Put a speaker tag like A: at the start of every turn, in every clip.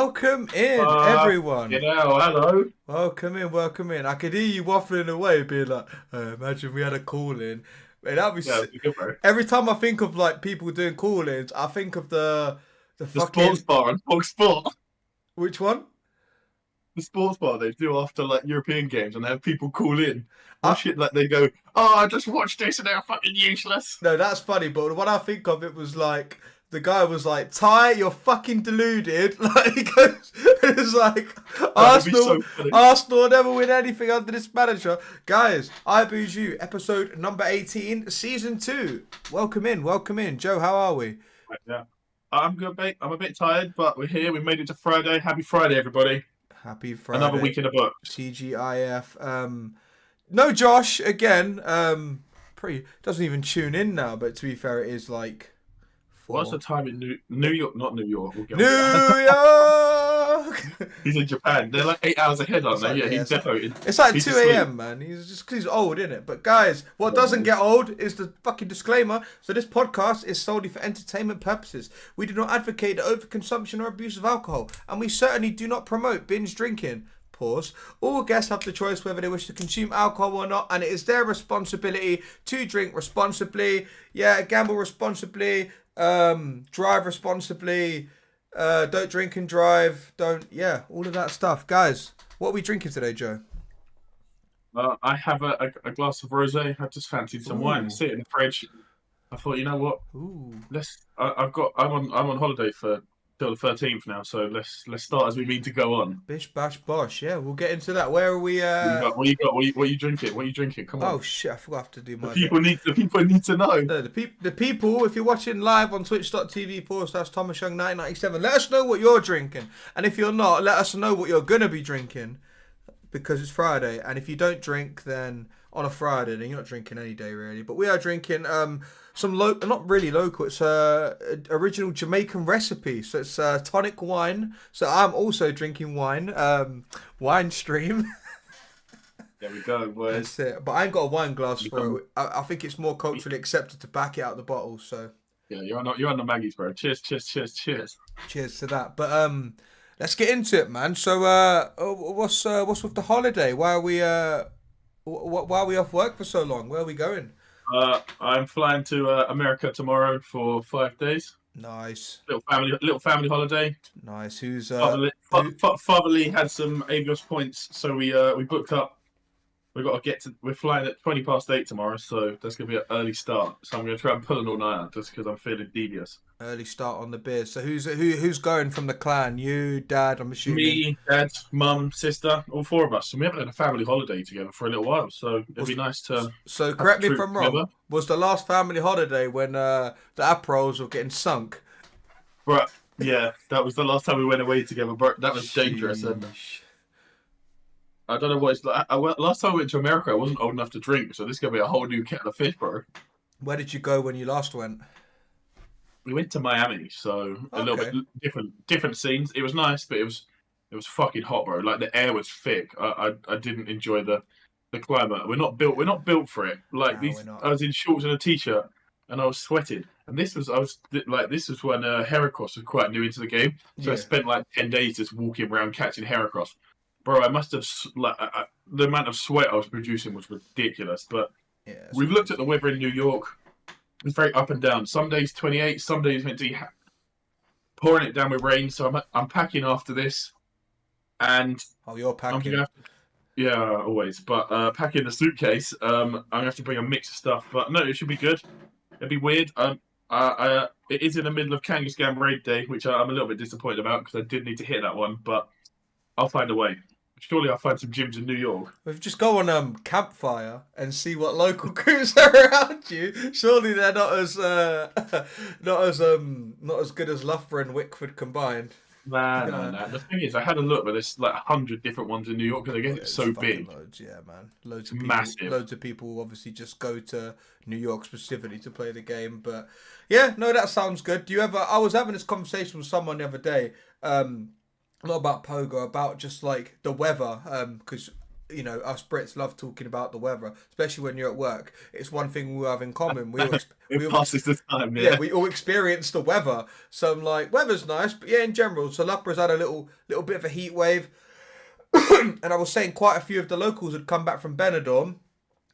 A: Welcome in, everyone.
B: Hello.
A: Welcome in. I could hear you waffling away, being like, imagine we had a call in. Man,
B: Yeah, it's good, bro.
A: every time I think of like people doing call ins, I think of the
B: The sports
A: fucking
B: bar on Fox Sport.
A: which one?
B: The sports bar they do after like European games and they have people call in. Or
A: I,
B: shit like they go, oh, I just watched this and they're fucking useless.
A: no, that's funny, but the one I think of it was like the guy was like, Ty, you're fucking deluded. Like he goes, it's like
B: That would be
A: Arsenal,
B: so funny.
A: Arsenal will never win anything under this manager. Guys, I Boozy, episode number 18, season 2. Welcome in. Joe, how are we?
B: Yeah. I'm good, mate. I'm a bit tired, but we're here. We made it to Friday. Happy Friday, everybody.
A: Happy
B: Another
A: Friday.
B: week in the books.
A: TGIF. No Josh again. Pretty doesn't even tune in now, but to be fair, it is like
B: What's the
A: 4.
B: time in New York? Not New York. We'll get
A: New
B: on to that.
A: York.
B: He's in Japan. They're like 8 hours ahead, aren't
A: It's
B: they?
A: like,
B: Yeah,
A: yeah,
B: he's definitely.
A: it's like
B: He's
A: 2
B: asleep.
A: a.m. man. He's just because he's old, isn't it? But guys, what
B: Yeah,
A: doesn't get old is the fucking disclaimer. So this podcast is solely for entertainment purposes. We do not advocate the overconsumption or abuse of alcohol, and we certainly do not promote binge drinking. Pause. All guests have the choice whether they wish to consume alcohol or not, and it is their responsibility to drink responsibly. Yeah, gamble responsibly. Drive responsibly. Don't drink and drive. Yeah, all of that stuff. Guys, what are we drinking today, Joe?
B: I have a glass of rosé. I just fancied some wine. I
A: Ooh.
B: see it in the fridge. I thought, you know what?
A: Ooh.
B: I'm on holiday for till the 13th now, so let's start as we mean to go on.
A: Bish bash bosh. Yeah, we'll get into that. Where are we?
B: What you got? What you got? What you drinking? What you drinking? Come on.
A: Oh shit, I forgot I have to do
B: The
A: my bit.
B: people need the people need to know.
A: No, the people, if you're watching live on twitch.tv/ThomasYoung1997, let us know what you're drinking. And if you're not, let us know what you're going to be drinking because it's Friday. And if you don't drink, then on a Friday, then you're not drinking any day really. But we are drinking some not really local, it's original Jamaican recipe. So it's tonic wine. So I'm also drinking wine, wine stream.
B: There we go, boys.
A: That's it. But I ain't got a wine glass for it. I think it's more culturally accepted to back it out the bottle. So
B: Yeah, you're on the Maggies, bro. Cheers.
A: cheers to that. But let's get into it, man. So what's with the holiday? Why are we why are we off work for so long? Where are we going?
B: I'm flying to America tomorrow for 5 days.
A: Nice,
B: Little family holiday.
A: nice. Who's
B: Fatherly had some Avios points, so we booked up. We're flying at 20 past 8 tomorrow, so that's gonna be an early start. So I'm gonna try and pull an all-nighter just because I'm feeling devious.
A: early start on the beers? So who's going from the clan? You, Dad, I'm assuming.
B: Me, Dad, Mum, sister, all 4 of us. And we haven't had a family holiday together for a little while, so it'd be nice to
A: So
B: have
A: correct
B: the
A: me if
B: troop
A: I'm wrong.
B: together.
A: Was the last family holiday when the Aprols were getting sunk?
B: Right, yeah, that was the last time we went away together, but that was dangerous. And
A: Sheesh.
B: I don't know what it's like. Last time I went to America, I wasn't old enough to drink, so this is gonna be a whole new kettle of fish, bro.
A: Where did you go when you last went?
B: We went to Miami, so a little
A: Okay.
B: bit different scenes. It was nice, but it was fucking hot, bro. Like the air was thick. I didn't enjoy the climate. We're not built for it. Like
A: No, we're
B: these,
A: not.
B: I was in shorts and a t-shirt, and I was sweating. And this was when Heracross was quite new into the game, so I
A: Yeah.
B: spent like 10 days just walking around catching Heracross. Bro, I must have the amount of sweat I was producing was ridiculous. But
A: Yeah. That's
B: we've looked at the
A: crazy.
B: weather in New York. It's very up and down. Some days 28, some days meant to be pouring it down with rain. So I'm packing after this, and
A: Oh, you're
B: I'm
A: packing.
B: gonna have to, yeah, always. But packing the suitcase, I'm gonna have to bring a mix of stuff. But no, it should be good. It'd be weird. It is in the middle of Kangaskhan raid day, which I'm a little bit disappointed about because I did need to hit that one. But I'll find a way. Surely I'll find some gyms in New York.
A: We've just go on campfire and see what local groups are around you. Surely they're not as not as good as Loughborough and Wickford combined.
B: Nah. The thing is, I had a look, but there's like 100 different ones in New York because I guess
A: Yeah,
B: it's
A: it's
B: so
A: fucking
B: big.
A: loads, yeah, man.
B: It's massive.
A: Loads of people obviously just go to New York specifically to play the game. But yeah, no, that sounds good. Do you ever? I was having this conversation with someone the other day. Not about pogo, about just like the weather. Because you know, us Brits love talking about the weather, especially when you're at work. It's one thing we have in common.
B: It passes the time,
A: yeah,
B: yeah.
A: we all experience the weather. So I'm like, weather's nice, but yeah, in general. So Loughborough's had a little bit of a heat wave, and I was saying quite a few of the locals had come back from Benidorm,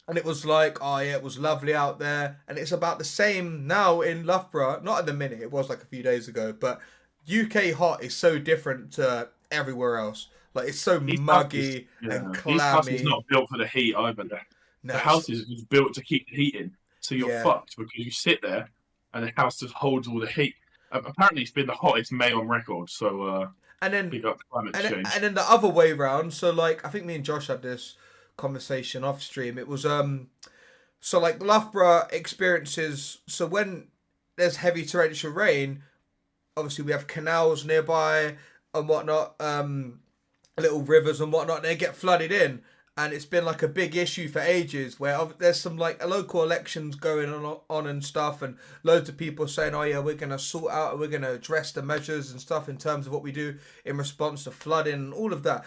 A: and it was like, oh yeah, it was lovely out there, and it's about the same now in Loughborough. Not at the minute, it was like a few days ago, but UK hot is so different to everywhere else. Like it's so muggy and
B: East House is
A: clammy.
B: not built for the heat either. The
A: No,
B: house is built to keep the heat in, so you're
A: yeah.
B: fucked because you sit there and the house just holds all the heat. Apparently, it's been the hottest May on record. So
A: And then
B: big up climate change.
A: and then the other way round. So like I think me and Josh had this conversation off stream. It was so like Loughborough experiences. So when there's heavy torrential rain, obviously we have canals nearby and whatnot, little rivers and whatnot. And they get flooded in, and it's been like a big issue for ages. Where there's some like local elections going on and stuff, and loads of people saying, "Oh yeah, we're gonna sort out, and we're gonna address the measures and stuff in terms of what we do in response to flooding and all of that."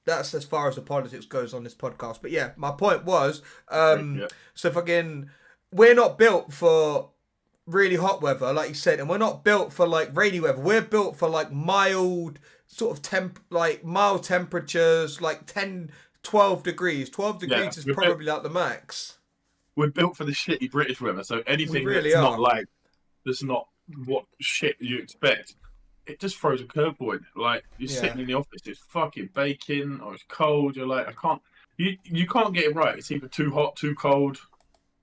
A: That's as far as the politics goes on this podcast. But yeah, my point was,
B: Yeah.
A: so fucking, we're not built for really hot weather, like you said, and we're not built for like rainy weather. We're built for like mild sort of mild temperatures, like 10, 12 degrees. 12
B: Yeah,
A: degrees is probably like the max.
B: we're built for the shitty British weather. So
A: We
B: anything
A: really
B: that's not
A: are.
B: like that's not what shit you expect, it just throws a curveball in. Like you're
A: Yeah.
B: sitting in the office, it's fucking baking or it's cold. You're like, I can't. You can't get it right. It's either too hot, too cold.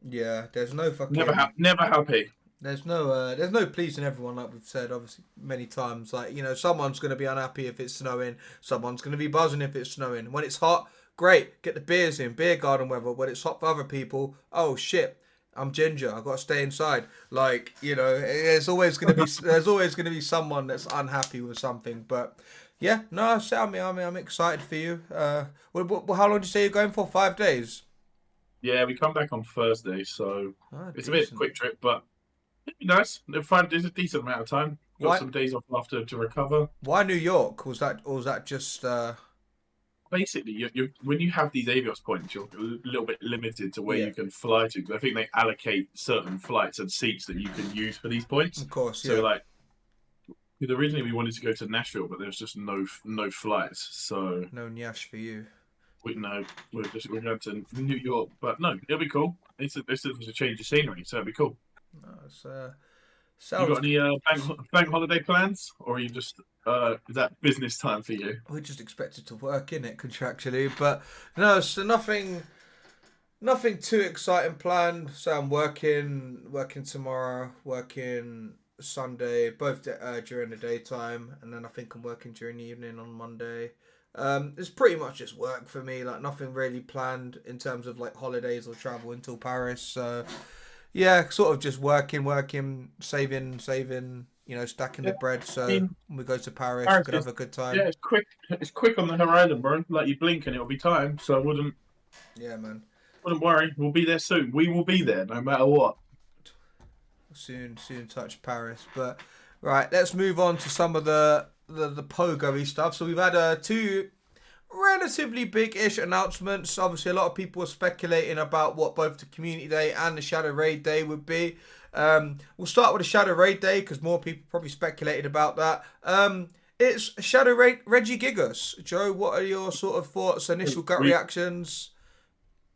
A: Yeah, there's no fucking
B: Never happy.
A: there's no pleasing everyone, like we've said obviously many times. Like, you know, someone's going to be unhappy if it's snowing, someone's going to be buzzing if it's snowing. When it's hot, great, get the beers in, beer garden weather. When it's hot for other people, oh shit, I'm ginger, I've got to stay inside. Like, you know, there's always going to be someone that's unhappy with something. But yeah, no, I'm excited for you. How long did you say you're going for? 5 days?
B: Yeah, we come back on Thursday, so
A: Oh,
B: it's a bit of a
A: decent.
B: quick trip, but it'd be nice. There's a decent amount of time. Got
A: Why
B: some days off after to recover.
A: why New York? Was that just
B: Basically, when you have these Avios points, you're a little bit limited to where
A: yeah,
B: you can fly to because I think they allocate certain flights and seats that you can use for these points.
A: of course,
B: So
A: yeah.
B: like, because originally we wanted to go to Nashville, but there's just no flights. So
A: No nyash for you.
B: we know we're going to New York, but no, it'll be cool. It's a change of scenery, so it'll be cool.
A: No, it's,
B: You
A: sounds.
B: got any bank holiday plans, or are you just is that business time for you?
A: We're just expected to work in it contractually, but no, so nothing too exciting planned. So I'm working tomorrow, working Sunday, both during the daytime, and then I think I'm working during the evening on Monday. It's pretty much just work for me, like nothing really planned in terms of like holidays or travel until Paris. So yeah, sort of just working, saving, you know, stacking the
B: Yeah,
A: bread.
B: I
A: So
B: mean,
A: when we go to Paris, we
B: Paris
A: could
B: is
A: have a good
B: yeah,
A: time.
B: it's quick. It's quick on the horizon, bro. Like you blink and it'll be time. So I
A: Yeah, man.
B: wouldn't worry. We'll be there soon. We will be there no matter what.
A: Soon touch Paris. But right, let's move on to some of the pogo-y stuff. So we've had two relatively big-ish announcements. Obviously, a lot of people are speculating about what both the Community Day and the Shadow Raid Day would be. We'll start with the Shadow Raid Day because more people probably speculated about that. It's Shadow Raid Reggie Gigas. Joe, what are your sort of thoughts, initial gut
B: We
A: reactions?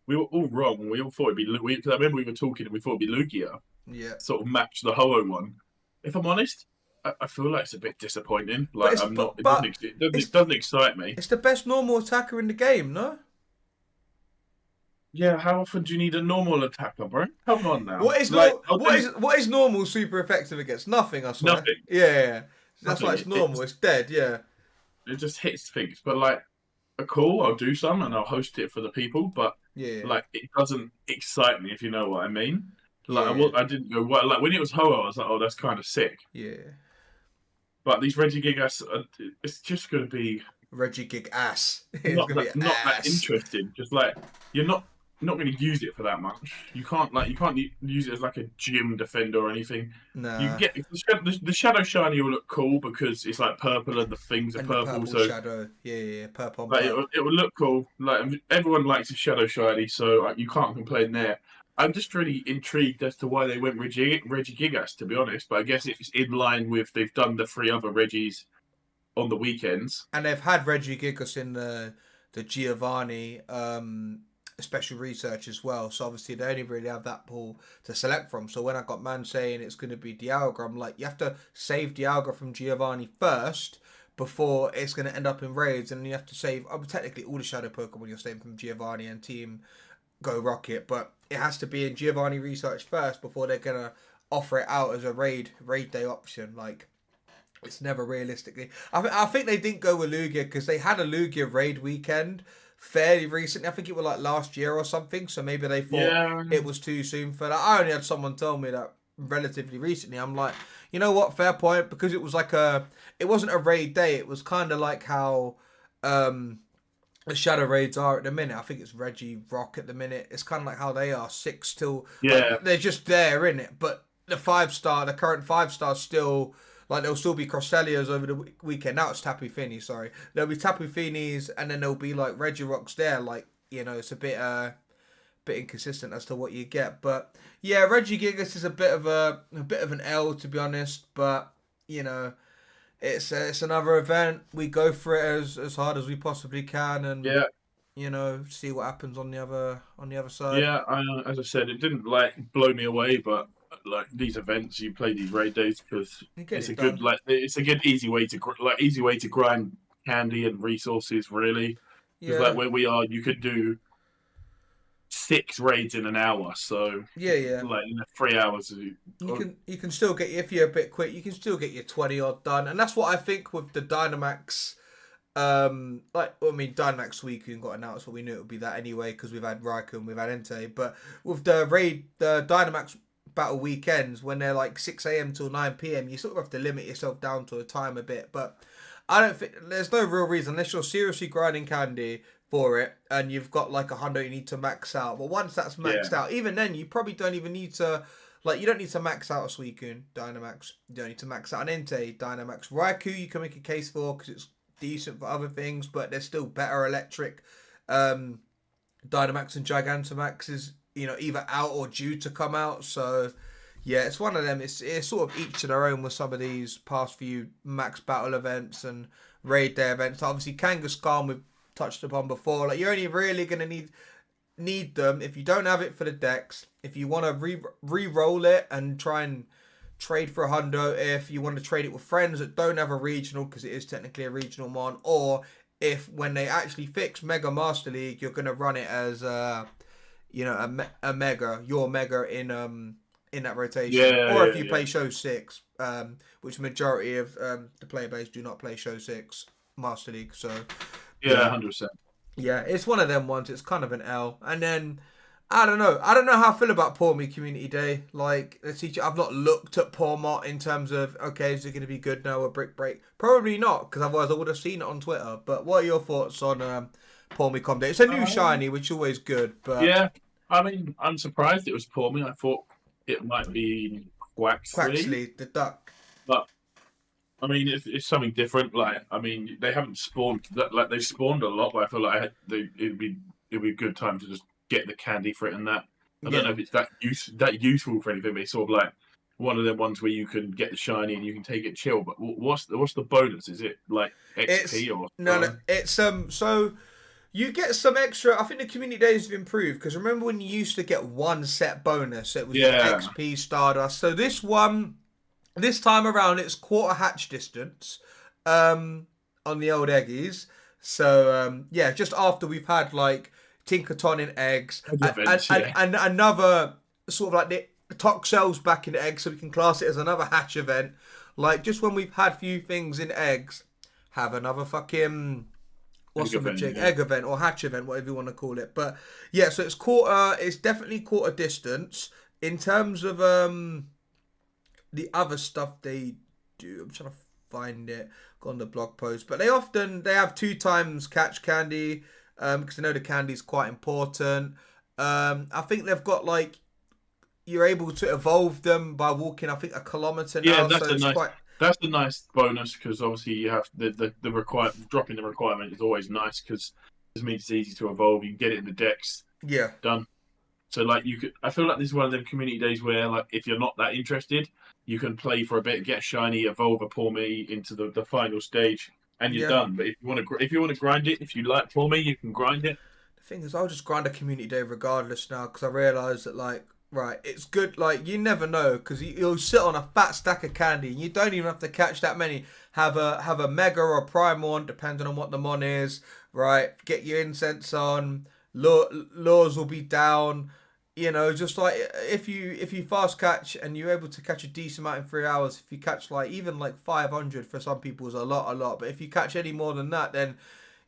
B: we were all wrong. We all thought it'd be because I remember we were talking and we thought it'd be Lugia,
A: Yeah.
B: sort of match the Ho-Oh one. If I'm honest, I feel like it's a bit disappointing.
A: But
B: Like I'm not.
A: it's
B: It doesn't excite me.
A: it's the best normal attacker in the game, no?
B: Yeah, how often do you need a normal attacker, bro? Come on now.
A: What is
B: Like
A: no?
B: I'll do
A: What is normal super effective against? Nothing, I swear.
B: nothing.
A: Yeah, yeah, yeah. That's why
B: Nothing.
A: it's normal. It's dead. Yeah,
B: It just hits things. But like, cool, I'll do some and I'll host it for the people. But
A: yeah,
B: like, it doesn't excite me if you know what I mean. Like,
A: yeah,
B: I didn't go what like when it was Ho-Oh, I was like, oh, that's kind of sick.
A: yeah.
B: But these Reggie Gigas, it's just going to be
A: Reggie Gig ass. It's gonna be
B: not that
A: ass.
B: interesting. Just like you're not not going to use it for that much. You can't use it as like a gym defender or anything. You
A: Nah.
B: get the shadow shiny will look cool because it's like purple and the things are
A: And the
B: purple,
A: purple
B: so
A: shadow. Yeah, purple on
B: like
A: purple.
B: it will look cool. Like everyone likes a shadow shiny, so like, you can't complain there. I'm just really intrigued as to why they went Regigigas, to be honest. But I guess it's in line with they've done the 3 other Reggies on the weekends.
A: And they've had Reggie Gigas in the Giovanni special research as well. So obviously they only really have that pool to select from. So when I got man saying it's going to be Dialga, I'm like, you have to save Dialga from Giovanni first before it's going to end up in raids, and you have to save technically all the shadow Pokemon you're saving from Giovanni and Team Go Rocket, but it has to be in Giovanni research first before they're gonna offer it out as a raid day option. Like, it's never realistically. I think they didn't go with Lugia because they had a Lugia raid weekend fairly recently. I think it was like last year or something. So maybe they thought
B: Yeah,
A: it was too soon for that. I only had someone tell me that relatively recently. I'm like, you know what? Fair point, because it was like it wasn't a raid day. It was kind of like how um the shadow raids are at the minute. I think it's Reggie Rock at the minute. It's kind of like how they are 6 till like
B: yeah,
A: they're just there in it. But the 5-star, the current 5-star, still like there'll still be Crostelios over the weekend. Now it's Tapu Fini. Sorry, there'll be Tapu Finis, and then there'll be like Reggie Rocks there. Like, it's a bit inconsistent as to what you get. But yeah, Reggie Gigas is a bit of an L, to be honest. But you know, it's another event. We go for it as hard as we possibly can, and
B: yeah.
A: see what happens on the other side.
B: Yeah, as I said, it didn't like blow me away, but like these events, you play these raid days because
A: You get
B: it's a
A: it
B: good
A: done.
B: it's a good easy way to grind candy and resources really. Because like
A: Yeah,
B: where we are, you could do 6 raids in an hour, so
A: yeah.
B: like in 3 hours.
A: You can still get, if you're a bit quick, you can still get your 20 odd done, and that's what I think with the Dynamax. Dynamax Weekend got announced, but we knew it would be that anyway because we've had Raikou and we've had Entei. But with the Dynamax Battle weekends, when they're like 6 a.m. till 9 p.m., you sort of have to limit yourself down to a time a bit. But I don't think there's no real reason unless you're seriously grinding candy for it and you've got like 100 you need to max out. But once that's
B: Yeah,
A: maxed out, even then you probably don't even need to. Like, you don't need to max out a Suicune Dynamax. You don't need to max out an Entei Dynamax. Raikou you can make a case for because it's decent for other things, but there's still better electric um, Dynamax and Gigantamax is either out or due to come out. So yeah, it's one of them. It's sort of each to their own with some of these past few max battle events and raid day events. Obviously, Kangaskhan we've touched upon before. Like, you're only really gonna need them if you don't have it for the decks. If you want to re-roll it and try and trade for a hundo, if you want to trade it with friends that don't have a regional because it is technically a regional mon, or if when they actually fix Mega Master League, you're going to run it as a mega, your mega in that rotation,
B: yeah,
A: or if
B: yeah,
A: you
B: yeah,
A: play Show 6, which majority of the player base do not play Show 6 Master League. So
B: yeah,
A: yeah,
B: 100%.
A: yeah, it's one of them ones. It's kind of an L. And then I don't know. I don't know how I feel about Poor Me Community Day. Like, the teacher, I've not looked at Poor Mot in terms of, okay, is it going to be good now, a brick break? Probably not, because otherwise I would have seen it on Twitter. But what are your thoughts on Poor Me Com Day? It's a new
B: Um,
A: shiny, which is always good, but
B: yeah, I mean, I'm surprised it was poor me. I thought it might be Quaxley,
A: Quaxley, the duck.
B: but I mean, it's something different. Like, I mean, they haven't spawned that. Like, they spawned a lot, but I feel like it'd be a good time to just get the candy for it and that. I don't
A: Yeah.
B: know if it's that useful for anything, but it's sort of like one of them ones where you can get the shiny and you can take it chill. But what's the bonus? Is it like
A: It's,
B: XP or
A: no, it's, so you get some extra. I think the community days have improved because remember when you used to get one set bonus? So it was your
B: yeah,
A: XP Stardust. So this time around, it's quarter hatch distance on the old eggies. So yeah, just after we've had like Tinkerton in eggs
B: events, yeah,
A: and another sort of like the Toxels back in eggs, so we can class it as another hatch event. Like, just when we've had few things in eggs, have another fucking what's
B: big
A: the
B: event,
A: majig
B: yeah.
A: egg event or hatch event, whatever you want to call it. But yeah, so it's quarter. It's definitely quarter distance in terms of the other stuff they do. I'm trying to find it. Go on the blog post, but they have 2 times catch candy because they know the candy is quite important. I think they've got like you're able to evolve them by walking. I think a kilometer
B: Yeah,
A: now, so it's quite.
B: that's a nice bonus because obviously you have the require dropping the requirement is always nice because it means it's easy to evolve. You can get it in the decks
A: Yeah,
B: done. So like you could, I feel like this is one of them community days where like if you're not that interested, you can play for a bit, get shiny, evolve a poor me into the final stage, and you're
A: yeah.
B: done. But if you want to grind it, if you like poor me, you can grind it.
A: The thing is, I'll just grind a community day regardless now because I realise that like. Right, it's good. Like you never know because you'll sit on a fat stack of candy and you don't even have to catch that many. Have a mega or a prime one depending on what the mon is. Right, get your incense on. Laws will be down. You know, just like if you fast catch and you're able to catch a decent amount in 3 hours. If you catch like even like 500 for some people is a lot. But if you catch any more than that, then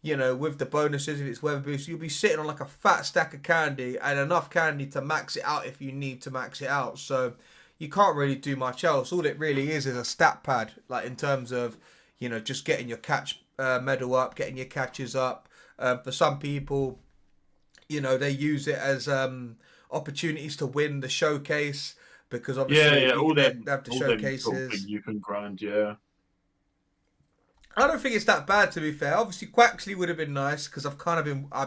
A: with the bonuses, if it's weather boost, you'll be sitting on like a fat stack of candy and enough candy to max it out if you need to max it out. So you can't really do much else. All it really is a stat pad, like in terms of, just getting your catch medal up, getting your catches up. For some people, they use it as opportunities to win the showcase because
B: Yeah,
A: obviously
B: yeah,
A: they have the
B: all them sort of thing
A: showcases.
B: you can grind. Yeah,
A: I don't think it's that bad to be fair. Obviously, Quaxley would have been nice because I've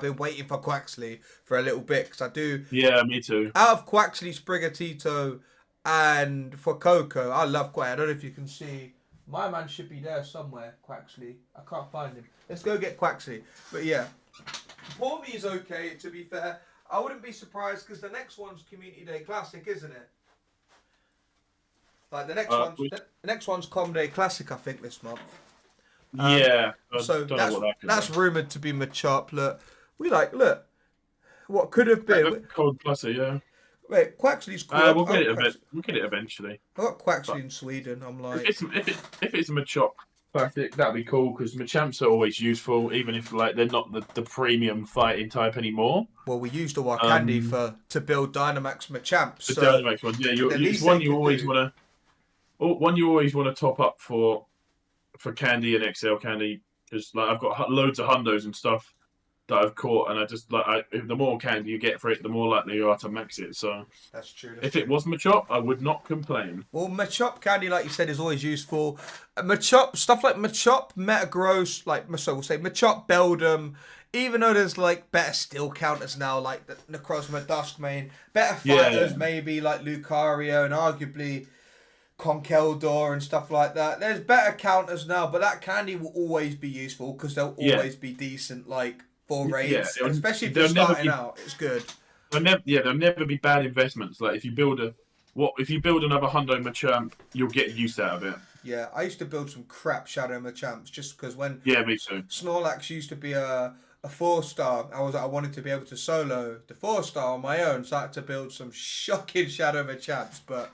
A: been waiting for Quaxley for a little bit because I do
B: yeah, me too.
A: out of Quaxley, Sprigatito, and for Coco. I love Quack. I don't know if you can see. My man should be there somewhere. Quaxley. I can't find him. Let's go get Quaxley. But yeah, Pormy is okay to be fair. I wouldn't be surprised because the next one's Community Day Classic, isn't it? Like the next one's
B: Which,
A: the next one's Com Day Classic, I think this month. Um,
B: yeah, I
A: so
B: don't know
A: that's
B: what that could
A: that's
B: be.
A: rumored to be Machop. Look what could have been.
B: Cold Plusser, yeah.
A: Wait, Quaxley's cool.
B: We'll get it we'll get it eventually.
A: I got Quaxley
B: But
A: in Sweden. I'm
B: if
A: like,
B: it's a Machop classic, that'd be cool because Machamps are always useful, even if like they're not the premium fighting type anymore.
A: well, we used all our candy
B: Um,
A: to build Dynamax Machamps.
B: the
A: So
B: Dynamax one, yeah,
A: the
B: it's
A: least they
B: you
A: could
B: always
A: do.
B: want to top up for candy and XL candy because like I've got loads of hundos and stuff that I've caught, and I just the more candy you get for it, the more likely you are to max it. So
A: That's true. That's
B: if it
A: true.
B: was Machop, I would not complain.
A: Well, Machop candy, like you said, is always useful. Machop stuff like Machop, Metagross, so we'll say Machop, Beldum. Even though there's like better skill counters now, like the Necrozma Duskmane, better
B: Yeah,
A: fighters maybe like Lucario and arguably Conkeldor and stuff like that. There's better counters now, but that candy will always be useful because they'll
B: yeah,
A: always be decent, like for
B: yeah.
A: raids, especially if you're
B: They'll never
A: starting
B: be
A: out. It's good.
B: there'll never be bad investments. Like if you build another Hundo Machamp, you'll get use out of it.
A: Yeah, I used to build some crap Shadow Machamps just because when
B: Yeah, me too.
A: Snorlax used to be a 4-star, I wanted to be able to solo the 4-star on my own, so I had to build some shocking Shadow Machamps. But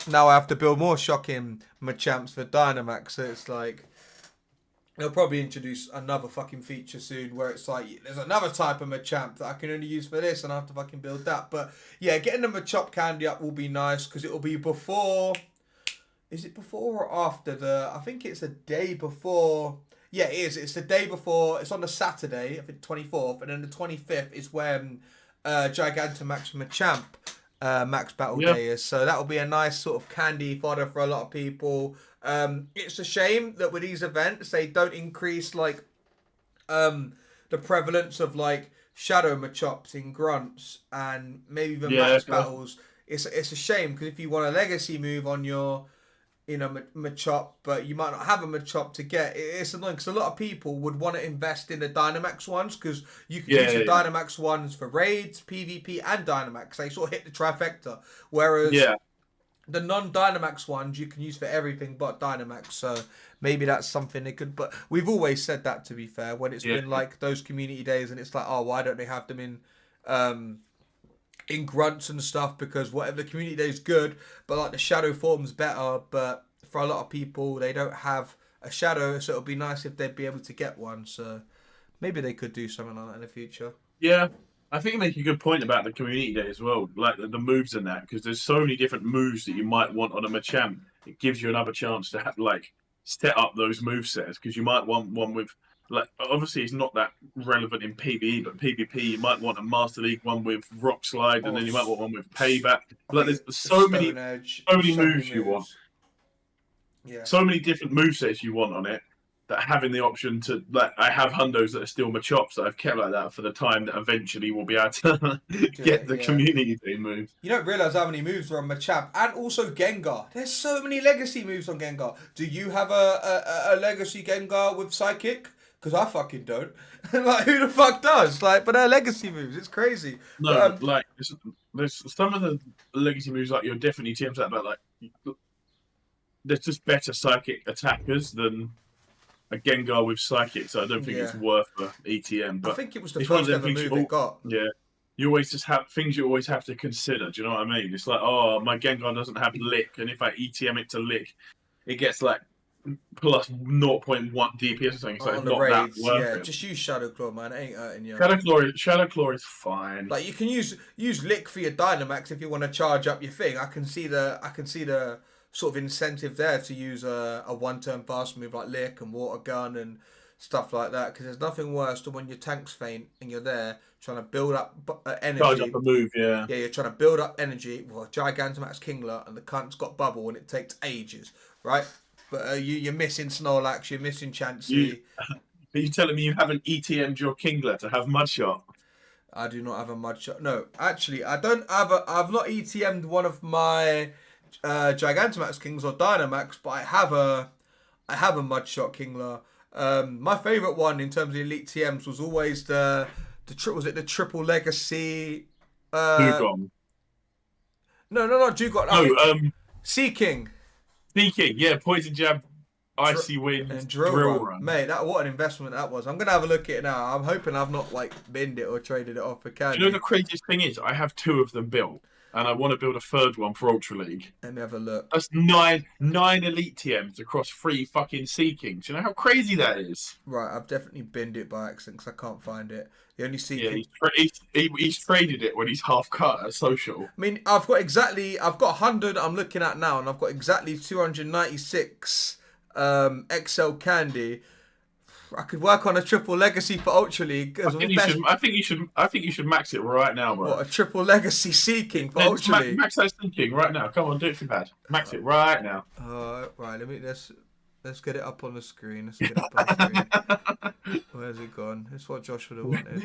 A: now I have to build more shocking Machamps for Dynamax. So it's like they'll probably introduce another fucking feature soon where it's like there's another type of Machamp that I can only use for this, and I have to fucking build that. But yeah, getting the Machop candy up will be nice because it will be before. Is it before or after the? I think it's a day before. Yeah, it is. It's the day before. It's on the Saturday, I think 24th, and then the 25th is when Gigantamax Machamp Max Battle
B: Yeah,
A: Day is. So that will be a nice sort of candy fodder for a lot of people. It's a shame that with these events they don't increase like the prevalence of like Shadow Machops in grunts and maybe even
B: yeah,
A: Max Battles. It's a shame because if you want a legacy move on your Machop, but you might not have a Machop to get. It's annoying because a lot of people would want to invest in the Dynamax ones because you can use the
B: yeah,
A: Dynamax ones for raids, PvP, and Dynamax. They sort of hit the trifecta. Whereas
B: yeah,
A: the non-Dynamax ones you can use for everything but Dynamax. So maybe that's something they could. But we've always said that to be fair when it's
B: yeah,
A: been like those community days and it's like, oh, why don't they have them in grunts and stuff because whatever the community day is good, but like the shadow form's better. But for a lot of people, they don't have a shadow, so it'll be nice if they'd be able to get one. So maybe they could do something like that in the future.
B: yeah. I think you make a good point about the community day as well, like the moves and that, because there's so many different moves that you might want on a Machamp. It gives you another chance to have like set up those movesets, because you might want one with, like, obviously it's not that relevant in PvE, but PvP you might want a Master League one with Rock Slide, and then you might want one with Payback. Like, there's so many moves you want.
A: Yeah.
B: So many different movesets you want on it, that having the option to, like, I have hundos that are still my chops that I've kept like that for the time that eventually we'll be able to get the community thing moved.
A: You don't realise how many moves are on Machop, and also Gengar. There's so many legacy moves on Gengar. Do you have a legacy Gengar with Psychic? Because I fucking don't. Like, who the fuck does? Like, but they're legacy moves. It's crazy.
B: No,
A: but,
B: like, there's some of the legacy moves, like, you're definitely TMs that, but, like, there's just better Psychic attackers than a Gengar with Psychic, so I don't think it's worth a ETM. But
A: I think it was the first ever move it got.
B: Yeah. You always just have things you always have to consider. Do you know what I mean? It's like, oh, my Gengar doesn't have Lick, and if I ETM it to Lick, it gets like plus 0.1 DPS or something. So it's not raids, that worth it.
A: Just use Shadow Claw, man. It ain't hurting you.
B: Shadow Claw is fine.
A: Like, you can use Lick for your Dynamax if you want to charge up your thing. I can see the sort of incentive there to use a one-turn fast move like Lick and Water Gun and stuff like that, because there's nothing worse than when your tank's faint and you're there trying to build up energy.
B: Charge up a move, yeah.
A: Yeah, you're trying to build up energy. Well, Gigantamax Kingler and the cunt's got bubble and it takes ages, right? But you're missing Snorlax, you're missing Chansey.
B: Are you telling me you haven't ETM'd your Kingler to have Mudshot?
A: I do not have a Mudshot. No, actually, I don't have I've not ETM'd one of my Gigantamax Kings or Dynamax, but I have a Mudshot Kingler. My favourite one in terms of elite TMs was always the triple legacy.
B: Dugong.
A: No, not Dugong.
B: No,
A: Sea King.
B: Sea King, yeah, Poison Jab, Icy Wind,
A: and Drill Run. Mate, what an investment that was. I'm gonna have a look at it now. I'm hoping I've not like binned it or traded it off for candy.
B: Do you know the craziest thing is? I have 2 of them built, and I want to build a 3rd one for Ultra League.
A: Let me have a look.
B: That's nine elite TMs across 3 fucking Sea Kings. Do you know how crazy that is?
A: Right, I've definitely binned it by accident because I can't find it. The only Sea
B: King...
A: Yeah,
B: he's traded it when he's half cut at social.
A: I mean, I've got 100 I'm looking at now, and I've got exactly 296 XL candy. I could work on a triple legacy for Ultra League.
B: I think you should max it right now, bro.
A: What, a triple legacy Sea King for Ultra League?
B: Max that Sea King right now. Come on, do it for bad. Max it right now.
A: Right. Let's get it up on the screen. Where's it gone? It's what Josh would have wanted.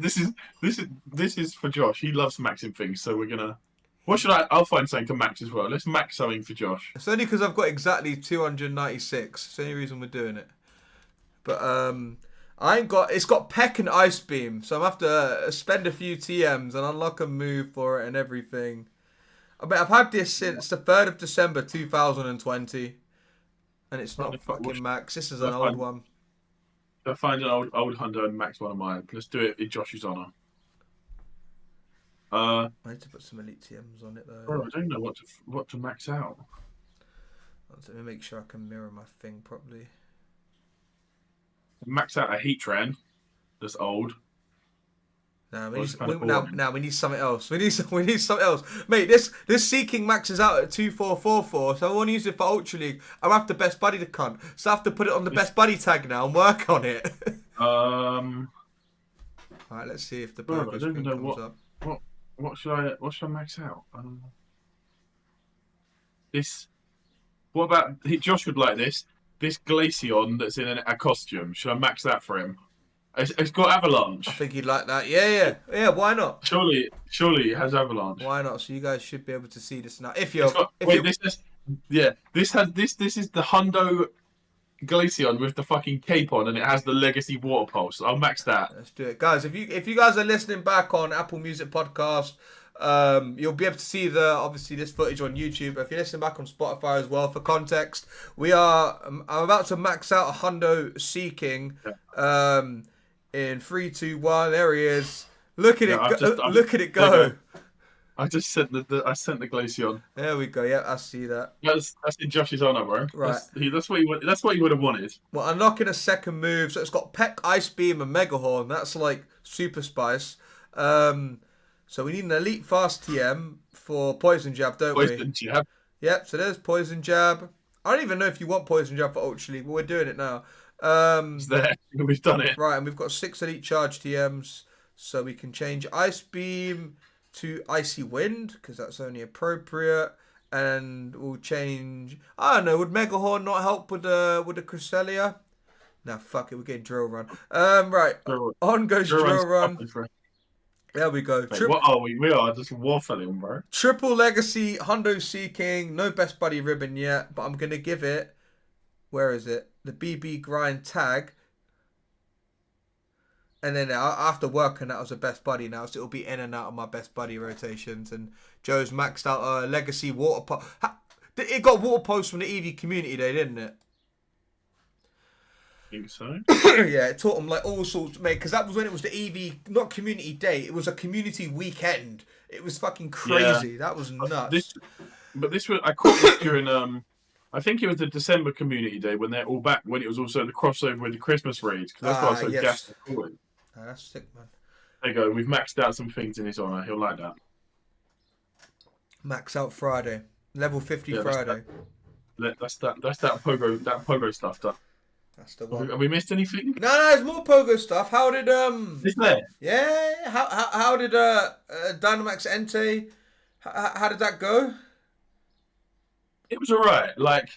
B: This is for Josh. He loves maxing things, so we're gonna. What should I'll find something to max as well. Let's max something for Josh.
A: It's only because I've got exactly 296. It's the only reason we're doing it. But it's got Peck and Ice Beam, so I'm have to spend a few TMs and unlock a move for it and everything. I mean, I've had this since the 3rd of December 2020, and it's not fucking max. This is an old one.
B: I find an old Hundo and max one of mine. Let's do it in Josh's honour.
A: I need to put some elite TMs on it though.
B: Bro, I don't know what to max out.
A: Let me make sure I can mirror my thing properly.
B: Max out a Heatran. That's old.
A: Nah, we need something else. We need something else, mate. This Sea King maxes out at 2444, so I want to use it for Ultra League. I have to best buddy the cunt, so I have to put it on the best buddy tag now and work on it.
B: Alright,
A: let's see if the burger screen comes up.
B: What should I max out? This. What about Josh would like this? This Glaceon that's in a costume. Should I max that for him? It's got Avalanche.
A: I think he'd like that. Yeah. Why not?
B: Surely it has Avalanche.
A: Why not? So you guys should be able to see this now. This
B: is the Hundo Glaceon with the fucking cape on, and it has the Legacy Water Pulse. I'll max that.
A: Let's do it, guys. If you guys are listening back on Apple Music Podcast, you'll be able to see obviously this footage on YouTube. If you're listening back on Spotify as well, for context, I'm about to max out a Hundo Sea King. In 3, 2, 1, there he is. Look at it go.
B: I just sent the Glaceon.
A: There we go. Yeah, I see that.
B: That's in Josh's honour, bro.
A: Right.
B: That's what you would have wanted.
A: Well, unlocking a second move, so it's got Peck, Ice Beam, and Mega Horn. That's like super spice. So we need an elite fast TM for Poison Jab, don't we?
B: Poison Jab.
A: Yep. So there's Poison Jab. I don't even know if you want poison jab for Ultra League, but we're doing it now.
B: It's there. We've done it.
A: Right, and we've got 6 elite charge TMs, so we can change Ice Beam to Icy Wind because that's only appropriate, and we'll change. I don't know. Would Mega Horn not help with the Cresselia? Nah, fuck it. We're getting Drill Run. Right, on goes Drill Run. There we go.
B: Mate, what are we? We are just waffling, bro.
A: Triple Legacy, Hundo Seeking. No Best Buddy ribbon yet, but I'm gonna give it. Where is it? The BB Grind tag. And then after working, that was a Best Buddy now, so it'll be in and out of my Best Buddy rotations. And Joe's maxed out a Legacy Water Post. It got Water Post from the EV Community Day, didn't it?
B: I think so.
A: Yeah, it taught them like all sorts, mate, because that was when it was the EV, not Community Day, it was a community weekend. It was fucking crazy. Yeah. That was nuts.
B: I caught this during, I think it was the December Community Day when they're all back, when it was also the crossover with the Christmas raids, because that's why I was so gassed to call it.
A: Oh, that's sick, man.
B: There you go. We've maxed out some things in his honour. He'll like that.
A: Max out Friday. Level 50 Friday.
B: That's that pogo stuff.
A: That's the one.
B: Have we missed anything?
A: No, there's more pogo stuff. How did
B: Is there?
A: Yeah. How did DYNAMAX Entei? How did that go?
B: It was alright. Like,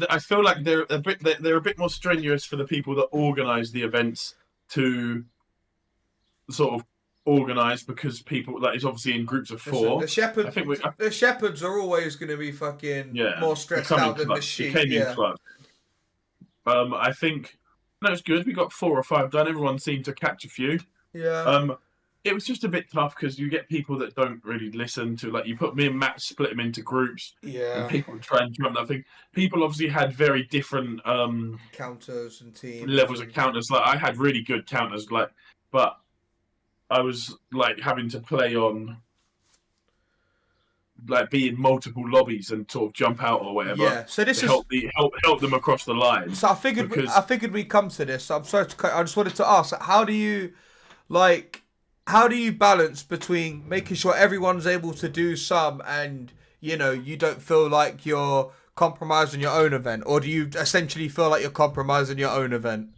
B: I feel like they're a bit more strenuous for the people that organise the events to sort of organise, because people, like, it's obviously in groups of 4.
A: Listen, the shepherds are always going to be fucking more stressed out than the sheep.
B: I think that was good. We got 4 or 5 done. Everyone seemed to catch a few.
A: Yeah.
B: It was just a bit tough because you get people that don't really listen to, like, you put me and Matt, split them into groups.
A: Yeah.
B: And people try and jump that thing. People obviously had very different
A: counters and teams.
B: Levels of counters. Like, I had really good counters, like, but I was like having to play on, like, be in multiple lobbies and sort of jump out or whatever.
A: Yeah. So this is
B: help them across the line.
A: So I figured we'd come to this. I'm sorry to cut. I just wanted to ask, how do you balance between making sure everyone's able to do some and, you know, you don't feel like you're compromising your own event, or do you essentially feel like you're compromising your own event?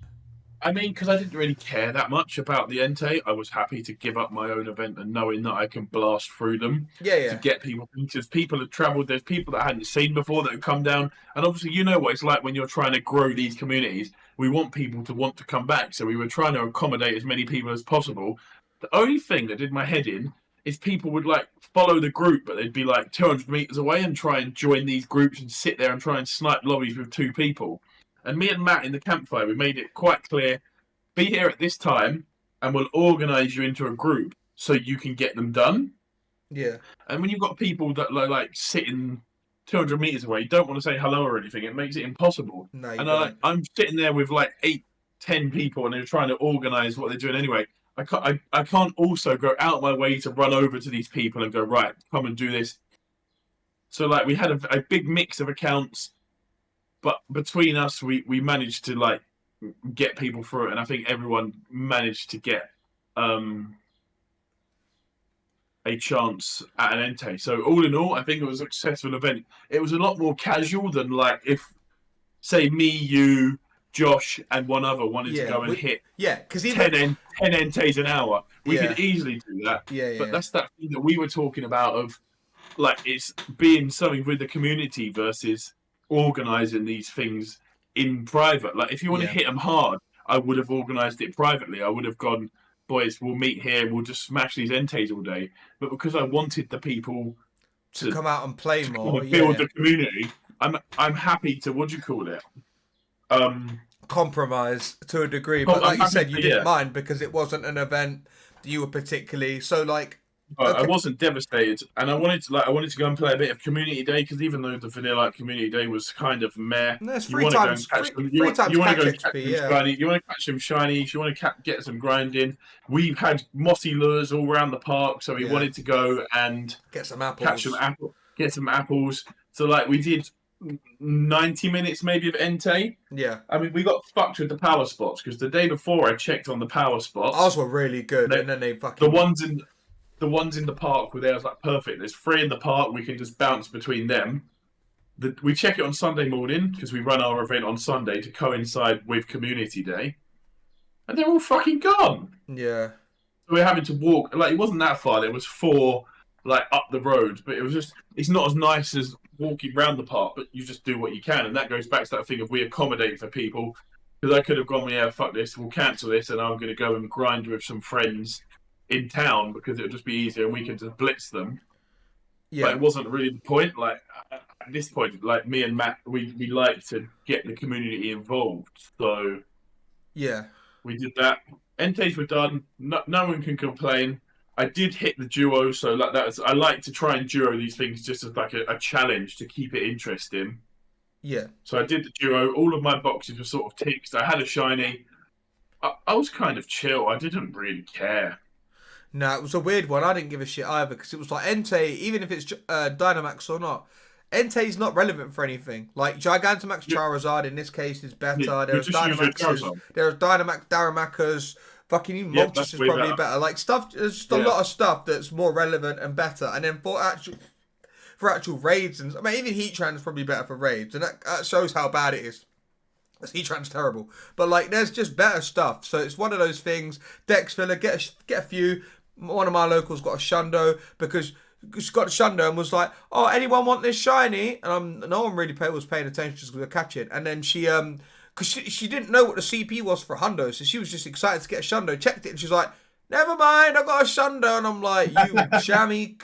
B: I mean, because I didn't really care that much about the Entei, I was happy to give up my own event and knowing that I can blast through them to get people. Because people have travelled, there's people that I hadn't seen before that have come down. And obviously, you know what it's like when you're trying to grow these communities. We want people to want to come back. So we were trying to accommodate as many people as possible. The only thing that did my head in is people would, like, follow the group, but they'd be like 200 meters away and try and join these groups and sit there and try and snipe lobbies with 2 people. And me and Matt in the campfire, we made it quite clear, be here at this time and we'll organise you into a group so you can get them done.
A: Yeah.
B: And when you've got people that are, like, sitting 200 meters away, you don't want to say hello or anything, it makes it impossible.
A: No,
B: and I'm sitting there with like 8-10 people and they're trying to organise what they're doing anyway. I can't also go out my way to run over to these people and go, right, come and do this. So, like, we had a big mix of accounts, but between us, we managed to, like, get people through it, and I think everyone managed to get a chance at an Entei. So all in all, I think it was a successful event. It was a lot more casual than, like, if, say, me, you, Josh, and one other wanted to go and hit 10 Enteis an hour. We could easily do that. But that's that thing that we were talking about of, like, it's being something with the community versus organising these things in private. Like, if you want to hit them hard, I would have organised it privately. I would have gone, boys, we'll meet here, we'll just smash these Enteis all day. But because I wanted the people
A: to come out and play more,
B: build the community, I'm happy to, what do you call it?
A: Compromise to a degree, but like you said, you didn't mind because it wasn't an event that you were particularly
B: I wasn't devastated, and I wanted to go and play a bit of Community Day, because even though the vanilla Community Day was kind of meh,
A: you want to go and catch them. You want to go and catch them
B: shiny. You want to catch them shinies. You want to get some grinding. We've had mossy lures all around the park, so we wanted to go and
A: get some apples.
B: Get some apples. So, like, we did 90 minutes maybe of Entei.
A: Yeah.
B: I mean, we got fucked with the power spots, because the day before I checked on the power spots.
A: Ours were really good, and then they fucking...
B: The ones in the park were there. I was like, perfect. There's 3 in the park. We can just bounce between them. we check it on Sunday morning because we run our event on Sunday to coincide with Community Day, and they're all fucking gone.
A: Yeah.
B: So we're having to walk. Like, it wasn't that far. There was 4 like up the road, but it was just, it's not as nice as walking round the park. But you just do what you can, and that goes back to that thing of we accommodate for people. Because I could have gone, yeah, fuck this, we'll cancel this, and I'm going to go and grind with some friends in town because it'll just be easier, and we can just blitz them.
A: Yeah.
B: But it wasn't really the point. Like, at this point, like me and Matt, we like to get the community involved. So
A: yeah,
B: we did that. Entes were done. No one can complain. I did hit the duo, so like that's, I like to try and duo these things just as like a challenge to keep it interesting.
A: Yeah.
B: So I did the duo. All of my boxes were sort of ticks. I had a shiny. I was kind of chill. I didn't really care.
A: No, it was a weird one. I didn't give a shit either because it was like Entei, even if it's Dynamax or not, Entei's not relevant for anything. Like Gigantamax Charizard in this case is better. There's Dynamaxes, there's Dynamax Darumacas. Fucking even Moltres is probably better. Like stuff, there's just a lot of stuff that's more relevant and better. And then for actual raids, and I mean even Heatran is probably better for raids, and that shows how bad it is. Heatran's terrible, but like there's just better stuff. So it's one of those things. Dex filler, get a few. One of my locals got a Shundo because she got a Shundo and was like, "Oh, anyone want this shiny?" And no one really was paying attention because we were catching. And then she because she didn't know what the CP was for Hundo, so she was just excited to get a Shundo. Checked it and she's like, "Never mind, I got a Shundo." And I'm like, "You jammy."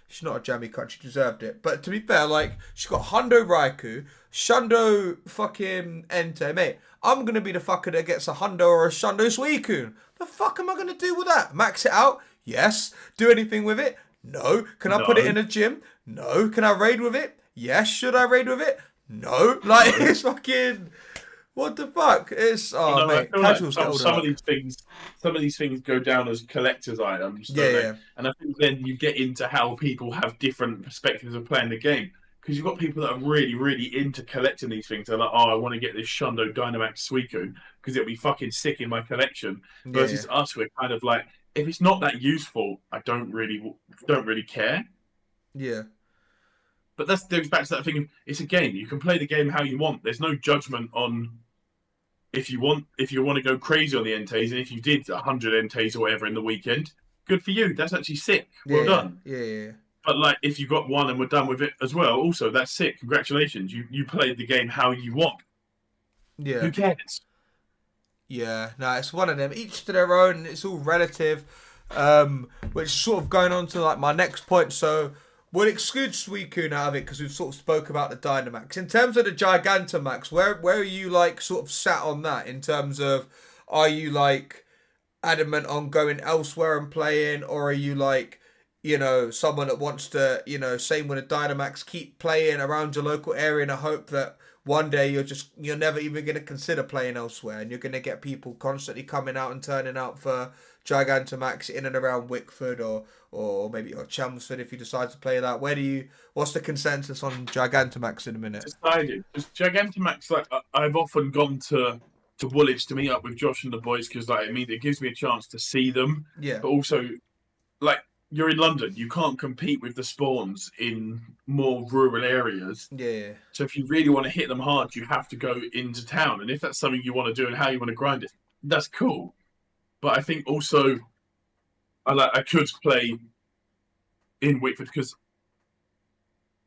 A: She's not a jammy cunt, she deserved it. But to be fair, like, she got Hundo Raikou, Shundo fucking Entei. Mate, I'm going to be the fucker that gets a Hundo or a Shundo Suicune. The fuck am I going to do with that? Max it out? Yes. Do anything with it? No. Can I put it in a gym? No. Can I raid with it? Yes. Should I raid with it? No. Like, it's fucking... What the fuck? It's mate. Casuals
B: like some of these things go down as collector's items.
A: Yeah.
B: And I think then you get into how people have different perspectives of playing the game. Because you've got people that are really, really into collecting these things. They're like, oh, I want to get this Shundo Dynamax Suicune because it'll be fucking sick in my collection. Versus us, we're kind of like, if it's not that useful, I don't really care.
A: Yeah.
B: But that goes back to that thing. It's a game. You can play the game how you want. There's no judgment on if you want to go crazy on the Entei's, and if you did 100 Entei's or whatever in the weekend, good for you. That's actually sick. Well done.
A: Yeah.
B: But like, if you got one and we're done with it as well, also that's sick. Congratulations. You played the game how you want.
A: Yeah.
B: Who cares?
A: Yeah. No, it's one of them. Each to their own. It's all relative. Which is sort of going on to like my next point. So we'll exclude Suicune out of it because we've sort of spoke about the Dynamax. In terms of the Gigantamax, where are you like sort of sat on that in terms of, are you like adamant on going elsewhere and playing, or are you like, you know, someone that wants to, you know, same with a Dynamax, keep playing around your local area and I hope that one day you're never even going to consider playing elsewhere and you're going to get people constantly coming out and turning out for Gigantamax in and around Wickford or maybe Chelmsford if you decide to play that. What's the consensus on Gigantamax in a minute?
B: Decided. Gigantamax, like I've often gone to Woolwich to meet up with Josh and the boys because like, I mean, it gives me a chance to see them.
A: Yeah.
B: But also, like, you're in London, you can't compete with the spawns in more rural areas.
A: Yeah.
B: So if you really want to hit them hard, you have to go into town. And if that's something you want to do and how you want to grind it, that's cool. But I think also, I could play in Wickford because,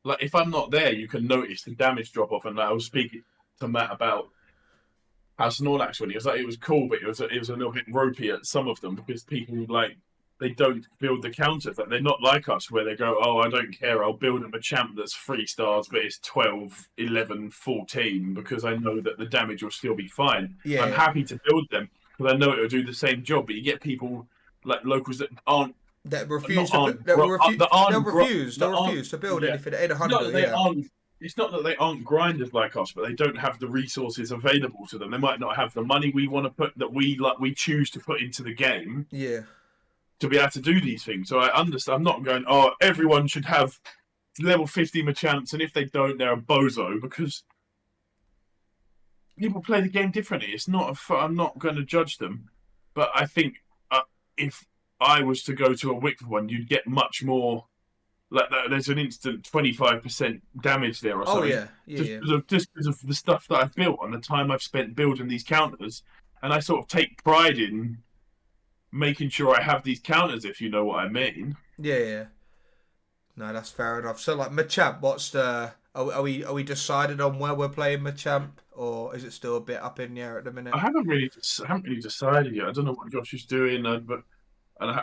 B: like, if I'm not there, you can notice the damage drop off. And I was speaking to Matt about how Snorlax when he was like, it was cool, but it was a little bit ropey at some of them because people like, they don't build the counters. Like, they're not like us where they go, oh, I don't care, I'll build them a champ that's 3 stars, but it's 12, 11, 14 because I know that the damage will still be fine.
A: Yeah.
B: I'm happy to build them because I know it will do the same job. But you get people like locals that refuse
A: to build anything at 800.
B: It's not that they aren't grinders like us, but they don't have the resources available to them. They might not have the money we want to put that we choose to put into the game.
A: Yeah.
B: To be able to do these things. So I understand. I'm not going, oh, everyone should have level 50 Machamps, and if they don't, they're a bozo, because people play the game differently. It's not I'm not going to judge them. But I think if I was to go to a Wickford one, you'd get much more like there's an instant 25% damage there or
A: Oh
B: something,
A: yeah, yeah, yeah.
B: just because of the stuff that I've built and the time I've spent building these counters, and I sort of take pride in making sure I have these counters, if you know what I mean.
A: Yeah, yeah. No, that's fair enough. So like Machamp, what's the are we decided on where we're playing Machamp, or is it still a bit up in the air at the minute?
B: I haven't really decided yet. I don't know what Josh is doing, but and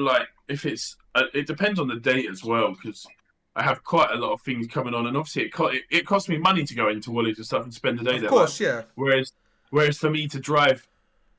B: like if it's it depends on the date as well because I have quite a lot of things coming on, and obviously it costs me money to go into Woolwich and stuff and spend the day
A: Of
B: there. Like
A: course, yeah.
B: whereas for me to drive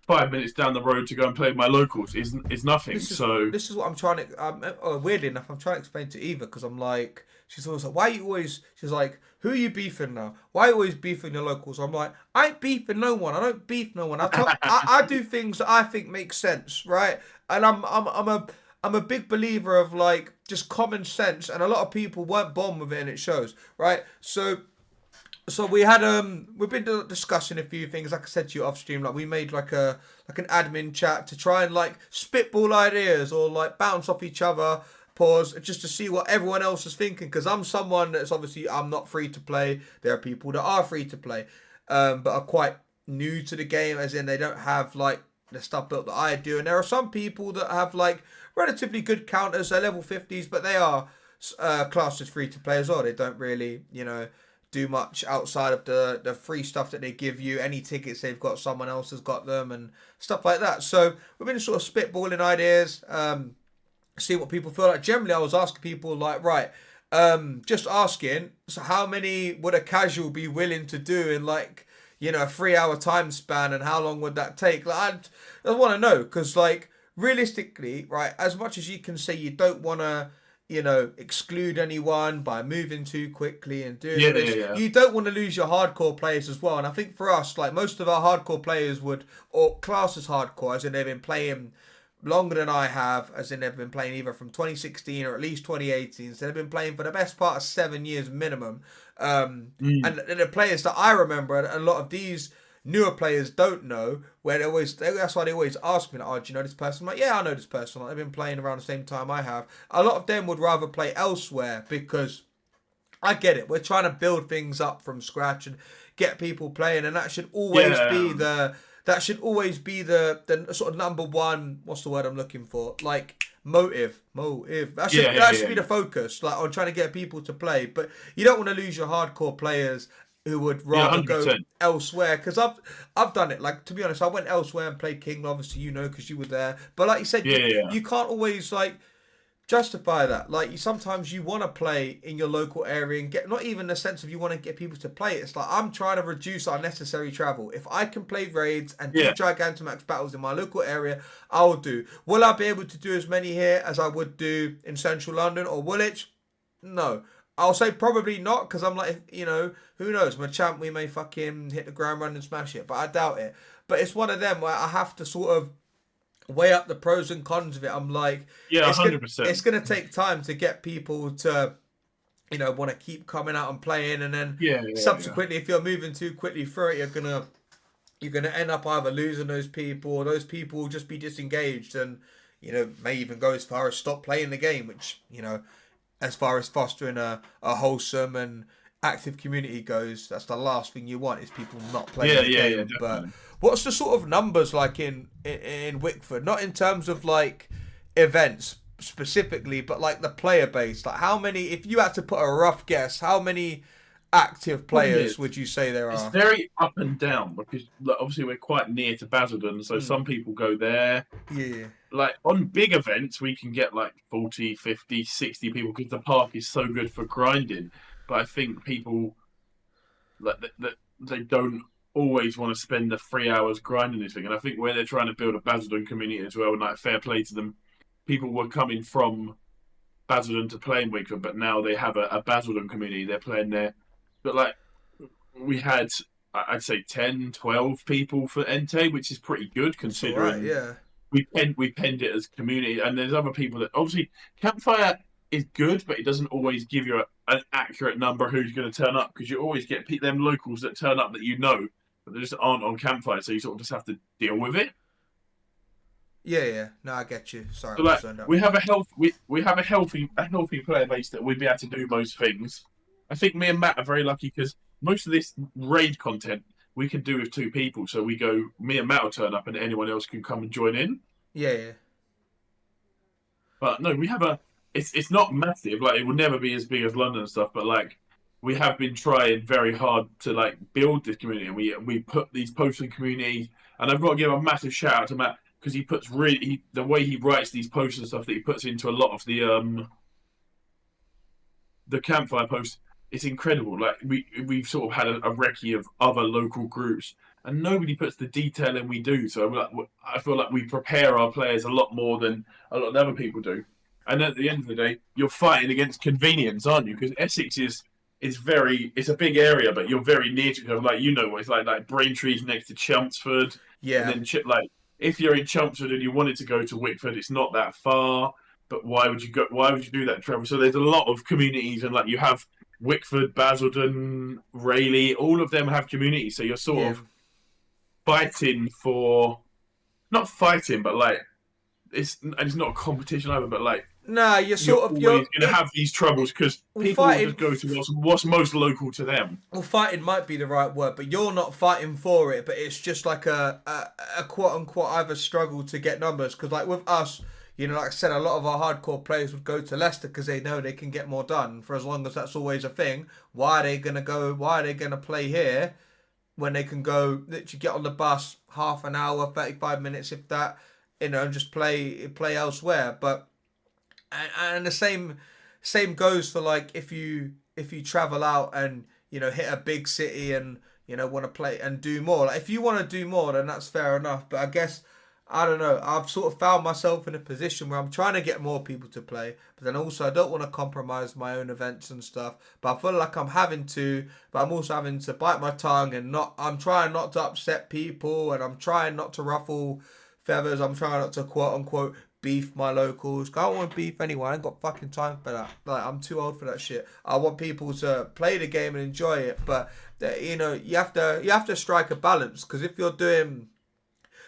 B: 5 minutes down the road to go and play with my locals is nothing.
A: This is
B: So
A: this is what I'm trying to. Weirdly enough, I'm trying to explain to Eva because I'm like, she's always like, why are you always? She's like, who are you beefing now? Why are you always beefing your locals? I'm like, I ain't beefing no one. I don't beef no one. I do things that I think make sense, right? And I'm a big believer of like just common sense, and a lot of people weren't born with it, and it shows, right? So we had we've been discussing a few things. Like I said to you off stream, like we made like an admin chat to try and like spitball ideas or like bounce off each other, pause just to see what everyone else is thinking. Because I'm someone that's obviously I'm not free to play. There are people that are free to play, but are quite new to the game, as in they don't have like the stuff built that I do. And there are some people that have like relatively good counters. They're level 50s, but they are classed as free to play as well. They don't really, do much outside of the free stuff that they give you. Any tickets they've got, someone else has got them and stuff like that. So we've been sort of spitballing ideas, see what people feel like. Generally, I was asking people like, right, just asking, so how many would a casual be willing to do in like, a 3 hour time span, and how long would that take? Like, I want to know because like realistically, right, as much as you can say you don't want to exclude anyone by moving too quickly and doing
B: yeah,
A: all this.
B: yeah, yeah,
A: You don't want to lose your hardcore players as well. And I think for us, like most of our hardcore players would, or class as hardcore, as in they've been playing longer than I have, as in they've been playing either from 2016 or at least 2018. So they've been playing for the best part of 7 years minimum. And the players that I remember, and a lot of these newer players don't know, where that's why they always ask me, like, oh, do you know this person? I'm like, yeah, I know this person. Like, they've been playing around the same time I have. A lot of them would rather play elsewhere because I get it. We're trying to build things up from scratch and get people playing, and that should always be
B: yeah,
A: the sort of number one. What's the word I'm looking for? Like motive. That should
B: yeah,
A: that
B: yeah,
A: should be
B: yeah.
A: the focus. Like on trying to get people to play, but you don't want to lose your hardcore players who would
B: Yeah,
A: rather go
B: 100%.
A: elsewhere. Because I've done it. Like to be honest, I went elsewhere and played King. Obviously, because you were there. But like you said,
B: Yeah,
A: you
B: yeah, yeah.
A: you can't always like justify that. Like sometimes you want to play in your local area and get not even the sense of you want to get people to play. It's like I'm trying to reduce our necessary travel. If I can play raids and do
B: Yeah.
A: Gigantamax battles in my local area, I will do. Will I be able to do as many here as I would do in central London or Woolwich? No. I'll say probably not because I'm like, who knows? Machamp, we may fucking hit the ground run and smash it, but I doubt it. But it's one of them where I have to sort of weigh up the pros and cons of it. I'm like,
B: Yeah,
A: it's gonna
B: 100%.
A: it's gonna take time to get people to want to keep coming out and playing, and then
B: Yeah, yeah, yeah.
A: subsequently, if you're moving too quickly through it, you're gonna end up either losing those people, or those people will just be disengaged, and may even go as far as stop playing the game, which as far as fostering a wholesome and active community goes, that's the last thing you want is people not playing
B: Yeah,
A: the
B: yeah, yeah,
A: game. But
B: definitely.
A: what's the sort of numbers like in Wickford? Not in terms of like events specifically, but like the player base. Like how many? If you had to put a rough guess, how many active
B: Problem
A: players
B: is,
A: would you say there
B: it's
A: are?
B: very up and down because like, obviously we're quite near to Basildon, so
A: Mm.
B: some people go there.
A: Yeah,
B: Like on big events, we can get like 40, 50, 60 people because the park is so good for grinding. But I think people like that they don't always want to spend the 3 hours grinding this thing. And I think where they're trying to build a Basildon community as well, and like fair play to them, people were coming from Basildon to play in Wickford, but now they have a Basildon community. They're playing there. But like we had, I'd say 10, 12 people for Entei, which is pretty good
A: it's all right.
B: considering
A: Yeah,
B: we penned it as community. And there's other people that obviously Campfire is good, but it doesn't always give you an accurate number who's going to turn up because you always get them locals that turn up that but they just aren't on Campfire, so you sort of just have to deal with it.
A: Yeah. No, I get you. Sorry,
B: So
A: I was
B: like
A: zoned out.
B: we have a healthy player base that we'd be able to do most things. I think me and Matt are very lucky because most of this raid content we can do with two people. So we go, me and Matt will turn up, and anyone else can come and join in.
A: Yeah.
B: But no, we have a. It's not massive. Like it will never be as big as London and stuff. But like we have been trying very hard to like build this community, and we put these posts in community. And I've got to give a massive shout out to Matt because he puts the way he writes these posts and stuff that he puts into a lot of the campfire posts. It's incredible. Like we've sort of had a recce of other local groups, and nobody puts the detail in we do. So like, I feel like we prepare our players a lot more than a lot of other people do. And at the end of the day, you're fighting against convenience, aren't you? Because Essex is very, it's a big area, but you're very near to each other. Like you know what it's like Braintree's next to Chelmsford, and
A: Yeah.
B: then like if you're in Chelmsford and you wanted to go to Wickford, it's not that far. But why would you go? Why would you do that, Trevor? So there's a lot of communities, and like you have Wickford, Basildon, Rayleigh, all of them have communities. So you're sort
A: Yeah.
B: of fighting for, not fighting, but like it's not a competition either. But like
A: Nah, you're
B: you're
A: sort of
B: always
A: you're
B: going to
A: it.
B: have these troubles because
A: Well,
B: people will
A: fighting.
B: just go to what's most local to them.
A: Well, fighting might be the right word, but you're not fighting for it. But it's just like a quote unquote either struggle to get numbers because like with us, you know, like I said, a lot of our hardcore players would go to Leicester because they know they can get more done. For as long as that's always a thing, why are they gonna go? Why are they gonna play here when they can go literally get on the bus half an hour, 35 minutes, if that, you know, and just play elsewhere. But and the same goes for like if you travel out and you know hit a big city and you know want to play and do more. Like if you want to do more, then that's fair enough. But I guess I don't know. I've sort of found myself in a position where I'm trying to get more people to play, but then also I don't want to compromise my own events and stuff. But I feel like I'm having to, but I'm also having to bite my tongue and not. I'm trying not to upset people, and I'm trying not to ruffle feathers. I'm trying not to quote unquote beef my locals. I don't want to beef anyone. I ain't got fucking time for that. Like I'm too old for that shit. I want people to play the game and enjoy it, but you know you have to strike a balance because if you're doing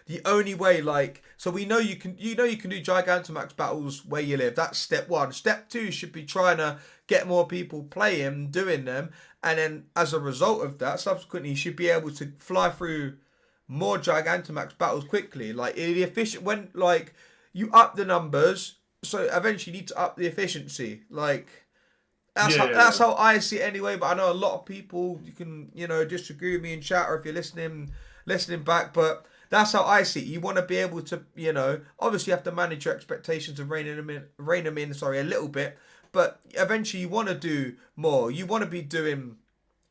A: the only way, like, so we know you can do Gigantamax battles where you live. That's step one. Step two should be trying to get more people playing, doing them, and then as a result of that, subsequently you should be able to fly through more Gigantamax battles quickly. Like the efficient when like you up the numbers, so eventually you need to up the efficiency. Like that's
B: Yeah,
A: how I see it anyway. But I know a lot of people you can disagree with me in chat or if you're listening back, but that's how I see it. You want to be able to obviously you have to manage your expectations and rein them in. Sorry, a little bit, but eventually you want to do more. You want to be doing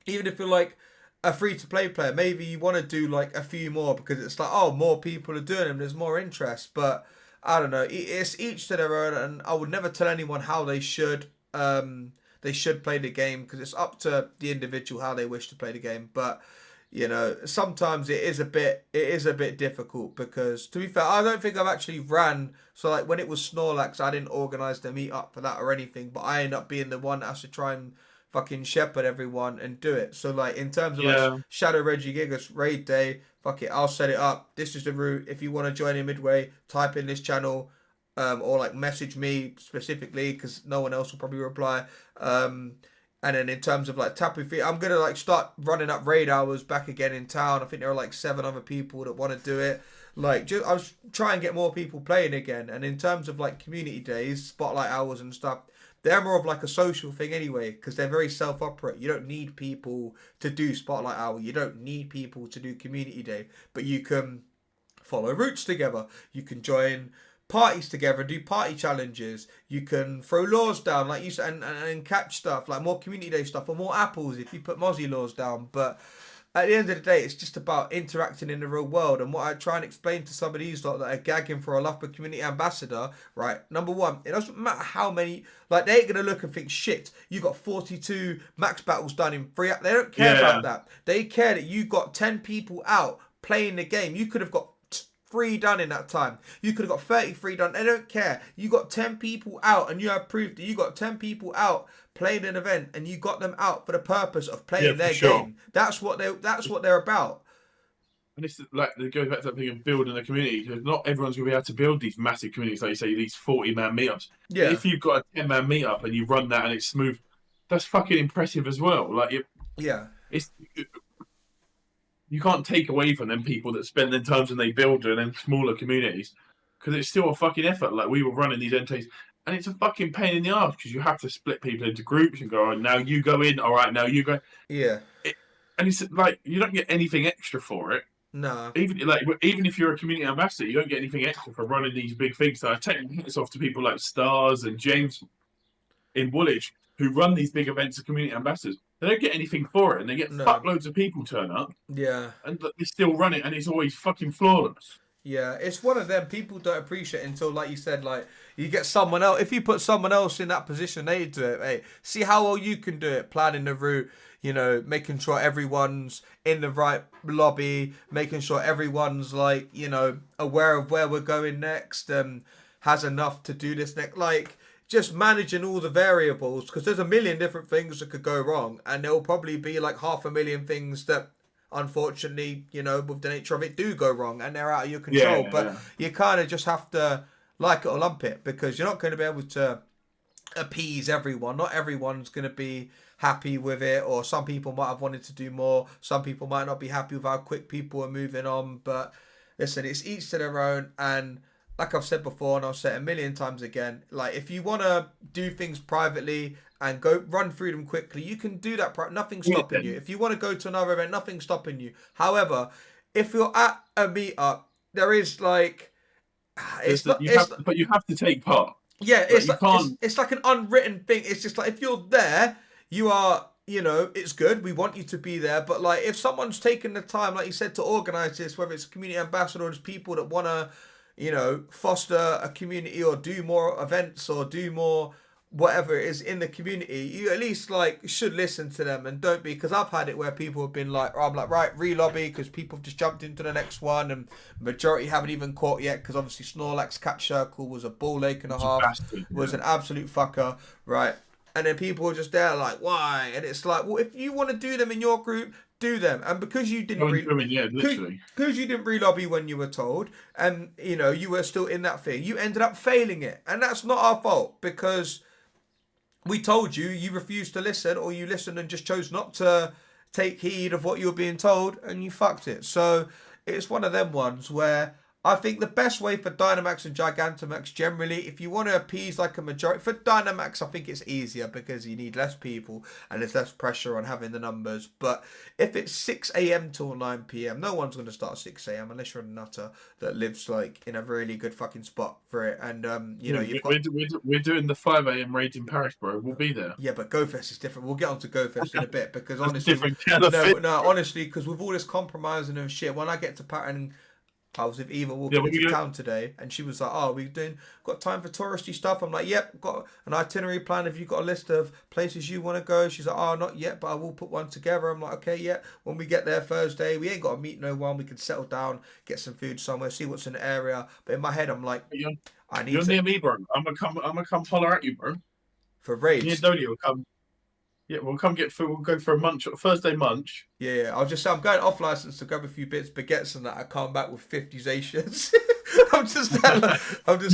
A: even if you're like a free to play player, maybe you want to do like a few more because it's like, oh, more people are doing them, there's more interest. But I don't know, it's each to their own, and I would never tell anyone how they should play the game because it's up to the individual how they wish to play the game. But sometimes it is a bit difficult because to be fair, I don't think I've actually ran. So like when it was Snorlax, I didn't organise the meet up for that or anything, but I end up being the one that has to try and fucking shepherd everyone and do it. So like in terms of like
B: yeah,
A: Shadow Regigigas raid day, fuck it, I'll set it up. This is the route. If you want to join in midway, type in this channel, or like message me specifically because no one else will probably reply. And then in terms of like Tapu Fini, I'm gonna like start running up raid hours back again in town. I think there are like 7 other people that want to do it. Like, just I was trying to get more people playing again. And in terms of like community days, spotlight hours and stuff, they're more of like a social thing anyway because they're very self-operate. You don't need people to do spotlight hour. You don't need people to do community day, but you can follow routes together. You can join parties together and do party challenges. You can throw laws down, like you said, and catch stuff, like more community day stuff or more apples if you put Mozzie laws down. But at the end of the day, it's just about interacting in the real world. And what I try and explain to some of these lot that are gagging for a Loughborough community ambassador, right? Number one, it doesn't matter how many, like they ain't going to look and think, shit, you got 42 max battles done in 3 hours. They don't care
B: yeah,
A: about that. They care that you got 10 people out playing the game. You could have got 3 done in that time. You could have got 33 done. They don't care. You got 10 people out and you have proof that you got 10 people out playing an event and you got them out for the purpose of
B: yeah,
A: playing
B: for
A: their
B: sure.
A: game. That's what they're about.
B: And it's like it goes back to that thing of building a community, because not everyone's going to be able to build these massive communities, like you say, these 40-man meetups. But
A: Yeah,
B: if you've got a 10-man meetup and you run that and it's smooth, that's fucking impressive as well. Like
A: yeah,
B: it's you can't take away from them people that spend their times and they build them smaller communities, because it's still a fucking effort. Like we were running these entities, and it's a fucking pain in the ass because you have to split people into groups and go, oh, now you go in, all right, now you go.
A: yeah.
B: It, and it's like you don't get anything extra for it.
A: No,
B: Even if you're a community ambassador, you don't get anything extra for running these big things. So I take my hats off to people like Stars and James in Woolwich who run these big events as community ambassadors. They don't get anything for it, and they get
A: no.
B: fuckloads of people turn up,
A: Yeah.
B: and they still run it, and it's always fucking flawless.
A: Yeah, it's one of them people don't appreciate until, like you said, like you get someone else. If you put someone else in that position, they do it. Hey, see how well you can do it, planning the route. You know, making sure everyone's in the right lobby, making sure everyone's like aware of where we're going next, has enough to do this next. Like just managing all the variables because there's a million different things that could go wrong, and there will probably be like 500,000 things that unfortunately, with the nature of it, do go wrong and they're out of your control.
B: Yeah,
A: But
B: yeah.
A: you kind of just have to like it or lump it because you're not going to be able to appease everyone. Not everyone's going to be happy with it, or some people might have wanted to do more. Some people might not be happy with how quick people are moving on. But listen, it's each to their own. And like I've said before, and I'll say it a million times again, like if you want to do things privately and go run through them quickly, you can do that. Nothing's stopping you. If you want to go to another event, nothing's stopping you. However, if you're at a meetup, there is like
B: But you have to take part.
A: yeah,
B: Like, you can't.
A: it's like an unwritten thing. It's just like if you're there, you are, it's good. We want you to be there. But like if someone's taken the time, like you said, to organize this, whether it's a community ambassador or just people that want to, foster a community or do more events or do more whatever it is in the community, you at least like should listen to them and don't be, because I've had it where people have been like, I'm like, right, re-lobby because people have just jumped into the next one and majority haven't even caught yet because obviously Snorlax Cat Circle was a ball ache and a half,
B: Bastard,
A: was an absolute fucker, right? And then people are just there like, why? And it's like, well, if you want to do them in your group, do them. And because you didn't
B: literally.
A: because you didn't re-lobby when you were told, and you were still in that thing, you ended up failing it, and that's not our fault because we told you, you refused to listen, or you listened and just chose not to take heed of what you were being told, and you fucked it. So it's one of them ones where I think the best way for Dynamax and Gigantamax generally, if you want to appease like a majority, for Dynamax I think it's easier because you need less people and there's less pressure on having the numbers. But if it's 6 a.m. till 9 p.m, no one's going to start at 6 a.m. unless you're a nutter that lives like in a really good fucking spot for it. And
B: we're doing the 5 a.m. raid in Paris, bro. We'll be there.
A: Yeah, but GoFest is different. We'll get on to GoFest in a bit because honestly,
B: different kind of
A: honestly, because with all this compromising and shit, when I get to Pattern, I was with Eva walking into town today, and she was like, "Oh, got time for touristy stuff?" I'm like, "Yep, got an itinerary plan. Have you got a list of places you want to go?" She's like, "Oh, not yet, but I will put one together." I'm like, "Okay, yeah. When we get there Thursday, we ain't got to meet no one. We can settle down, get some food somewhere, see what's in the area." But in my head, I'm like,
B: You're near me, bro. I'm gonna come holler at you, bro.
A: For raids.
B: Me and Donnie will come. Yeah, we'll come get food. We'll go for a munch, Thursday munch.
A: Yeah, I'll just say I'm going off license to grab a few bits, baguettes, and that. I come back with 50 Zacians. I'm just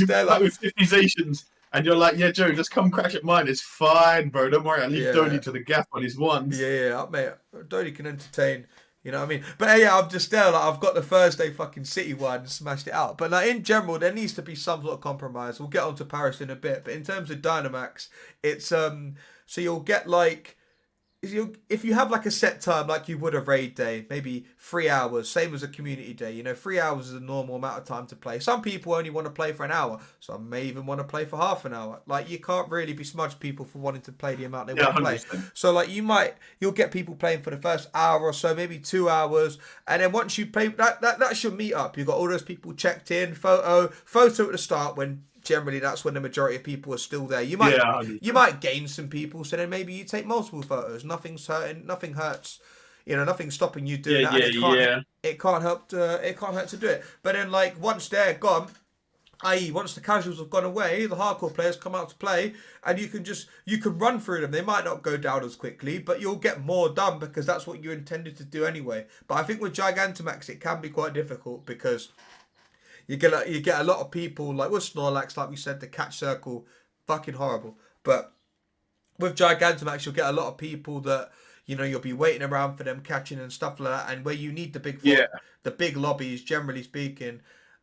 A: there like
B: with 50 Zacians, and you're like, yeah, Joe, just come crash at mine. It's fine, bro. Don't worry. I leave Donnie to the gaff on his ones.
A: Yeah, mate. Donnie can entertain. You know what I mean? But yeah, I'm just there. Like I've got the Thursday fucking City one and smashed it out. But like in general, there needs to be some sort of compromise. We'll get on to Paris in a bit. But in terms of Dynamax, it's so you'll get like. If you have like a set time like you would a raid day, maybe 3 hours, same as a community day, 3 hours is a normal amount of time to play. Some people only want to play for an hour, some may even want to play for half an hour. Like you can't really besmudge people for wanting to play the amount they want to play. So like you'll get people playing for the first hour or so, maybe 2 hours, and then once you play that's your meetup. You've got all those people checked in, photo at the start when generally that's when the majority of people are still there. You might gain some people, so then maybe you take multiple photos. Nothing's hurting, nothing hurts. Nothing's stopping you doing that. It can't hurt to do it. But then like once they're gone, i.e. once the casuals have gone away, the hardcore players come out to play, and you can run through them. They might not go down as quickly, but you'll get more done because that's what you intended to do anyway. But I think with Gigantamax it can be quite difficult because you get a lot of people, like with Snorlax, like we said, the catch circle, fucking horrible. But with Gigantamax, you'll get a lot of people that, you know, you'll be waiting around for them catching and stuff like that. And where you need the the big lobbies, generally speaking,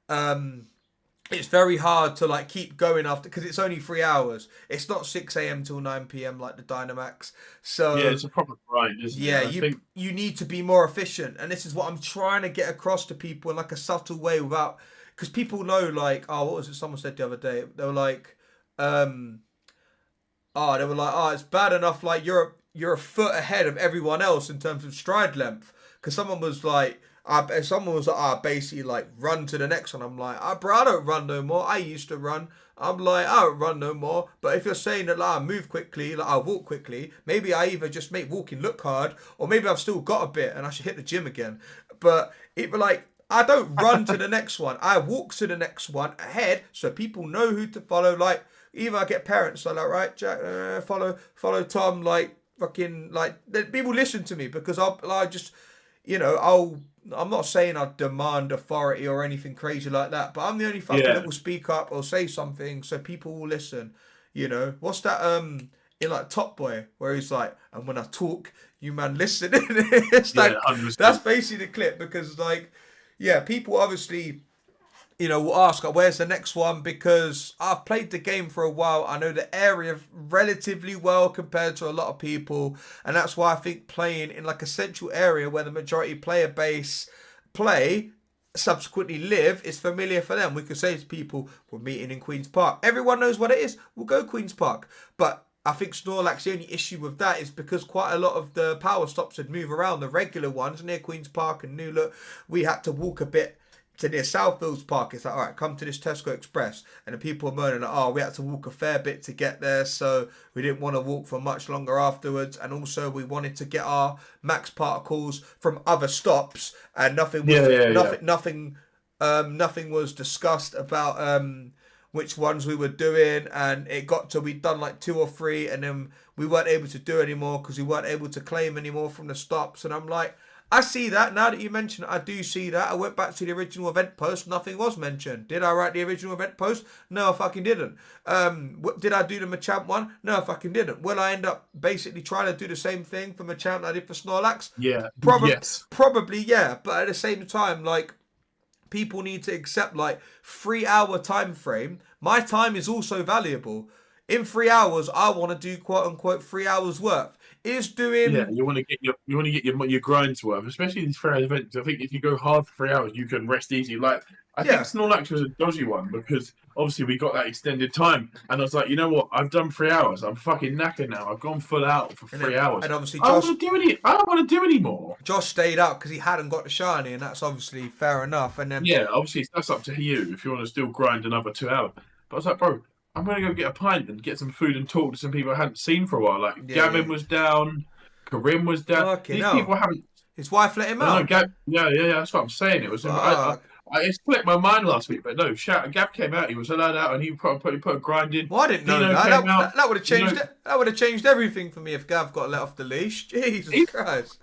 A: it's very hard to like keep going after, because it's only 3 hours. It's not 6 a.m. till 9 p.m. like the Dynamax. So
B: Yeah, it's a proper grind, isn't
A: yeah,
B: it?
A: you need to be more efficient, and this is what I'm trying to get across to people in like a subtle way, without, because people know, like, oh, what was it? Someone said the other day. They were like, oh, it's bad enough like you're a foot ahead of everyone else in terms of stride length. Because someone was like, basically like run to the next one. I'm like, bro, I don't run no more. I used to run. I'm like, I don't run no more. But if you're saying that like I move quickly, like I walk quickly, maybe I either just make walking look hard, or maybe I've still got a bit and I should hit the gym again. But it like, I don't run to the next one. I walk to the next one ahead, so people know who to follow. Like, either I get parents, so like, right, Jack, follow Tom, like, fucking, like, people listen to me because I just, you know, I'm not saying I demand authority or anything crazy like that, but I'm the only fucker that will speak up or say something so people will listen. You know, what's that in like Top Boy where he's like, and when I talk, you man listen. It's like, that's basically the clip, because like, yeah, people obviously, you know, will ask, where's the next one? Because I've played the game for a while. I know the area relatively well compared to a lot of people. And that's why I think playing in like a central area where the majority player base play, subsequently live, is familiar for them. We could say to people, we're meeting in Queen's Park. Everyone knows what it is. We'll go Queen's Park. But I think Snorlax, the only issue with that is because quite a lot of the power stops would move around, the regular ones near Queen's Park and New Look. We had to walk a bit to near Southfields Park. It's like, all right, come to this Tesco Express. And the people are moaning, like, oh, we had to walk a fair bit to get there, so we didn't want to walk for much longer afterwards. And also we wanted to get our max particles from other stops, and nothing was discussed about which ones we were doing, and it got to, we'd done like 2 or 3, and then we weren't able to do anymore because we weren't able to claim anymore from the stops. And I'm like, I see that. Now that you mention it, I do see that. I went back to the original event post. Nothing was mentioned. Did I write the original event post? No, I fucking didn't. Did I do the Machamp one? No, I fucking didn't. Will I end up basically trying to do the same thing for Machamp that I did for Snorlax?
B: Yeah.
A: Probably, yeah. But at the same time, like, people need to accept like 3-hour time frame. My time is also valuable. In 3 hours, I want to do quote unquote 3 hours worth.
B: You want to get your grinds worth, especially these 3 hour events. I think if you go hard for 3 hours, you can rest easy. Like, I think Snorlax was a dodgy one because obviously we got that extended time, and I was like, you know what? I've done 3 hours. I'm fucking knackered now. I've gone full out for 3 hours.
A: And obviously,
B: I don't want to do any more.
A: Josh stayed out because he hadn't got the shiny, and that's obviously fair enough. And then
B: obviously that's up to you if you want to still grind another 2 hours. But I was like, bro, I'm gonna go get a pint and get some food and talk to some people I hadn't seen for a while. Like Gavin was down, Karim was down. People haven't.
A: His wife let him out.
B: Yeah. That's what I'm saying. It was. It split my mind last week, but no. Gav came out. He was allowed out, and he put a grind in.
A: Well, I didn't know that. That would have changed. That would have changed everything for me if Gav got let off the leash. Jesus Christ.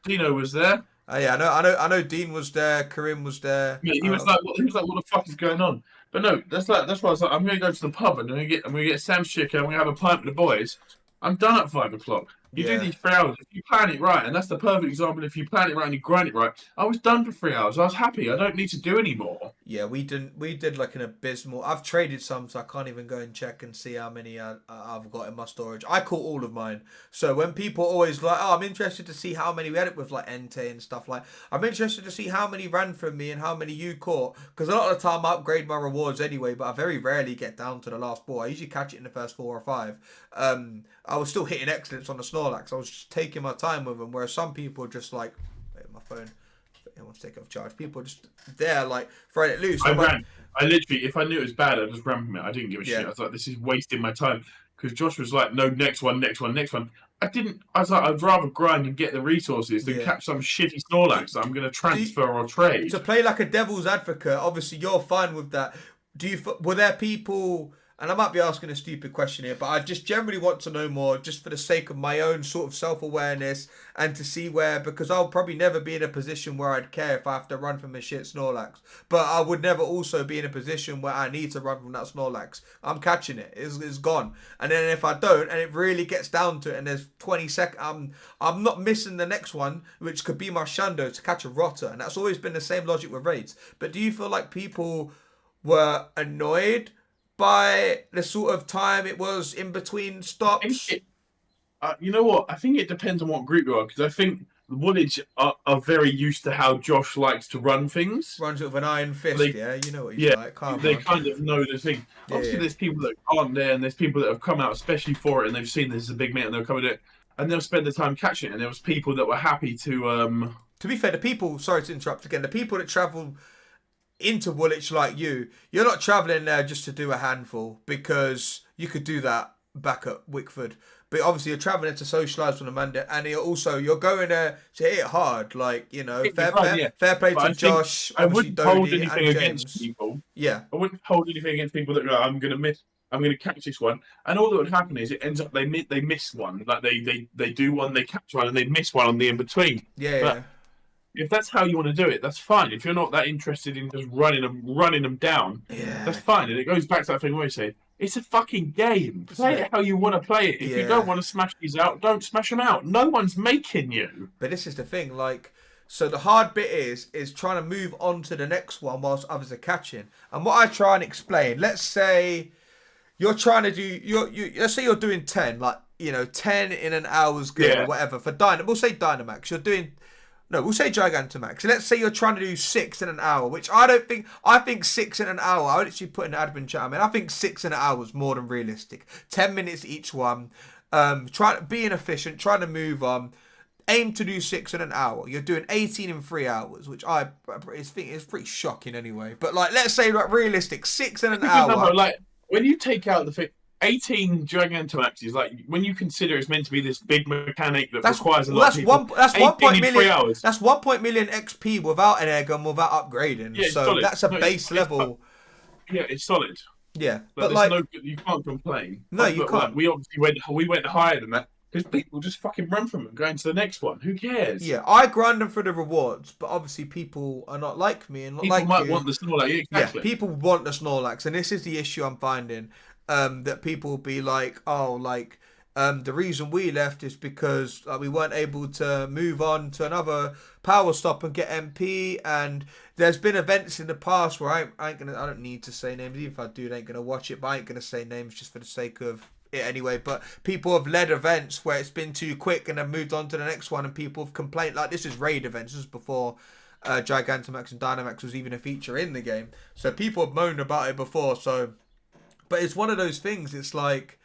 B: Dino was there.
A: Oh yeah, I know. Dean was there. Karim was there.
B: Yeah, he was like, what the fuck is going on? But no, that's why I was like, I'm gonna go to the pub and I'm gonna get Sam's chicken and we're gonna have a pint with the boys. I'm done at 5 o'clock. You do these 3 hours. If you plan it right, and that's the perfect example, if you plan it right and you grind it right, I was done for 3 hours. I was happy. I don't need to do any more.
A: Yeah, we did like an abysmal. I've traded some, so I can't even go and check and see how many I've got in my storage. I caught all of mine. So when people always like, oh, I'm interested to see how many we had it with like Entei and stuff, like, I'm interested to see how many ran from me and how many you caught. Because a lot of the time I upgrade my rewards anyway, but I very rarely get down to the last ball. I usually catch it in the first 4 or 5. I was still hitting excellence on the Snorlax. I was just taking my time with them, whereas some people are just like, wait, my phone, I want to take it off charge. People are just there, like, throwing it loose.
B: I literally, if I knew it was bad, I just ran from it. I didn't give a shit. I was like, this is wasting my time. Because Josh was like, no, next one. I was like, I'd rather grind and get the resources than catch some shitty Snorlax that I'm going to transfer or trade.
A: To play like a devil's advocate, obviously you're fine with that. were there people, and I might be asking a stupid question here, but I just generally want to know more just for the sake of my own sort of self-awareness and to see where, because I'll probably never be in a position where I'd care if I have to run from a shit Snorlax, but I would never also be in a position where I need to run from that Snorlax. I'm catching it. It's gone. And then if I don't, and it really gets down to it, and there's 20 seconds, I'm not missing the next one, which could be my Shando to catch a Rotter, and that's always been the same logic with raids. But do you feel like people were annoyed by the sort of time it was in between stops?
B: You know what? I think it depends on what group you are, because I think the Woolwich are very used to how Josh likes to run things.
A: Runs it with an iron fist, you know what he's like.
B: They kind of know the thing. Obviously, there's people that aren't there, and there's people that have come out especially for it, and they've seen this as a big mate, and they'll come and do it, and they'll spend the time catching it. And there was people that were happy to.
A: To be fair, the people. Sorry to interrupt again. The people that travel into Woolwich like you're not travelling there just to do a handful, because you could do that back at Wickford. But obviously you're travelling to socialise with Amanda, and you're going there to hit it hard. Like, you know, fair play to Josh.
B: I wouldn't hold
A: Dodie
B: anything against people.
A: Yeah.
B: I wouldn't hold anything against people that go, I'm going to catch this one. And all that would happen is it ends up they miss one. Like they do one, they catch one, and they miss one on the in-between.
A: Yeah.
B: If that's how you want to do it, that's fine. If you're not that interested in just running them down, that's fine. And it goes back to that thing where you say, it's a fucking game. Play it how you want to play it. If you don't want to smash these out, don't smash them out. No one's making you.
A: But this is the thing, like, so the hard bit is trying to move on to the next one whilst others are catching. And what I try and explain, let's say you're trying to do, let's say you're doing 10, like, you know, 10 in an hour's good or whatever. For we'll say DYNAMAX. We'll say Gigantamax. So let's say you're trying to do 6 in an hour, which I think 6 in an hour, I would actually put in the admin chat, I think 6 in an hour is more than realistic. 10 minutes each one. Being efficient, trying to move on. Aim to do 6 in an hour. You're doing 18 in 3 hours, which I think is pretty shocking anyway. But like, let's say like realistic, 6 in an hour.
B: Remember, like, when you take out the thing, 18 Gigantamax is like, when you consider it's meant to be this big mechanic that requires a lot of people.
A: That's 1 hours. That's 1 million XP without an air gun, without upgrading. Yeah, so solid. That's a base level.
B: It's solid.
A: Yeah,
B: but like, you can't complain.
A: No, you can't.
B: We obviously went higher than that, because people just fucking run from them, going to the next one. Who cares?
A: Yeah, I grind them for the rewards, but obviously people are not like me and not
B: people
A: like
B: might want the Snorlax. Exactly.
A: Yeah, people want the Snorlax, and this is the issue I'm finding. That people will be like, the reason we left is because we weren't able to move on to another power stop and get MP. And there's been events in the past where I don't need to say names. Even if I do, they ain't gonna watch it. But I ain't gonna say names just for the sake of it anyway. But people have led events where it's been too quick and have moved on to the next one, and people have complained. Like, this is raid events. This is before Gigantamax and DYNAMAX was even a feature in the game. So people have moaned about it before. But it's one of those things, it's like,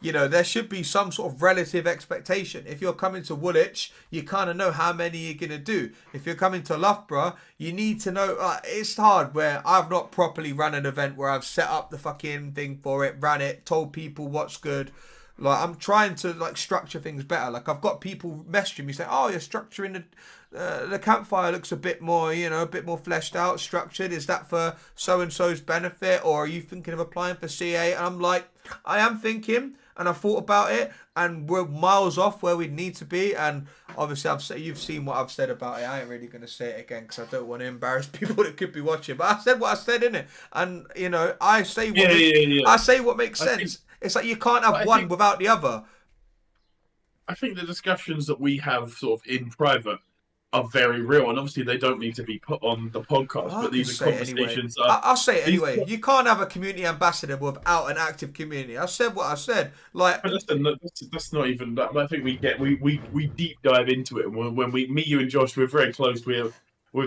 A: you know, there should be some sort of relative expectation. If you're coming to Woolwich, you kind of know how many you're going to do. If you're coming to Loughborough, you need to know. It's hard where I've not properly run an event where I've set up the fucking thing for it, ran it, told people what's good. Like, I'm trying to, like, structure things better. Like, I've got people messaging me saying, oh, you're structuring the campfire looks a bit more, you know, a bit more fleshed out, structured. Is that for so-and-so's benefit, or are you thinking of applying for CA? And I'm like, I am thinking, and I've thought about it, and we're miles off where we need to be. And obviously, you've seen what I've said about it. I ain't really going to say it again because I don't want to embarrass people that could be watching. But I said what I said, innit? And, you know, I say what makes sense. It's like you can't have one without the other.
B: I think the discussions that we have sort of in private are very real, and obviously they don't need to be put on the podcast, but these are conversations.
A: I'll say it anyway. You can't have a community ambassador without an active community. I said what I said. Like,
B: but listen, that's not even that. I think we deep dive into it, and when me, you, and Josh, we're very close. We're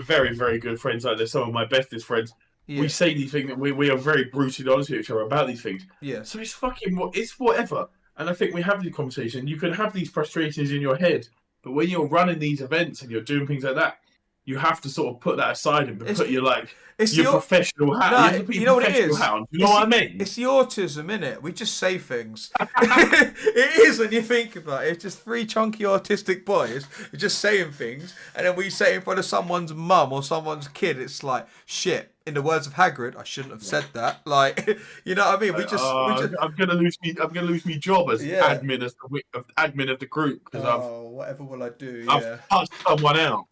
B: very, very good friends. Like, they're some of my bestest friends. Yeah. We say these things, and we are very brutally honest with each other about these things.
A: Yeah.
B: So it's whatever. And I think we have the conversation. You can have these frustrations in your head, but when you're running these events and you're doing things like that, you have to sort of put that aside and put your professional hat.
A: You know what it is?
B: You know what I mean?
A: It's the autism, innit? We just say things. It is when you think about it. It's just 3 chunky autistic boys just saying things, and then we say it in front of someone's mum or someone's kid. It's like, shit. in the words of Hagrid, I shouldn't have said that. Like, you know what I mean? We just
B: I'm gonna lose me job as
A: yeah.
B: admin of the group because
A: Oh, whatever will I do?
B: I've
A: Yeah.
B: touched someone out.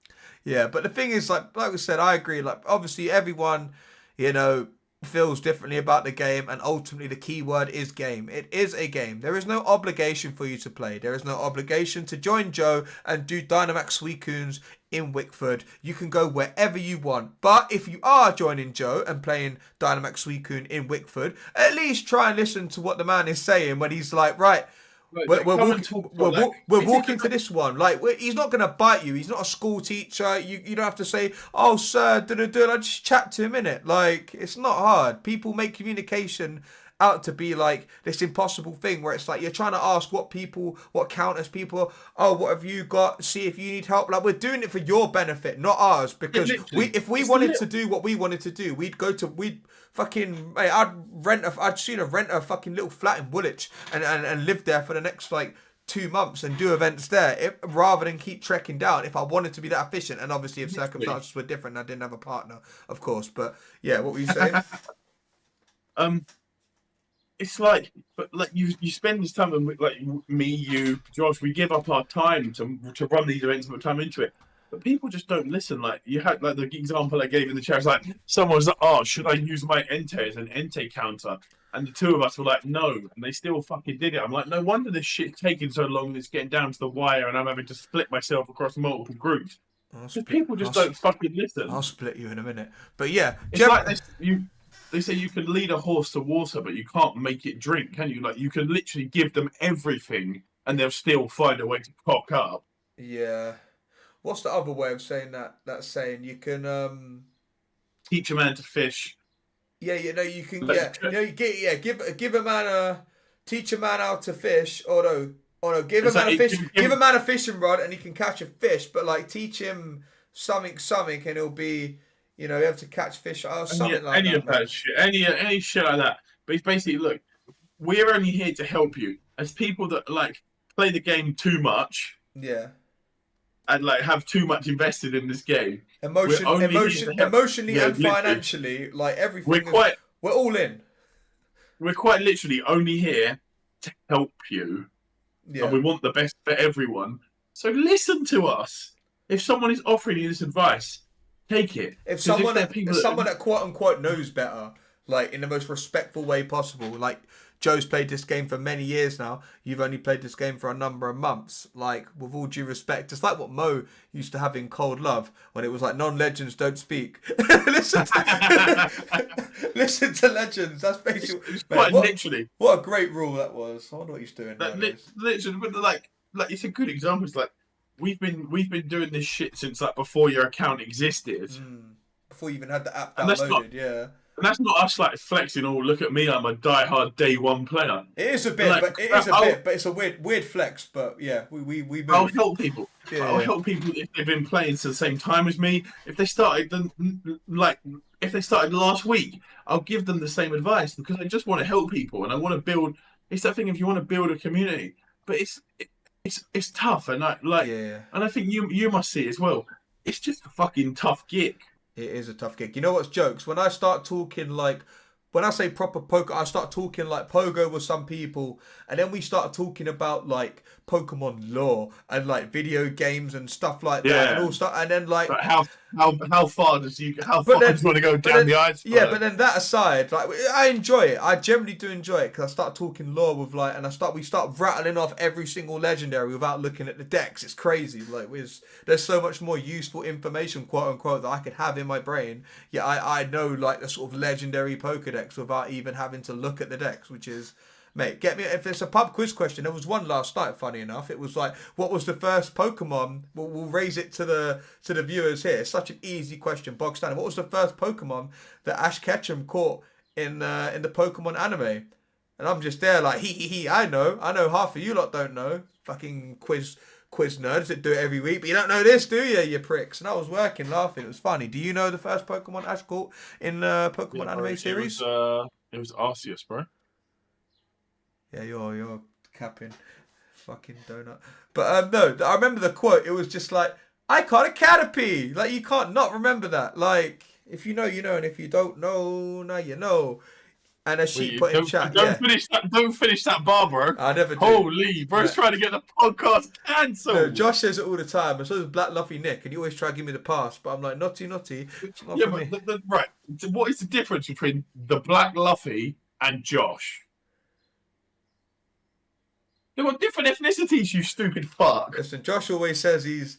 A: Yeah, but the thing is, like we said, I agree. Like, obviously, everyone, you know, feels differently about the game, and ultimately, the key word is game. It is a game. There is no obligation for you to play. There is no obligation to join Joe and do DYNAMAX Suicunes in Wickford. You can go wherever you want. But if you are joining Joe and playing DYNAMAX Suicune in Wickford, at least try and listen to what the man is saying when he's like, right.
B: Like, come and talk about, like,
A: We're walking to this one. Like, he's not going to bite you. He's not a school teacher. You don't have to say, oh, sir, I just chat to him, innit? Like, it's not hard. People make communication out to be like this impossible thing where it's like you're trying to ask what counters people, oh, what have you got? See if you need help. Like, we're doing it for your benefit, not ours. Because if we wanted to do what we wanted to do, we'd fucking, mate, I'd sooner rent a fucking little flat in Woolwich and live there for the next like 2 months and do events there, rather than keep trekking down if I wanted to be that efficient. And obviously if circumstances were different and I didn't have a partner, of course. But yeah, what were you saying?
B: It's like, but like you spend this time, and like me, you, Josh, we give up our time to run these events and put time into it. But people just don't listen. Like, you had, like, the example I gave in the chat. It's like someone was like, "Oh, should I use my Entei as an Entei counter?" And the two of us were like, "No," and they still fucking did it. I'm like, no wonder this shit's taking so long. It's getting down to the wire, and I'm having to split myself across multiple groups because people just don't fucking listen.
A: I'll split you in a minute. But yeah,
B: it's like this, they say you can lead a horse to water, but you can't make it drink, can you? Like, you can literally give them everything, and they'll still find a way to cock up.
A: Yeah. What's the other way of saying that? That saying you can
B: teach a man to fish.
A: Yeah, you know you can. Yeah, you know, give a man teach a man how to fish. Or no, give a man a fish. Give a man a fishing rod, and he can catch a fish. But like, teach him something, and he'll be, you know, able to catch fish or something like
B: any
A: that.
B: Of that shit, any shit like that. But it's basically, look, we're only here to help you as people that like play the game too much.
A: Yeah.
B: And like have too much invested in this game.
A: Emotionally and financially, like everything. We're all in.
B: We're quite literally only here to help you. Yeah. And we want the best for everyone. So listen to us. If someone is offering you this advice, take it.
A: If someone that quote unquote knows better, like in the most respectful way possible, like Joe's played this game for many years now. You've only played this game for a number of months. Like, with all due respect, it's like what Mo used to have in Cold Love when it was like non-legends don't speak. listen to legends. That's basically
B: quite literally.
A: What a great rule that was. I wonder what he's doing.
B: Literally, but like it's a good example. It's like we've been doing this shit since like before your account existed.
A: Before you even had the app downloaded. Yeah.
B: And that's not us like flexing. Oh, look at me! I'm a die-hard day one player.
A: It is a bit, but it's a weird flex. But yeah, we.
B: I'll help people. Yeah. I'll help people if they've been playing to the same time as me. If they started last week, I'll give them the same advice because I just want to help people and I want to build. It's that thing if you want to build a community, but it's tough and and I think you must see it as well. It's just a fucking tough gig.
A: It is a tough gig. You know what's jokes? When I start talking like, when I say proper poker, I start talking like pogo with some people, and then we start talking about like Pokemon lore and like video games and stuff like that, and all stuff. And then like
B: how far do you want to go down the iceberg?
A: Yeah, but then that aside, like I enjoy it. I generally do enjoy it because I start talking lore with like, and we start rattling off every single legendary without looking at the decks. It's crazy. Like there's so much more useful information, quote unquote, that I could have in my brain. Yeah, I know like the sort of legendary Pokedex without even having to look at the decks, which is, mate, get me. If it's a pub quiz question, there was one last night. Funny enough, it was like, what was the first Pokemon? We'll raise it to the viewers here. It's such an easy question, bog standard. What was the first Pokemon that Ash Ketchum caught in the Pokemon anime? And I'm just there like, he. I know half of you lot don't know. Fucking quiz nerds that do it every week, but you don't know this, do you pricks? And I was working, laughing. It was funny. Do you know the first Pokemon Ash caught in Pokemon anime series?
B: It was Arceus, bro.
A: Yeah, you're capping, fucking donut. But no, I remember the quote. It was just like, I caught a Caterpie. Like, you can't not remember that. Like, If you know, you know, and if you don't know, now you know. And as she put in chat,
B: Don't
A: yeah,
B: finish that. Don't finish that bar, bro.
A: I never do.
B: Holy, bro's
A: No,
B: trying to get the podcast
A: no,
B: cancelled.
A: Josh says it all the time. And so does Black Luffy Nick, and he always try to give me the pass. But I'm like, naughty, naughty. It's not
B: Yeah,
A: for
B: but
A: me.
B: right. So what is the difference between the Black Luffy and Josh? They've got different ethnicities, you stupid fuck.
A: Listen, Josh always says he's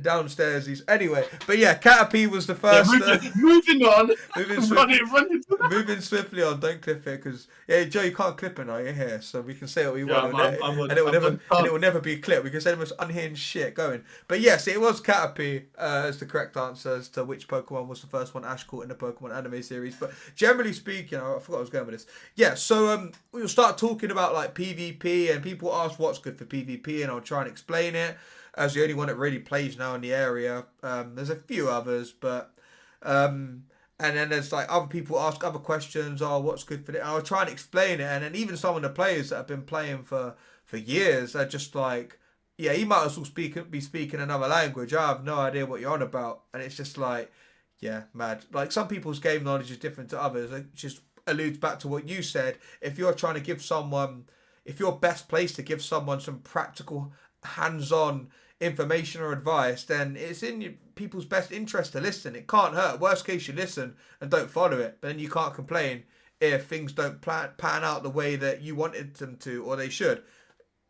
A: downstairs. He's anyway. But yeah, Caterpie was the
B: Yeah,
A: first.
B: moving on.
A: Moving
B: Run it.
A: moving swiftly on. Don't clip it because yeah, Joe, you can't clip it now. You're here, so we can say what we
B: Yeah,
A: want, and it will never be clipped. We can say the most unhinged shit going. But yes, it was Caterpie as the correct answer as to which Pokemon was the first one Ash caught in the Pokemon anime series. But generally speaking, I forgot I was going with this. Yeah, so we'll start talking about like PvP, and people ask what's good for PvP, and I'll try and explain it. As the only one that really plays now in the area. There's a few others, but and then there's like other people ask other questions. Oh, what's good for it? I'll try and explain it, and then even some of the players that have been playing for years are just like, yeah, he might as well be speaking another language. I have no idea what you're on about, and it's just like, yeah, mad. Like some people's game knowledge is different to others. It just alludes back to what you said. If you're trying to give someone, if you're best placed to give someone some practical, hands-on information or advice, then it's in people's best interest to listen. It can't hurt. Worst case, you listen and don't follow it, but then you can't complain if things don't pan out the way that you wanted them to or they should.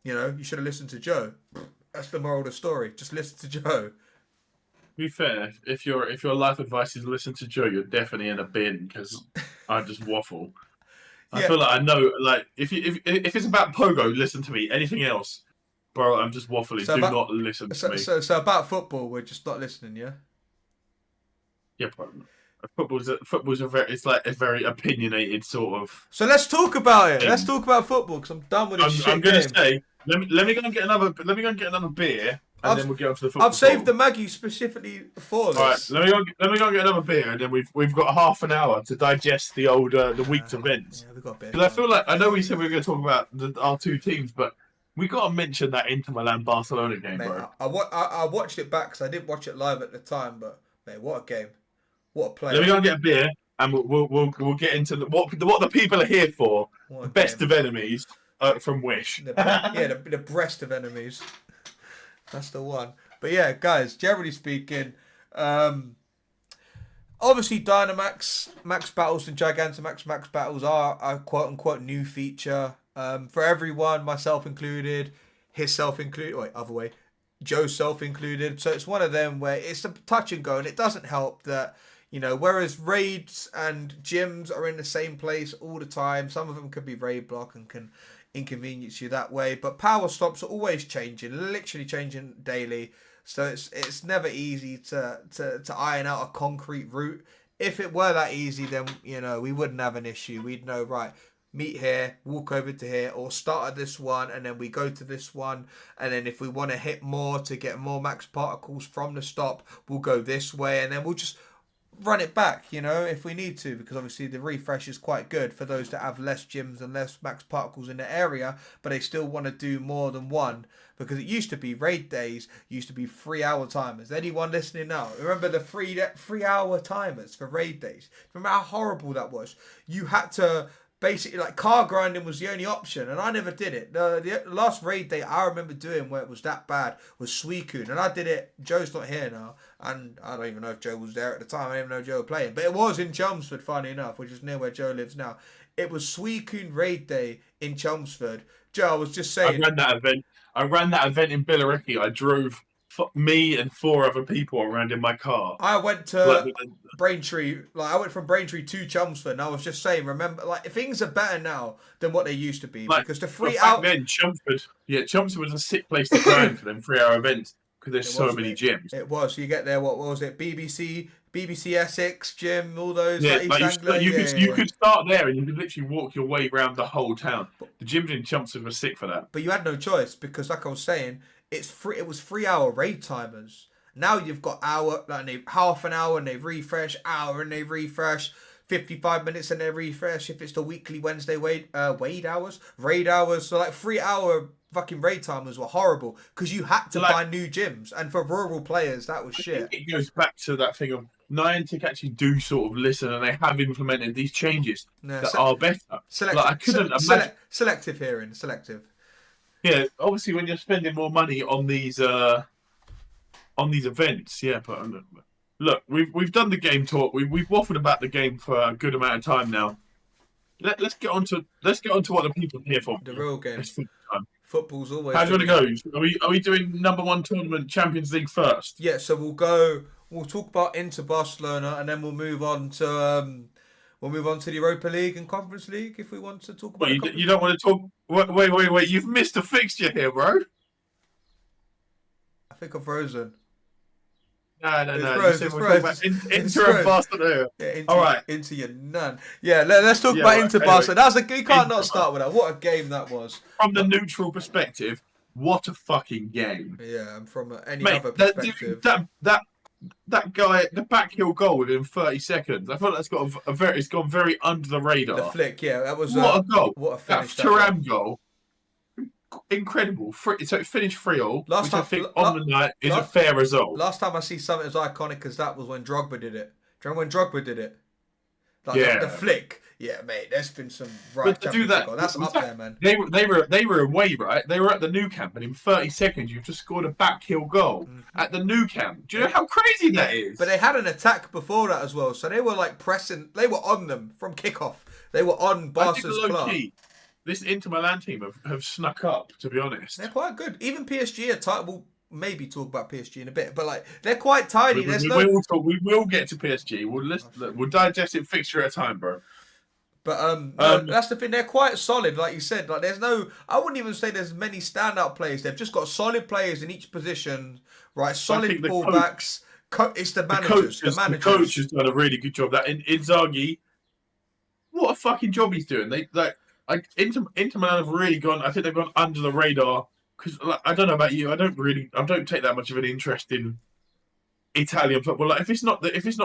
A: You know, you should have listened to Joe. That's the moral of the story. Just listen to Joe.
B: To be fair, if your life advice is listen to Joe, you're definitely in a bin because I just waffle. I
A: Yeah.
B: feel like I know, like if it's about Pogo, listen to me. Anything else, bro, I'm just waffling. Do not listen to me.
A: So about football, we're just not listening, yeah?
B: Yeah, bro. Football's a very, it's like a very opinionated sort of.
A: So let's talk about it.
B: Thing.
A: Let's talk about football because I'm done with this shit.
B: I'm gonna say, let me go and get another. Let me go and get another beer, and then we'll get on to the football.
A: I've saved the Maggie specifically for this.
B: All right, let me go and get another beer, and then we've got half an hour to digest the old the week's events.
A: Yeah, we got beer.
B: Because I feel like I know we said we were going to talk about our two teams, but we got to mention that Inter Milan Barcelona game,
A: mate,
B: bro.
A: I watched it back because I didn't watch it live at the time, but mate, what a game! What a play!
B: Let me go and get a beer, and we'll get into what the people are here for. The best of enemies from Wish.
A: The breast of enemies. That's the one. But yeah, guys, generally speaking, obviously Dynamax, Max Battles and Gigantamax Max Battles are a quote-unquote new feature for everyone, myself included, himself included, wait, other way, Joe's self included. So it's one of them where it's a touch and go, and it doesn't help that, you know, whereas raids and gyms are in the same place all the time, some of them can be raid block and can inconvenience you that way, but power stops are always changing, literally changing daily. So it's never easy to iron out a concrete route. If it were that easy, then, you know, we wouldn't have an issue. We'd know, right, meet here, walk over to here, or start at this one, and then we go to this one. And then if we want to hit more to get more max particles from the stop, we'll go this way, and then we'll just run it back, you know, if we need to, because obviously the refresh is quite good for those that have less gyms and less max particles in the area, but they still want to do more than one, because it used to be raid days used to be 3-hour timers. Anyone listening now remember the 3-hour timers for raid days? Remember how horrible that was? You had to basically, like, car grinding was the only option, and I never did it. The last raid day I remember doing where it was that bad was Suicune, and I did it. Joe's not here now, and I don't even know if Joe was there at the time. I didn't even know Joe was playing, but it was in Chelmsford, funny enough, which is near where Joe lives now. It was Suicune raid day in Chelmsford. Joe, I was just saying.
B: I ran that event in Billericay. I drove me and 4 other people around in my car.
A: I went to Braintree, like I went from Braintree to Chelmsford, and I was just saying, remember, like, things are better now than what they used to be,
B: like,
A: because the 3 hour.
B: Then Chelmsford was a sick place to grind for them 3-hour events because there's so many gyms.
A: It was. You get there. What was it? BBC Essex gym, all those.
B: Yeah,
A: like
B: you could start there and you could literally walk your way around the whole town. The gyms in Chelmsford were sick for that.
A: But you had no choice because, like I was saying, it was 3-hour raid timers. Now you've got hour, like half an hour and they refresh, hour and they refresh, 55 minutes and they refresh. If it's the weekly Wednesday raid hours. So like 3-hour fucking raid timers were horrible because you had to buy new gyms, and for rural players that was shit.
B: It goes back to that thing of Niantic actually do sort of listen, and they have implemented these changes
A: No,
B: that are better.
A: selective,
B: I couldn't imagine.
A: Selective hearing, selective.
B: Yeah, obviously when you're spending more money on these events, yeah. But look, we've done the game talk. We've waffled about the game for a good amount of time now. Let's get on to what the people are here for.
A: The real game.
B: It's football time.
A: Football's always.
B: How's it gonna go? Are we doing number one tournament Champions League first?
A: Yeah, so we'll talk about Inter Barcelona, and then we'll move on to the Europa League and Conference League if we want to talk about.
B: You don't want to talk. Wait! You've missed a fixture here, bro.
A: I think I've frozen.
B: No.
A: It's frozen.
B: Inter and Barcelona.
A: Yeah,
B: all right.
A: Into your nun. Yeah, let's talk about Inter Barcelona. You can't not start with that. What a game that was.
B: From the neutral perspective, what a fucking game.
A: Yeah, and from any other perspective.
B: That guy, the backheel goal within 30 seconds. I thought that's got it's gone very under the radar.
A: The flick, yeah, that was
B: what a goal.
A: What a finish.
B: That Thuram goal. Incredible. So it finished 3-3, which I think on the night is a fair result.
A: Last time I see something as iconic as that was when Drogba did it. Do you remember when Drogba did it? The flick. Yeah, mate. There's been some
B: but to do that,
A: that's up there, man.
B: They were away, right? They were at the Nou Camp, and in 30 seconds, you've just scored a backheel goal at the Nou Camp. Do you know how crazy that is?
A: But they had an attack before that as well, so they were like pressing. They were on them from kickoff. They were on Barca's club.
B: This Inter Milan team have snuck up, to be honest.
A: They're quite good. Even PSG are tight. We'll maybe talk about PSG in a bit, but like they're quite tidy.
B: We will get to PSG. We'll digest it fixture at a time, bro.
A: But that's the thing. They're quite solid, like you said. Like I wouldn't even say there's many standout players. They've just got solid players in each position, right? Solid fullbacks. It's the managers. The
B: coach has done a really good job. That Inzaghi, what a fucking job he's doing. Inter Milan have really gone. I think they've gone under the radar because I don't know about you. I don't take that much of an interest in Italian football. Like if it's not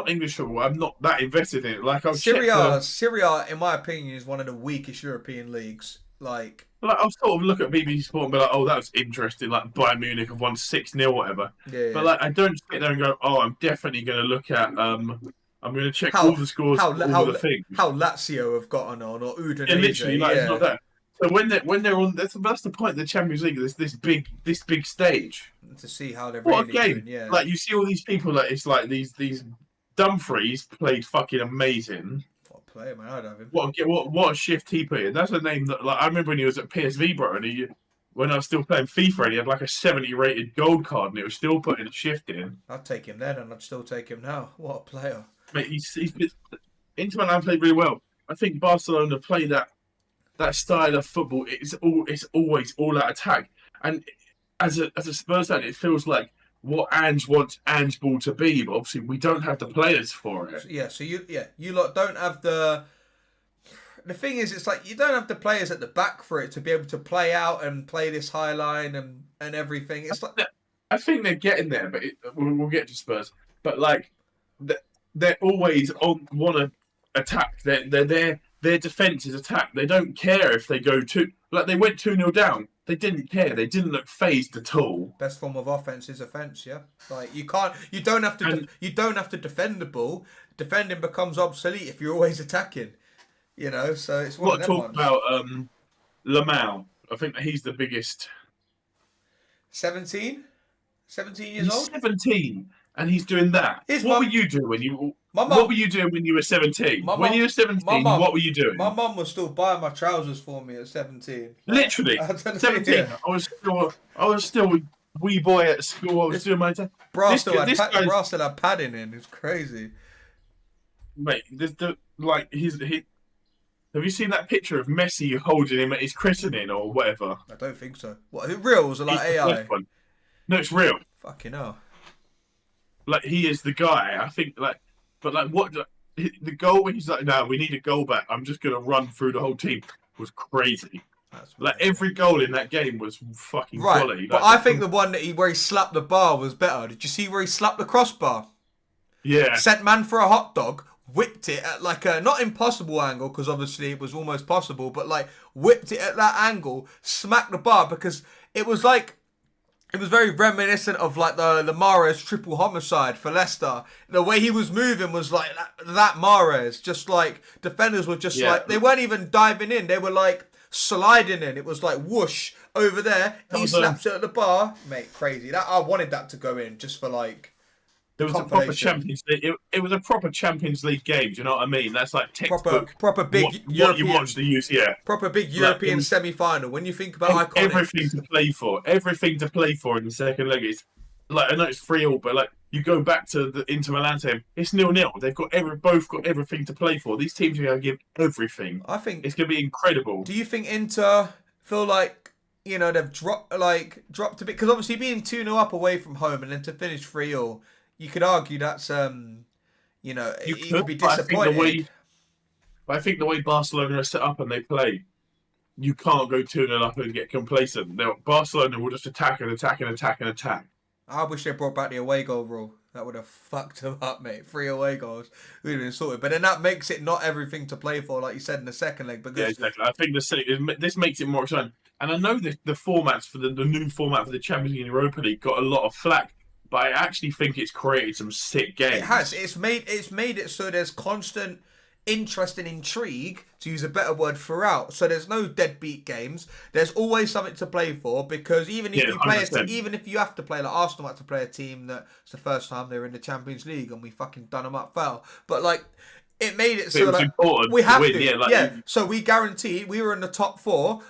B: English football, I'm not that invested in it. Like
A: Serie A, in my opinion, is one of the weakest European leagues. Like
B: I'll sort of look at BBC Sport and be like, oh, that's interesting. Like Bayern Munich have won 6-0, whatever.
A: Yeah.
B: But like I don't sit there and go, oh, I'm definitely going to look at I'm going to check all the scores, all the things.
A: How Lazio have gotten on, or Udinese.
B: Yeah, literally, it's not that. So when they're on, that's the point of the Champions League. This big stage.
A: To see how they're
B: what
A: really
B: a game.
A: doing, yeah.
B: Like you see all these people. Like it's like these Dumfries played fucking amazing.
A: What a player, man! I'd have him.
B: What a shift he put in. That's a name that I remember when he was at PSV, bro, and when I was still playing FIFA, and he had like a 70 rated gold card, and it was still putting a shift in.
A: I'd take him then, and I'd still take him now. What a player!
B: Mate, Inter Milan played really well. I think Barcelona play that style of football. It's always all out attack. And as a Spurs fan, it feels like what Ange wants Ange ball to be, but obviously we don't have the players for it.
A: Yeah, so you lot don't have the. The thing is, it's like you don't have the players at the back for it to be able to play out and play this high line and everything. It's like
B: I think they're getting there, but we'll get to Spurs. But like. They're always want to attack. Their defense is attack. They don't care if they go they went 2-0 down. They didn't care. They didn't look phased at all.
A: Best form of offense is offense. Yeah, like you don't have to defend the ball. Defending becomes obsolete if you're always attacking. You know, so it's one of them ones.
B: About Lamau. I think that he's the biggest. 17 years old. 17. And he's doing that. What were you doing when you? What were you doing when you were 17? When you were 17, what were you doing?
A: My mum was still buying my trousers for me at 17.
B: Literally, 17. Yeah. I was still a wee boy at school. I was doing my time.
A: Bra still had padding in. It's crazy.
B: Mate, have you seen that picture of Messi holding him at his christening or whatever?
A: I don't think so. What? Real or like AI?
B: No, it's real.
A: Fucking hell.
B: Like he is the guy. I think what the goal when he's like, no, we need a goal back. I'm just gonna run through the whole team was crazy. Every goal in that game was fucking quality.
A: But I think the one where he slapped the bar was better. Did you see where he slapped the crossbar?
B: Yeah.
A: Sent man for a hot dog, whipped it at like a not impossible angle because obviously it was almost possible, but like whipped it at that angle, smacked the bar because it was like. It was very reminiscent of like the Mahrez triple homicide for Leicester. The way he was moving was like that Mahrez. Just like defenders were just
B: Yeah,
A: like they weren't even diving in. They were like sliding in. It was like whoosh over there.
B: that
A: He
B: was
A: slaps it at the bar, mate. Crazy. That I wanted that to go in just for like the
B: it was a proper
A: compilation.
B: Champions League. It was a proper Champions League game. Do you know what I mean? That's like textbook.
A: Proper big
B: What you watch
A: European,
B: the use, yeah.
A: proper big
B: Like it
A: European
B: was
A: semi-final. When you think about
B: everything
A: iconics,
B: to play for. Everything to play for in the second leg is like I know it's 3-3, but like you go back to the Inter Milan team, it's 0-0. They've got both got everything to play for. These teams are going to give everything.
A: I think.
B: It's going to be incredible.
A: Do you think Inter feel like they've dropped a bit? Because obviously being 2-0 up away from home and then to finish 3-3, you could argue that's
B: You
A: you
B: could,
A: could be
B: but
A: disappointed.
B: I think the way Barcelona are set up and they play, you can't go 2-0 up and get complacent. Barcelona will just attack and attack and attack and attack.
A: I wish they brought back the away goal rule. That would have fucked them up, mate. 3 away goals, we'd have been sorted. But then that makes it not everything to play for, like you said in the second leg. Because
B: Yeah, exactly. I think this makes it more exciting. And I know the formats for the new format for the Champions League and Europa League got a lot of flack, but I actually think it's created some sick games.
A: it has. It's made it so there's constant interest and intrigue, to use a better word, throughout. So there's no deadbeat games. There's always something to play for, because even if
B: Yeah,
A: you play
B: 100%.
A: even if you have to play, like Arsenal had to play a team that it's the first time they were in the Champions League and we fucking done them up foul. But like it made it so
B: It was
A: that
B: important
A: we
B: to
A: have
B: win,
A: to.
B: yeah, like
A: Yeah. So we guaranteed we were in the top four.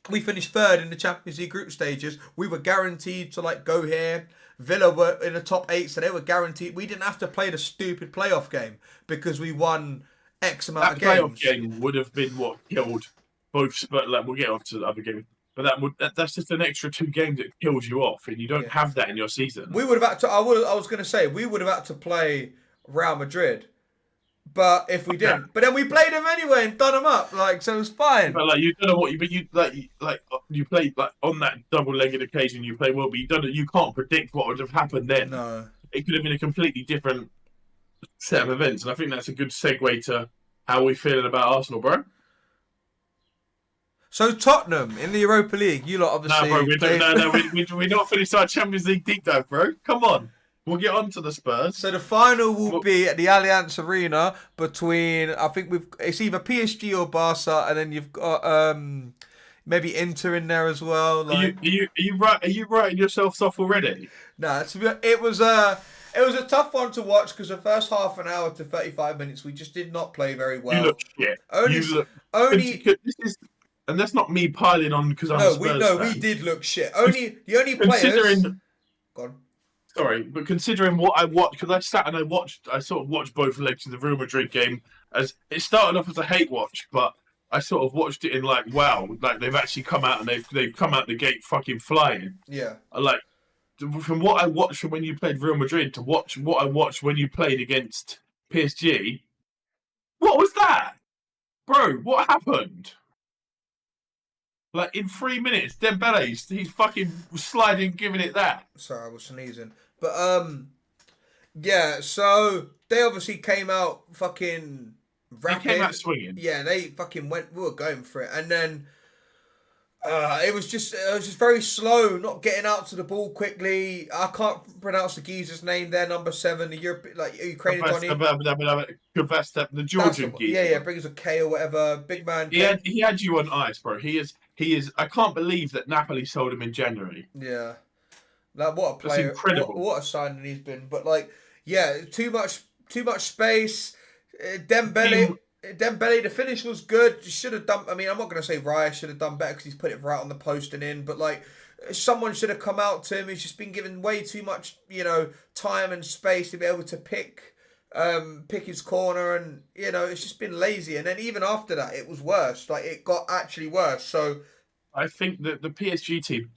A: We finished third in the Champions League group stages. We were guaranteed to like go here. Villa were in the top 8, so they were guaranteed. We didn't have to play the stupid playoff game because we won X amount
B: that
A: of
B: playoff
A: games.
B: game would have been what killed both. But like we'll get off to the other game. But that's just an extra 2 games that kills you off, and you don't have that in your season.
A: We would have had to. I was going to say we would have had to play Real Madrid, but if we didn't, but then we played them anyway and done them up. Like so, it was fine.
B: But like you don't know what you played like on that double-legged occasion you play well, but you can't predict what would have happened then.
A: No.
B: It could have been a completely different set of events, and I think that's a good segue to how we're feeling about Arsenal, bro.
A: So Tottenham in the Europa League, you lot obviously.
B: No, bro, we're not finished our Champions League deep dive, bro. Come on, we'll get on to the Spurs.
A: So the final will be at the Allianz Arena between, I think it's either PSG or Barca, and then you've got maybe Inter in there as well. Like,
B: Are you writing yourself off already?
A: nah, it was a tough one to watch because the first half an hour to 35 minutes we just did not play very well.
B: You look shit. And that's not me piling on because I'm a Spurs fan.
A: We did look shit. The only players. Go on.
B: Sorry, but considering what I watched, because I sat and I sort of watched both legs of the Real Madrid game. As it started off as a hate watch, but I sort of watched it in like, wow, like they've actually come out and they've come out the gate fucking flying.
A: Yeah.
B: Like from what I watched from when you played Real Madrid to what I watched when you played against PSG. What was that, bro? What happened? Like in 3 minutes, Dembele, he's fucking sliding, giving it that.
A: Sorry, I was sneezing. But yeah. So they obviously came out fucking rapid.
B: They came out swinging.
A: Yeah, they fucking went. We were going for it, and then it was just very slow, not getting out to the ball quickly. I can't pronounce the geezer's name there, number 7, the Ukrainian Donny.
B: The Georgian geezer.
A: Yeah, brings a K or whatever. Big man.
B: He had you on ice, bro. He is. I can't believe that Napoli sold him in January.
A: Yeah, like what a player!
B: That's incredible.
A: What a signing he's been. But like, yeah, too much space. Dembele, the finish was good. Should have done. I mean, I'm not gonna say Raya should have done better because he's put it right on the post and in. But like, someone should have come out to him. He's just been given way too much, time and space to be able to pick his corner, and it's just been lazy. And then even after that, it was worse. Like it got actually worse. So
B: I think that the PSG team,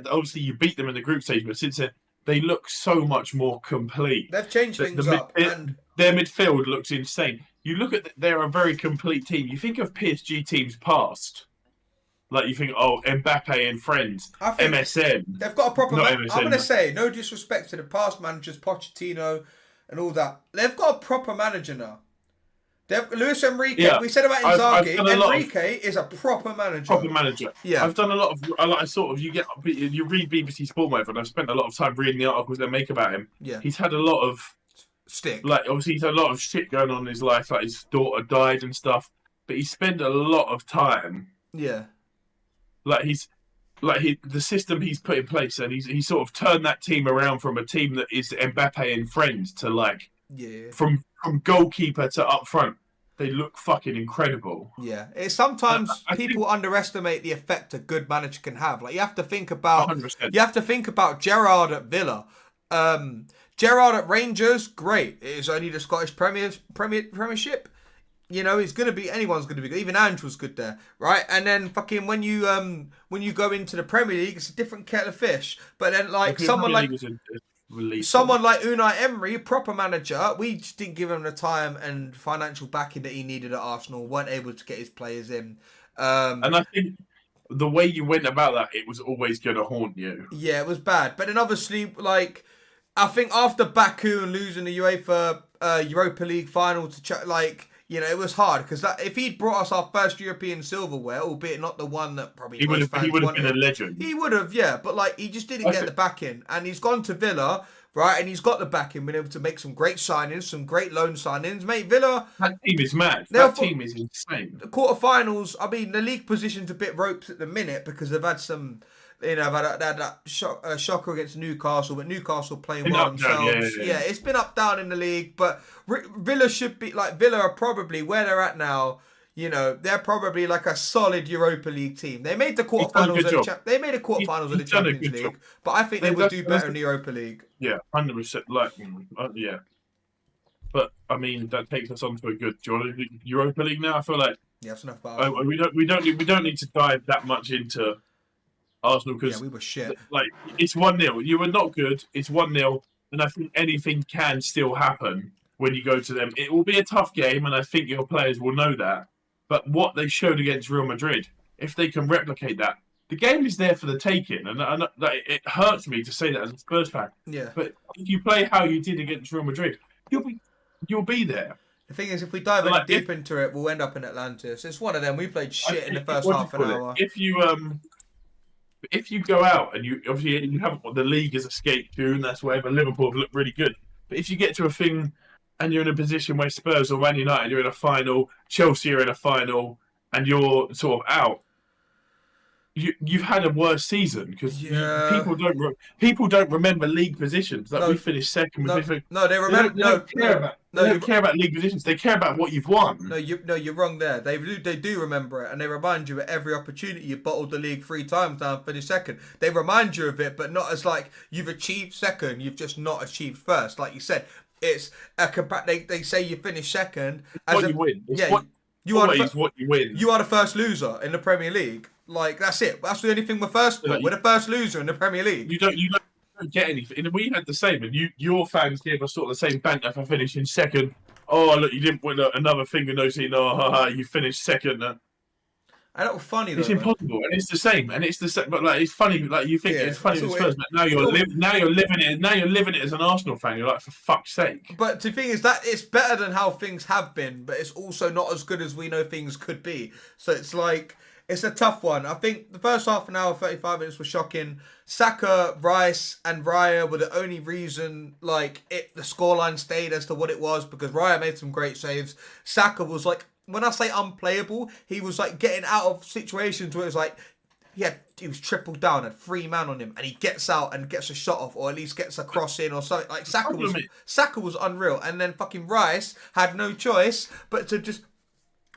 B: obviously you beat them in the group stage, but since then they look so much more complete.
A: They've changed things up, and
B: their midfield looks insane. You look at they're a very complete team. You think of PSG teams past, like you think, oh, Mbappe and friends, MSN.
A: They've got a proper. I'm
B: MSN.
A: going to say, no disrespect to the past managers, Pochettino, and all that. They've got a proper manager now. Luis Enrique.
B: Yeah,
A: We said about
B: I've
A: Inzaghi.
B: done a lot of
A: Enrique is a proper manager.
B: proper manager.
A: Yeah.
B: I've done a lot of sort of you read BBC Sport Wave, and I've spent a lot of time reading the articles they make about him.
A: Yeah.
B: He's had a lot of
A: stick.
B: Like obviously he's had a lot of shit going on in his life, like his daughter died and stuff. But he spent a lot of time.
A: Yeah.
B: The system he's put in place, and he's sort of turned that team around from a team that is Mbappe and friends to like from goalkeeper to up front. They look fucking incredible.
A: Yeah, it's sometimes people underestimate the effect a good manager can have. Like you have to think about
B: 100%.
A: You have to think about Gerrard at Villa. Gerrard at Rangers, great. It is only the Scottish Premiership. You know, it's gonna be anyone's gonna be good. Even Ange was good there, right? And then fucking when you go into the Premier League, it's a different kettle of fish. But then like someone like Unai Emery, proper manager, we just didn't give him the time and financial backing that he needed at Arsenal. Weren't able to get his players in.
B: And I think the way you went about that, it was always gonna haunt you.
A: Yeah, it was bad. But then obviously, like, I think after Baku and losing the UEFA Europa League final to you know, it was hard because if he'd brought us our first European silverware, albeit not the one that probably
B: he would have been a legend.
A: He would have, yeah, but like he just didn't get the backing, and he's gone to Villa, right? And he's got the backing, been able to make some great signings, some great loan signings, mate. Villa,
B: that team is mad. That team is insane.
A: The quarterfinals, I mean, the league position's a bit ropes at the minute because they've had some. You know, that shocker against Newcastle, but Newcastle playing well themselves. Yeah, it's been up down in the league, but Villa should be like Villa are probably where they're at now. You know, they're probably like a solid Europa League team. They made the quarterfinals. They made the quarterfinals of the Champions League, but I think they would do better in the Europa League.
B: Yeah, 100%. Like, yeah. But I mean, that takes us on to a good. Do you want to do Europa League now? I feel like
A: that's enough about.
B: We don't need to dive that much into Arsenal because
A: we were shit.
B: Like it's 1-0. You were not good. It's 1-0, and I think anything can still happen when you go to them. It will be a tough game, and I think your players will know that. But what they showed against Real Madrid, if they can replicate that, the game is there for the taking. And it hurts me to say that as a Spurs fan.
A: Yeah.
B: But if you play how you did against Real Madrid, you'll be there.
A: The thing is, if we dive deep into it, we'll end up in Atlantis. It's one of them. We played shit in the first half an hour.
B: If you go out and you haven't, the league has escaped you, and that's whatever. Liverpool have looked really good, but if you get to a thing and you're in a position where Spurs or Man United, you're in a final, Chelsea are in a final, and you're sort of out, you've had a worse season because people don't remember league positions. Like we finished second. They don't care about league positions. They care about what you've won.
A: You're wrong there. They do remember it, and they remind you at every opportunity you bottled the league 3 times now and finished second. They remind you of it, but not as like you've achieved second. You've just not achieved first. Like you said, it's they say you finished second.
B: You win. What you win.
A: You are the first loser in the Premier League. Like that's it. That's the only thing we're first for. We're the first loser in the Premier League.
B: You don't get anything. And we had the same, and your fans gave us sort of the same banter for finishing second. Oh look, you didn't win another finger no scene. Oh, you finished second. And
A: that was funny though.
B: It's impossible, and it's the same, But like, it's funny. Like you think it's funny at first, but now you're living it. Now you're living it as an Arsenal fan. You're like, for fuck's sake.
A: But the thing is that it's better than how things have been, but it's also not as good as we know things could be. So it's like. It's a tough one. I think the first half an hour, 35 minutes was shocking. Saka, Rice, and Raya were the only reason the scoreline stayed as to what it was because Raya made some great saves. Saka was like, when I say unplayable, he was like getting out of situations where it was like, he was tripled down, had 3 man on him, and he gets out and gets a shot off, or at least gets a cross in or something. Like Saka was unreal, and then fucking Rice had no choice but to just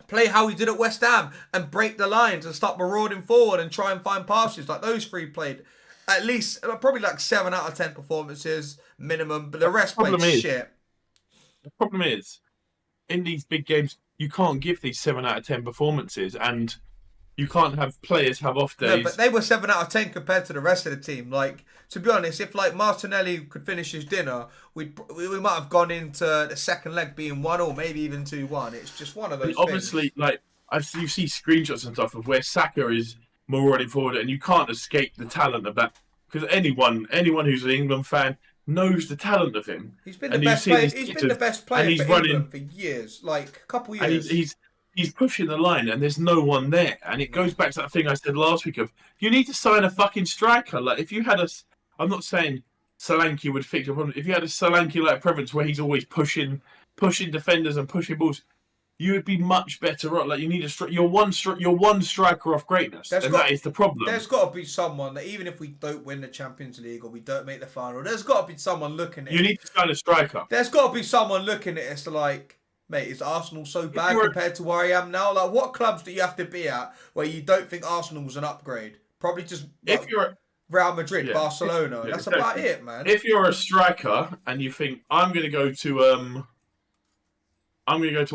A: play how he did at West Ham and break the lines and start marauding forward and try and find passes. Like those 3 played at least probably like 7 out of 10 performances minimum, but the rest played shit.
B: The problem is, in these big games, you can't give these 7 out of 10 performances, and you can't have players have off days.
A: No, but they were 7 out of 10 compared to the rest of the team. Like, to be honest, if like Martinelli could finish his dinner, we might have gone into the second leg being 1 or maybe even 2-1. It's just one of those.
B: Obviously,
A: things.
B: You see screenshots and stuff of where Saka is marauding forward, and you can't escape the talent of that because anyone who's an England fan knows the talent of him.
A: He's been
B: And
A: the
B: you
A: best
B: see
A: player.
B: these
A: He's been the
B: pictures,
A: best
B: and
A: player
B: he's
A: for
B: running,
A: England for years, like a couple
B: and
A: years.
B: he's pushing the line, and there's no one there. And it goes back to that thing I said last week of you need to sign a fucking striker. Like if you had I'm not saying Solanke would fix your problem. If you had a Solanke like Preference where he's always pushing defenders and pushing balls, you would be much better off. Like you need you're one striker off greatness, and that is the problem.
A: There's got to be someone that even if we don't win the Champions League or we don't make the final, there's got to be someone looking at
B: You need to sign a striker.
A: There's got to be someone looking at us like, mate, is Arsenal so bad compared to where I am now? Like, what clubs do you have to be at where you don't think Arsenal's an upgrade? Probably just
B: If you're
A: Real Madrid, Barcelona. That's exactly. About it, man.
B: If you're a striker and you think I'm going to go to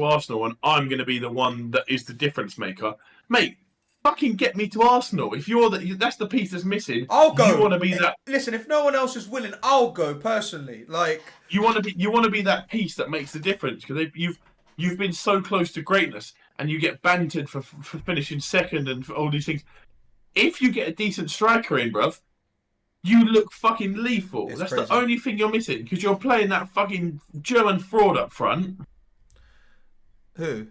B: Arsenal and I'm going to be the one that is the difference maker, mate. Fucking get me to Arsenal. If you're that's the piece that's missing.
A: I'll go.
B: You want to be that.
A: Listen, if no one else is willing, I'll go personally. Like
B: you want to be that piece that makes the difference because you've been so close to greatness and you get bantered for finishing second and for all these things. If you get a decent striker in, bruv, you look fucking lethal. That's crazy. The only thing you're missing because you're playing that fucking German fraud up front.
A: Who?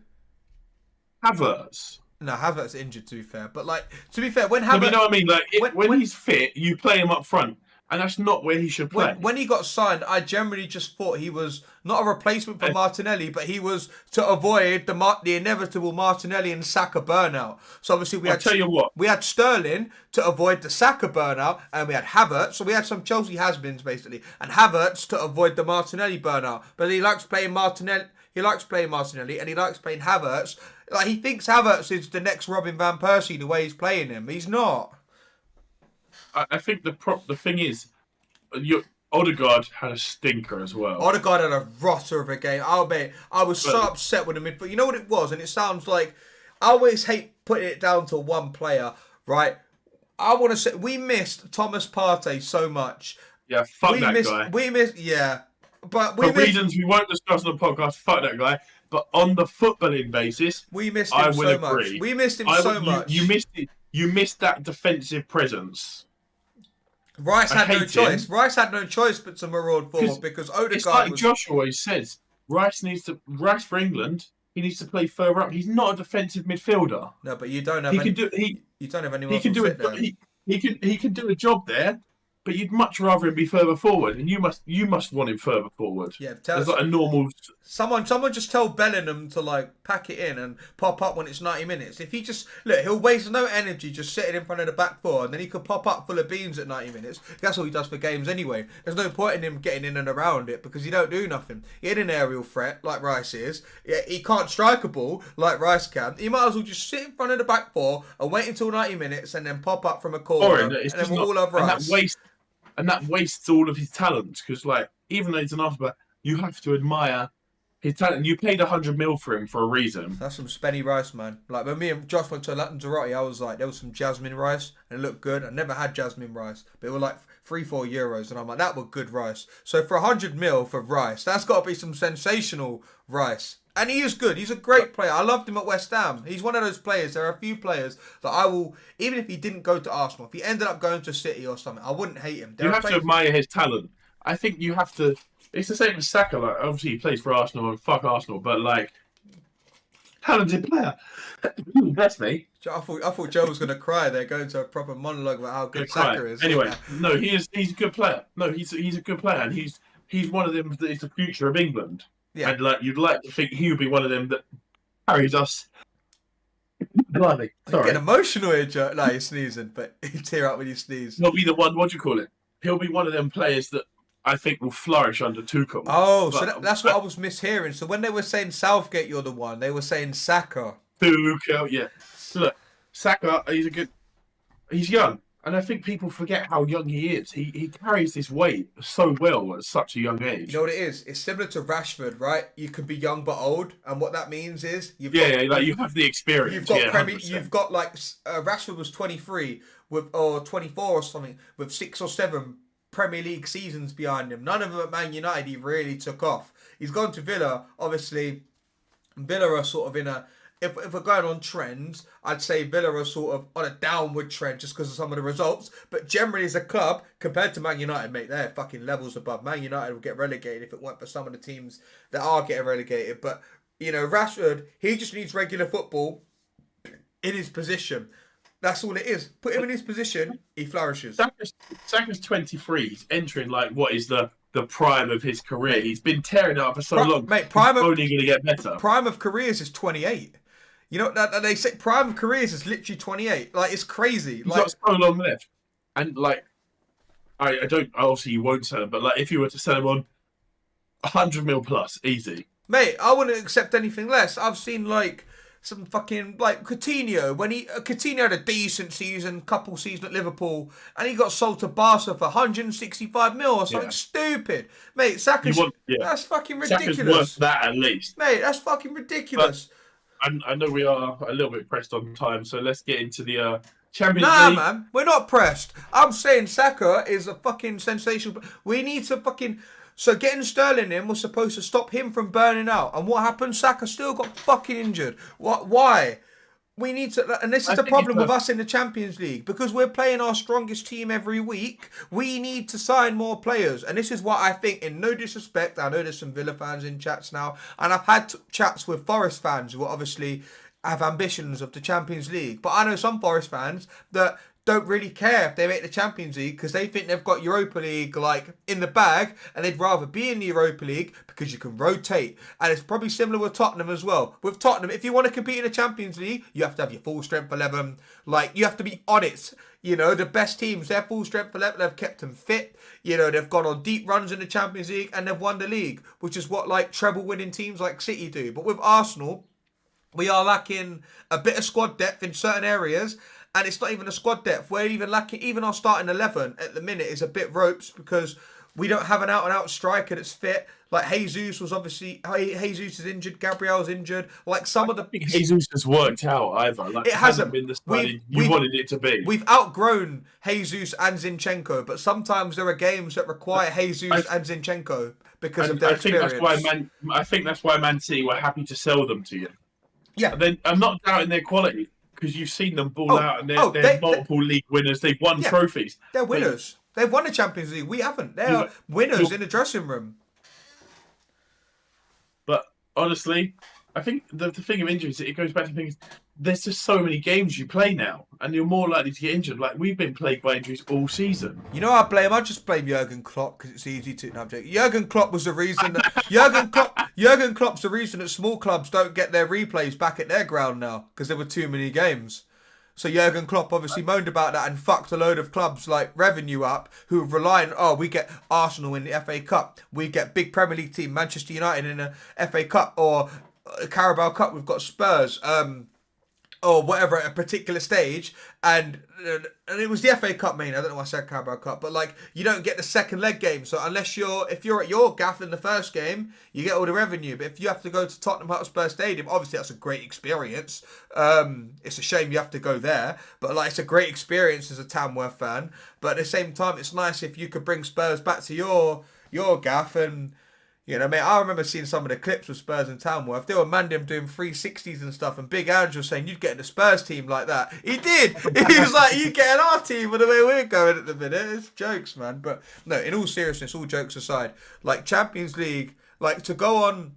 B: Havertz.
A: No, Havertz injured, to be fair. But, like, to be fair, when Havertz...
B: No, you know what I mean? Like, when he's fit, you play him up front. And that's not where he should play.
A: When he got signed, I generally just thought he was not a replacement for Martinelli, but he was to avoid the inevitable Martinelli and Saka burnout. So, obviously, we had Sterling to avoid the Saka burnout, and we had Havertz. So, we had some Chelsea has-beens, basically. And Havertz to avoid the Martinelli burnout. But he likes playing Martinelli. He likes playing Martinelli and he likes playing Havertz. Like he thinks Havertz is the next Robin van Persie the way he's playing him. He's not.
B: I think the thing is, Odegaard had a stinker as well.
A: Odegaard had a rotter of a game. I was so upset with him. But you know what it was? And it sounds like I always hate putting it down to one player, right? I want to say we missed Thomas Partey so much.
B: Yeah, fuck that guy.
A: We missed, yeah. But
B: for reasons we won't discuss on the podcast, fuck that guy. But on the footballing basis,
A: we missed him so much. We missed him so much.
B: You missed it. You missed that defensive presence.
A: Rice had no choice. Rice had no choice but to maraud forward because Odegaard.
B: It's like Josh always says. Rice for England. He needs to play further up. He's not a defensive midfielder.
A: No, but you don't have.
B: You don't have anyone. He can do a job there. But you'd much rather him be further forward, and you must want him further forward.
A: Yeah,
B: there's like a normal.
A: Someone just tell Bellingham to like pack it in and pop up when it's 90 minutes. If he just he'll waste no energy just sitting in front of the back four, and then he could pop up full of beans at 90 minutes. That's all he does for games anyway. There's no point in him getting in and around it because he don't do nothing. He ain't an aerial threat like Rice is. Yeah, he can't strike a ball like Rice can. He might as well just sit in front of the back four and wait until 90 minutes and then pop up from a corner, and then we'll all have Rice.
B: And that wastes all of his talent because, like, even though he's an Arsenal, you have to admire his talent. You paid 100 mil for him for a reason.
A: That's some spenny rice, man. Like when me and Josh went to Lanzarote, I was like, there was some jasmine rice and it looked good. I never had jasmine rice, but it was like €3-4, and I'm like, that was good rice. So for 100 mil for rice, that's got to be some sensational rice. And he is good. He's a great player. I loved him at West Ham. He's one of those players. There are a few players that I will, even if he didn't go to Arsenal, if he ended up going to City or something, I wouldn't hate him.
B: You have to admire his talent. I think you have to. It's the same as Saka. Like, obviously, he plays for Arsenal and fuck Arsenal, but like, talented player. That's me.
A: I thought Joe was going to cry there, going to a proper monologue about how good Saka is.
B: Anyway, no, he's a good player. No, he's a good player, and he's one of them that is the future of England. Yeah. And like you'd like to think he would be one of them that carries us. Blimey. Sorry.
A: You get emotional here, Joe. No, you're sneezing, but you tear up when you sneeze.
B: He'll be the one, what do you call it? He'll be one of them players that I think will flourish under Tuchel.
A: Oh, but, so that's what I was mishearing. So when they were saying Southgate, you're the one, they were saying Saka.
B: Tuchel, yeah. Look, Saka, he's young. And I think people forget how young he is. He carries this weight so well at such a young age.
A: You know what it is? It's similar to Rashford, right? You can be young but old, and what that means is
B: you have the experience.
A: You've got like Rashford was 23 or 24 or something with 6 or 7 Premier League seasons behind him. None of them at Man United he really took off. He's gone to Villa. Obviously, Villa are sort of in a if we're going on trends, I'd say Villa are sort of on a downward trend just because of some of the results. But generally, as a club, compared to Man United, mate, they're fucking levels above. Man United will get relegated if it weren't for some of the teams that are getting relegated. But, you know, Rashford, he just needs regular football in his position. That's all it is. Put him in his position, he flourishes.
B: Saka's 23. He's entering like what is the prime of his career. He's been tearing it up for so long.
A: Mate,
B: he's only going to get better.
A: Prime of careers is 28. You know that they say prime of careers is literally 28. Like, it's crazy.
B: He's got so long left, and like, I don't. Obviously, you won't sell him, but like, if you were to sell him on 100 mil plus, easy.
A: Mate, I wouldn't accept anything less. I've seen like some fucking like Coutinho Coutinho had a decent season, couple seasons at Liverpool, and he got sold to Barca for 165 mil or something stupid. Mate, Saka's that's fucking ridiculous.
B: Saka's worth that at least.
A: Mate, that's fucking ridiculous.
B: I know we are a little bit pressed on time, so let's get into the Champions
A: Nah,
B: League.
A: man, we're not pressed. I'm saying Saka is a fucking sensational. We need to fucking. So getting Sterling in was supposed to stop him from burning out. And what happened? Saka still got fucking injured. What? Why? We need to, and this is the problem with us in the Champions League, because we're playing our strongest team every week. We need to sign more players, and this is what I think. In no disrespect, I know there's some Villa fans in chats now, and I've had chats with Forest fans who obviously have ambitions of the Champions League. But I know some Forest fans that don't really care if they make the Champions League because they think they've got Europa League like in the bag, and they'd rather be in the Europa League because you can rotate. And it's probably similar with Tottenham as well. With Tottenham, if you want to compete in the Champions League, you have to have your full strength 11. Like, you have to be on it. You know, the best teams, their full strength 11, they've kept them fit. You know, they've gone on deep runs in the Champions League and they've won the league, which is what like treble winning teams like City do. But with Arsenal, we are lacking a bit of squad depth in certain areas. And it's not even a squad depth. We're even lacking, even our starting 11 at the minute is a bit ropes because we don't have an out-and-out striker that's fit. Like, Jesus is injured, Gabriel's injured. Like, some of the...
B: I think Jesus has worked out either. Like, it hasn't been the study you wanted it to be.
A: We've outgrown Jesus and Zinchenko, but sometimes there are games that require Jesus and Zinchenko because of their experience.
B: I think that's why Man City were happy to sell them to you.
A: Yeah.
B: And then, I'm not doubting their quality, because you've seen them ball out, and they're multiple league winners. They've won trophies.
A: They're winners. They've won the Champions League. We haven't. They're winners in the dressing room.
B: But honestly, I think the thing of injuries, it goes back to things. There's just so many games you play now, and you're more likely to get injured. Like, we've been plagued by injuries all season.
A: You know, I just blame Jurgen Klopp because it's easy to. No, I'm joking. Jurgen Klopp was the reason that Jurgen Klopp's the reason that small clubs don't get their replays back at their ground now because there were too many games. So Jurgen Klopp obviously moaned about that and fucked a load of clubs like revenue up who rely on, we get Arsenal in the FA Cup, we get big Premier League team Manchester United in the FA Cup, or Carabao Cup, we've got Spurs. Or whatever at a particular stage, and it was the FA Cup, I don't know why I said Carabao Cup, but like, you don't get the second leg game. So if you're at your gaff in the first game, you get all the revenue. But if you have to go to Tottenham Hotspur Stadium, obviously that's a great experience. It's a shame you have to go there, but like, it's a great experience as a Tamworth fan. But at the same time, it's nice if you could bring Spurs back to your gaff. And you know, mate, I remember seeing some of the clips with Spurs and Tamworth. They were Mandem doing 360s and stuff, and Big Andrew was saying, you'd get in the Spurs team like that. He did. He was like, you get in our team with the way we're going at the minute. It's jokes, man. But no, in all seriousness, all jokes aside, like, Champions League, like, to go on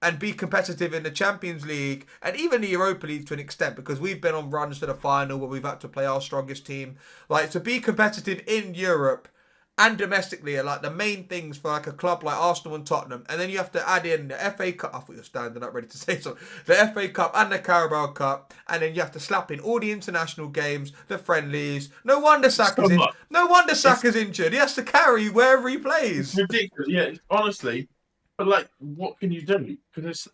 A: and be competitive in the Champions League and even the Europa League to an extent, because we've been on runs to the final where we've had to play our strongest team. Like, to be competitive in Europe and domestically are like the main things for like a club like Arsenal and Tottenham. And then you have to add in the FA Cup. I thought you were standing up ready to say something. The FA Cup and the Carabao Cup. And then you have to slap in all the international games, the friendlies. No wonder Saka's injured. He has to carry wherever he plays.
B: It's ridiculous. Yeah, honestly. But like, what can you do? Because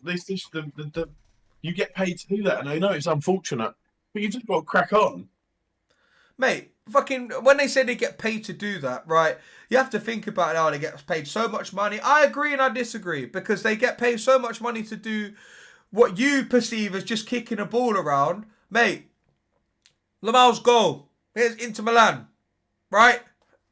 B: you get paid to do that. And I know it's unfortunate, but you just got to crack on.
A: Mate, fucking, when they say they get paid to do that, right, you have to think about how they get paid so much money. I agree and I disagree, because they get paid so much money to do what you perceive as just kicking a ball around. Mate, Lamal's goal, here's Inter Milan, right?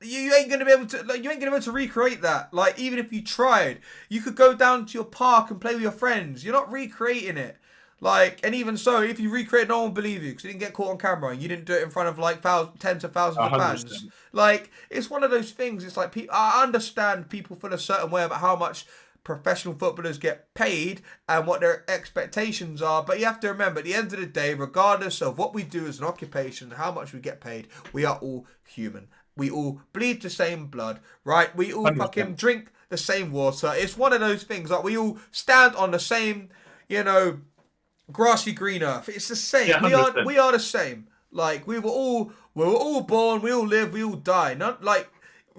A: You ain't gonna be able to recreate that. Like, even if you tried, you could go down to your park and play with your friends. You're not recreating it. Like, and even so, if you recreate, no one will believe you because you didn't get caught on camera and you didn't do it in front of like tens of thousands of fans.
B: 100%.
A: Like, it's one of those things. It's like, I understand people feel a certain way about how much professional footballers get paid and what their expectations are, but you have to remember, at the end of the day, regardless of what we do as an occupation and how much we get paid, we are all human. We all bleed the same blood, right? We all
B: 100%.
A: fucking drink the same water. It's one of those things, like, we all stand on the same, you know, grassy green earth. It's the same.
B: Yeah,
A: We are the same. Like, we were all born, we all live, we all die. Not like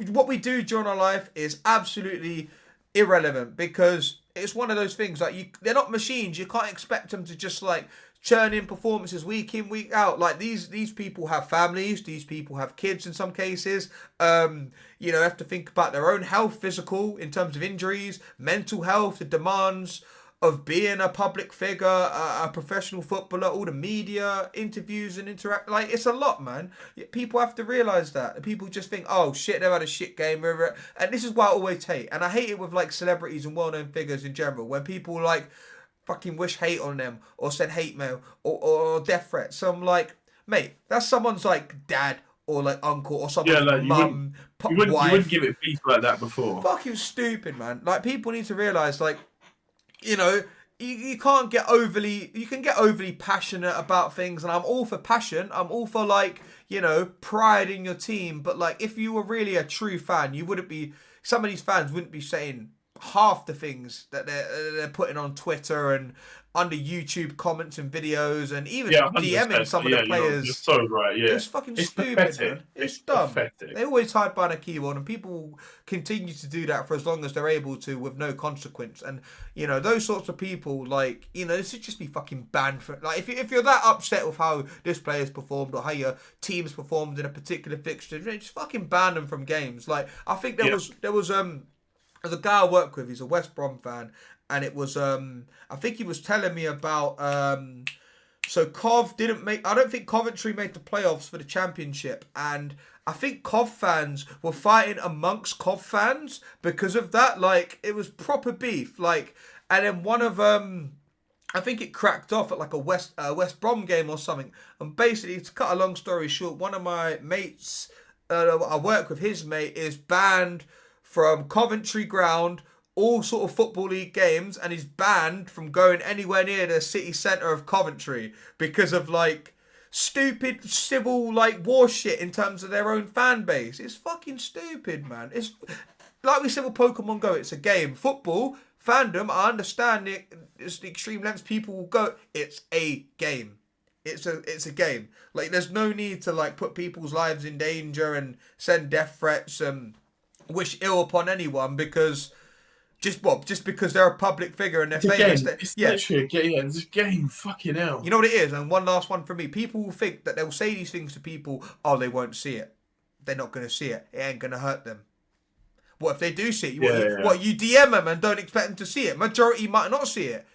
A: what we do during our life is absolutely irrelevant because it's one of those things, like, they're not machines. You can't expect them to just like churn in performances week in, week out. Like, these people have families, these people have kids in some cases. You know, have to think about their own health, physical, in terms of injuries, mental health, the demands of being a public figure, a professional footballer, all the media, interviews and interact. Like, it's a lot, man. People have to realise that. People just think, oh shit, they've had a shit game. And this is why I always hate. And I hate it with like celebrities and well-known figures in general. When people like fucking wish hate on them or send hate mail or death threats. So I'm like, mate, that's someone's like dad or like uncle or someone's mum, wife.
B: You wouldn't give it beef like that before.
A: Fucking stupid, man. Like, people need to realise, like, you know, you can't get overly, you can get overly passionate about things, and I'm all for passion. I'm all for, like, you know, pride in your team. But like, if you were really a true fan, you wouldn't be, some of these fans wouldn't be saying half the things that they're putting on Twitter and under YouTube comments and videos, and even DMing some of the players.
B: You're so right, yeah.
A: It's fucking stupid, man. It's dumb.
B: Pathetic.
A: They always hide behind a keyboard, and people continue to do that for as long as they're able to with no consequence. And, you know, those sorts of people, like, you know, this should just be fucking banned for, like, if you're that upset with how this player's performed or how your team's performed in a particular fixture, just fucking ban them from games. Like, I think there was there's a guy I work with, he's a West Brom fan, and it was I think he was telling me about so Cov didn't make, I don't think Coventry made the playoffs for the championship, and I think Cov fans were fighting amongst Cov fans because of that. Like, it was proper beef, like, and then one of I think it cracked off at like a West Brom game or something, and basically, to cut a long story short, one of my mates I work with, his mate is banned from Coventry ground, all sort of Football League games, and he's banned from going anywhere near the city centre of Coventry because of like stupid civil like war shit in terms of their own fan base. It's fucking stupid, man. It's like we said with Pokemon Go, it's a game. Football fandom, I understand it, it's the extreme lengths people will go. It's a game. It's a game. Like, there's no need to like put people's lives in danger and send death threats and wish ill upon anyone because just because they're a public figure and they're famous.
B: It's literally a game. It's a game. Fucking hell.
A: You know what it is? And one last one for me. People will think that they'll say these things to people. Oh, they won't see it. They're not going to see it. It ain't going to hurt them. What if they do see it? What, you DM them and don't expect them to see it? Majority might not see it.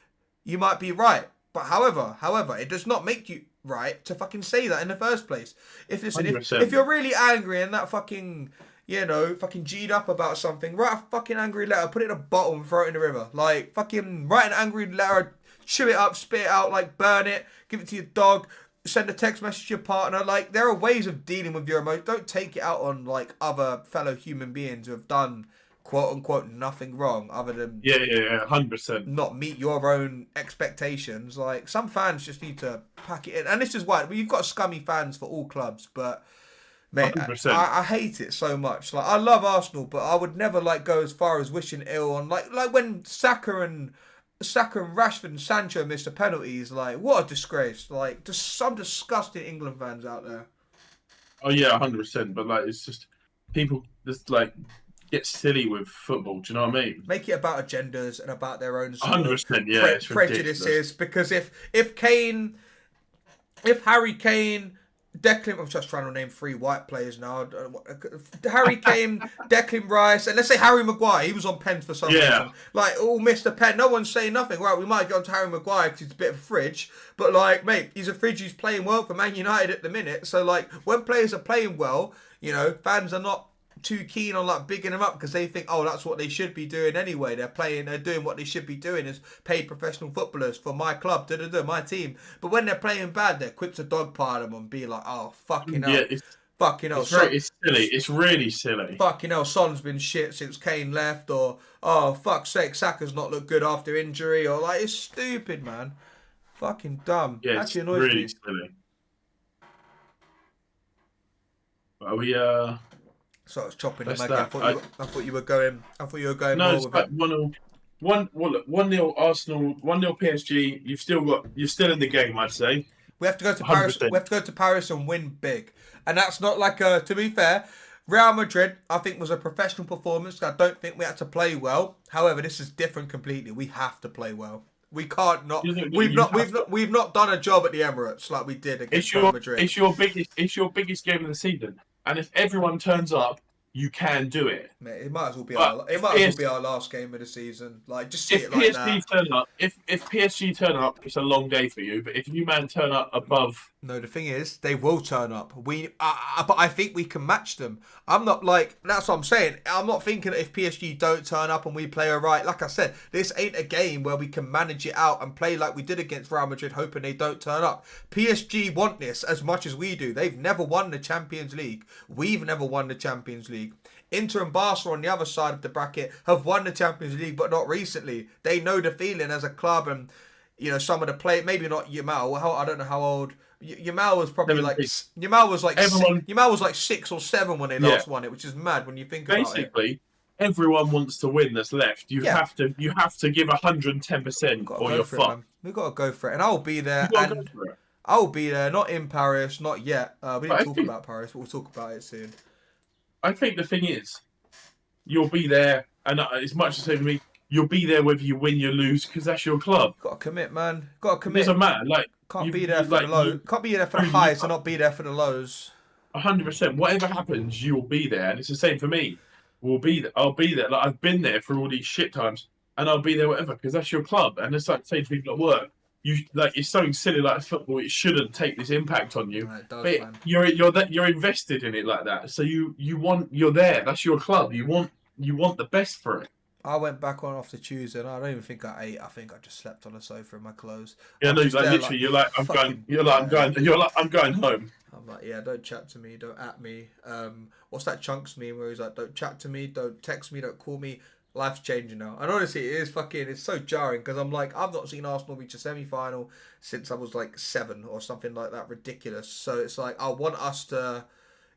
A: You might be right. But however, it does not make you right to fucking say that in the first place. If you're really angry and that fucking, you know, fucking G'd up about something, write a fucking angry letter, put it in a bottle and throw it in the river. Like, fucking write an angry letter, chew it up, spit it out, like, burn it, give it to your dog, send a text message to your partner. Like, there are ways of dealing with your emotions. Don't take it out on, like, other fellow human beings who have done, quote unquote, nothing wrong other than
B: 100%
A: not meet your own expectations. Like, some fans just need to pack it in, and this is why you've got scummy fans for all clubs, but mate, I hate it so much. Like, I love Arsenal, but I would never like go as far as wishing ill on like when Saka and Rashford and Sancho missed the penalties. Like, what a disgrace! Like, just some disgusting England fans out there.
B: Oh yeah, 100%. But like, it's just people just like get silly with football. Do you know what I mean?
A: Make it about agendas and about their own
B: 100%.
A: Prejudices. Because if Harry Kane, Declan, I'm just trying to name 3 white players now. Harry Kane, Declan Rice, and let's say Harry Maguire. He was on pens for some reason. Like, all missed a pen. No one's saying nothing. Right, we might get on to Harry Maguire because he's a bit of a fridge. But, like, mate, he's a fridge who's playing well for Man United at the minute. So, like, when players are playing well, you know, fans are not too keen on like bigging them up because they think, oh, that's what they should be doing anyway. They're doing what they should be doing is paid professional footballers for my club, my team. But when they're playing bad, they're quick to dogpile them and be like, oh, fucking hell.
B: Yeah,
A: Fucking hell.
B: it's silly. It's really silly.
A: Fucking hell, Son's been shit since Kane left, or oh fuck's sake, Saka's not looked good after injury, or like it's stupid, man. Fucking dumb.
B: Yeah,
A: Actually
B: it's
A: annoys
B: really
A: me.
B: silly. Are we
A: So I was chopping him
B: that's
A: again.
B: that.
A: I thought you were going. I thought you were going
B: No,
A: more
B: it's
A: with
B: like
A: it.
B: 1-0. 1-0 Arsenal, 1-0 PSG. You're still in the game, I'd say.
A: We have to go to Paris.
B: 100%.
A: We have to go to Paris and win big, and that's not like a. To be fair, Real Madrid, I think, was a professional performance. I don't think we had to play well. However, this is different completely. We have to play well. We can't not. We've not done a job at the Emirates like we did against Real Madrid.
B: It's your biggest game of the season, and if everyone turns up, you can do it.
A: Mate, it might as well be our last game of the season. Like, just see it like that.
B: If PSG turn up, it's a long day for you. But if you man turn up above,
A: no, the thing is, they will turn up. But I think we can match them. I'm not like that's what I'm saying. I'm not thinking that if PSG don't turn up and we play alright. Like I said, this ain't a game where we can manage it out and play like we did against Real Madrid, hoping they don't turn up. PSG want this as much as we do. They've never won the Champions League. We've never won the Champions League. Inter and Barca on the other side of the bracket have won the Champions League, but not recently. They know the feeling as a club, and you know some of the play. Maybe not Yamal. I don't know how old. Yamal was probably Yamal was like 6 or 7 when they last won it, which is mad when you think about it.
B: Basically, everyone wants to win. That's left. You have to give 110%, or you're fucked.
A: We've got to go for it, and I'll be there. I'll be there. Not in Paris, not yet. We didn't talk about Paris, but we'll talk about it soon.
B: I think the thing is, you'll be there, and it's much the same to me. You'll be there whether you win, you lose, because that's your club.
A: Got to commit, man. Got to commit.
B: It doesn't matter. Like
A: can't be there for the lows. Can't be there for the highs and not be there for the lows.
B: 100%. Whatever happens, you'll be there, and it's the same for me. We'll be there. I'll be there. Like I've been there for all these shit times, and I'll be there whatever, because that's your club. And it's like saying to people at work, it's something silly like football. It shouldn't take this impact on you.
A: No, it does,
B: but
A: man.
B: You're invested in it like that. So you're there. That's your club. You want the best for it.
A: I went back on after Tuesday, and I don't even think I ate. I think I just slept on the sofa in my clothes.
B: Yeah, no, like literally, you're like, I'm going home.
A: I'm like, yeah, don't chat to me, don't at me. What's that Chunks meme where he's like, don't chat to me, don't text me, don't call me. Life's changing now. And honestly, it's so jarring because I'm like, I've not seen Arsenal reach a semi-final since I was like 7 or something like that. Ridiculous. So it's like, I want us to,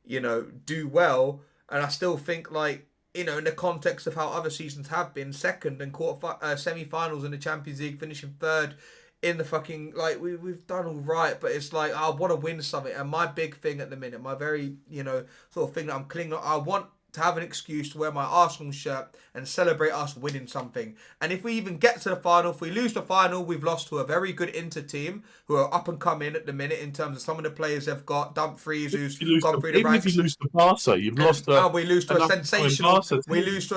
A: do well. And I still think like, in the context of how other seasons have been, second and semi-finals in the Champions League, finishing third in the fucking, like, we've done all right, but it's like, I want to win something. And my big thing at the minute, my very, sort of thing that I'm clinging on, I want to have an excuse to wear my Arsenal shirt and celebrate us winning something. And if we even get to the final, if we lose the final, we've lost to a very good Inter team who are up and coming at the minute in terms of some of the players they've got. Dumfries, who's gone through the ranks.
B: Even if you lose to Barca, you've lost.
A: We lose to a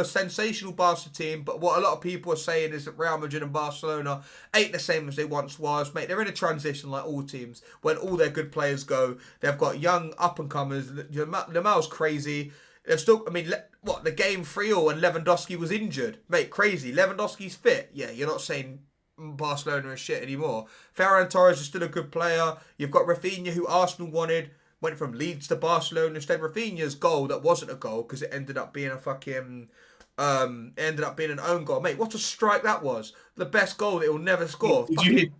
A: sensational Barca team. But what a lot of people are saying is that Real Madrid and Barcelona ain't the same as they once was, mate. They're in a transition like all teams. When all their good players go, they've got young up and comers. Lamal's crazy. They've still, the game 3-0 and Lewandowski was injured. Mate, crazy. Lewandowski's fit. Yeah, you're not saying Barcelona is shit anymore. Ferran Torres is still a good player. You've got Rafinha, who Arsenal wanted, went from Leeds to Barcelona. Instead, Rafinha's goal that wasn't a goal because it ended up being an own goal. Mate, what a strike that was. The best goal that he'll never score.
B: Did you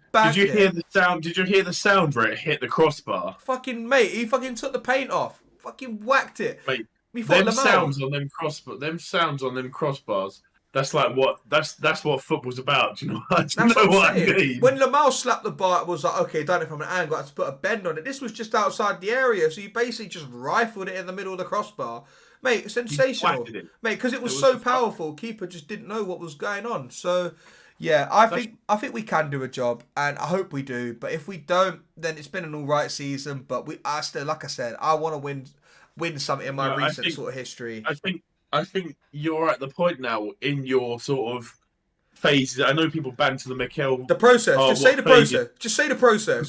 B: hear the sound? Did you hear the sound where it hit the crossbar?
A: Fucking mate, he fucking took the paint off. Fucking whacked it.
B: Mate. Them sounds on them crossbars. That's like that's what football's about. Do you know? What I mean?
A: When Lamal slapped the bar, it was like, okay, done it from an angle. I had to put a bend on it. This was just outside the area, so you basically just rifled it in the middle of the crossbar, mate. Sensational, mate, because it was so powerful. Keeper just didn't know what was going on. So, yeah, I think we can do a job, and I hope we do. But if we don't, then it's been an all right season. But I still, like I said, I want to win something in my recent sort of history.
B: I think you're at the point now in your sort of phases. I know people banter the Mikel.
A: The process. Just say the process. Just say the process.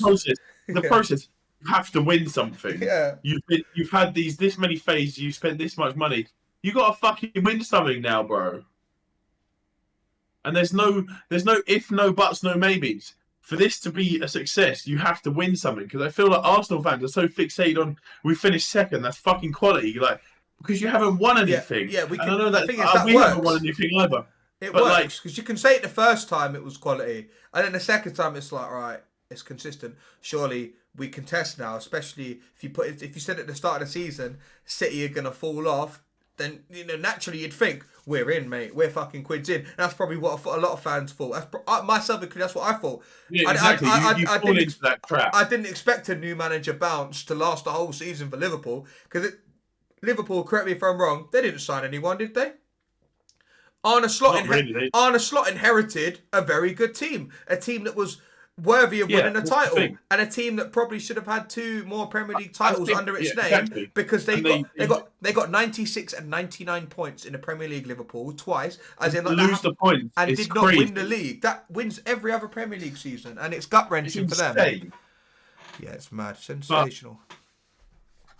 B: The process. You have to win something.
A: Yeah.
B: You've had this many phases. You spent this much money. You got to fucking win something now, bro. And there's no if, no buts, no maybes. For this to be a success, you have to win something. Because I feel like Arsenal fans are so fixated on we finished second. That's fucking quality. Like because you haven't won
A: Yeah,
B: anything.
A: yeah. We
B: And I
A: can.
B: know
A: The
B: that
A: thing is that
B: we haven't won
A: works.
B: anything either.
A: It
B: But like,
A: works because you can say it the first time it was quality, and then the second time it's like, right, it's consistent. Surely we can test now, especially if you said at the start of the season, City are gonna fall off. Then naturally you'd think we're in, mate. We're fucking quids in. That's probably what a lot of fans thought. Myself included. That's what I thought.
B: yeah, exactly. You fall into that trap.
A: I didn't expect a new manager bounce to last the whole season for Liverpool because Liverpool. Correct me if I'm wrong. They didn't sign anyone, did they? Arne Slot, Arne Slot inherited a very good team, a team that was worthy of winning a title, and a team that probably should have had 2 more Premier League titles under its name because they got 96 and 99 points in the Premier League. Liverpool twice, as in
B: lose the points,
A: and did not win the league. That wins every other Premier League season, and it's gut wrenching for them. Yeah, it's mad, sensational.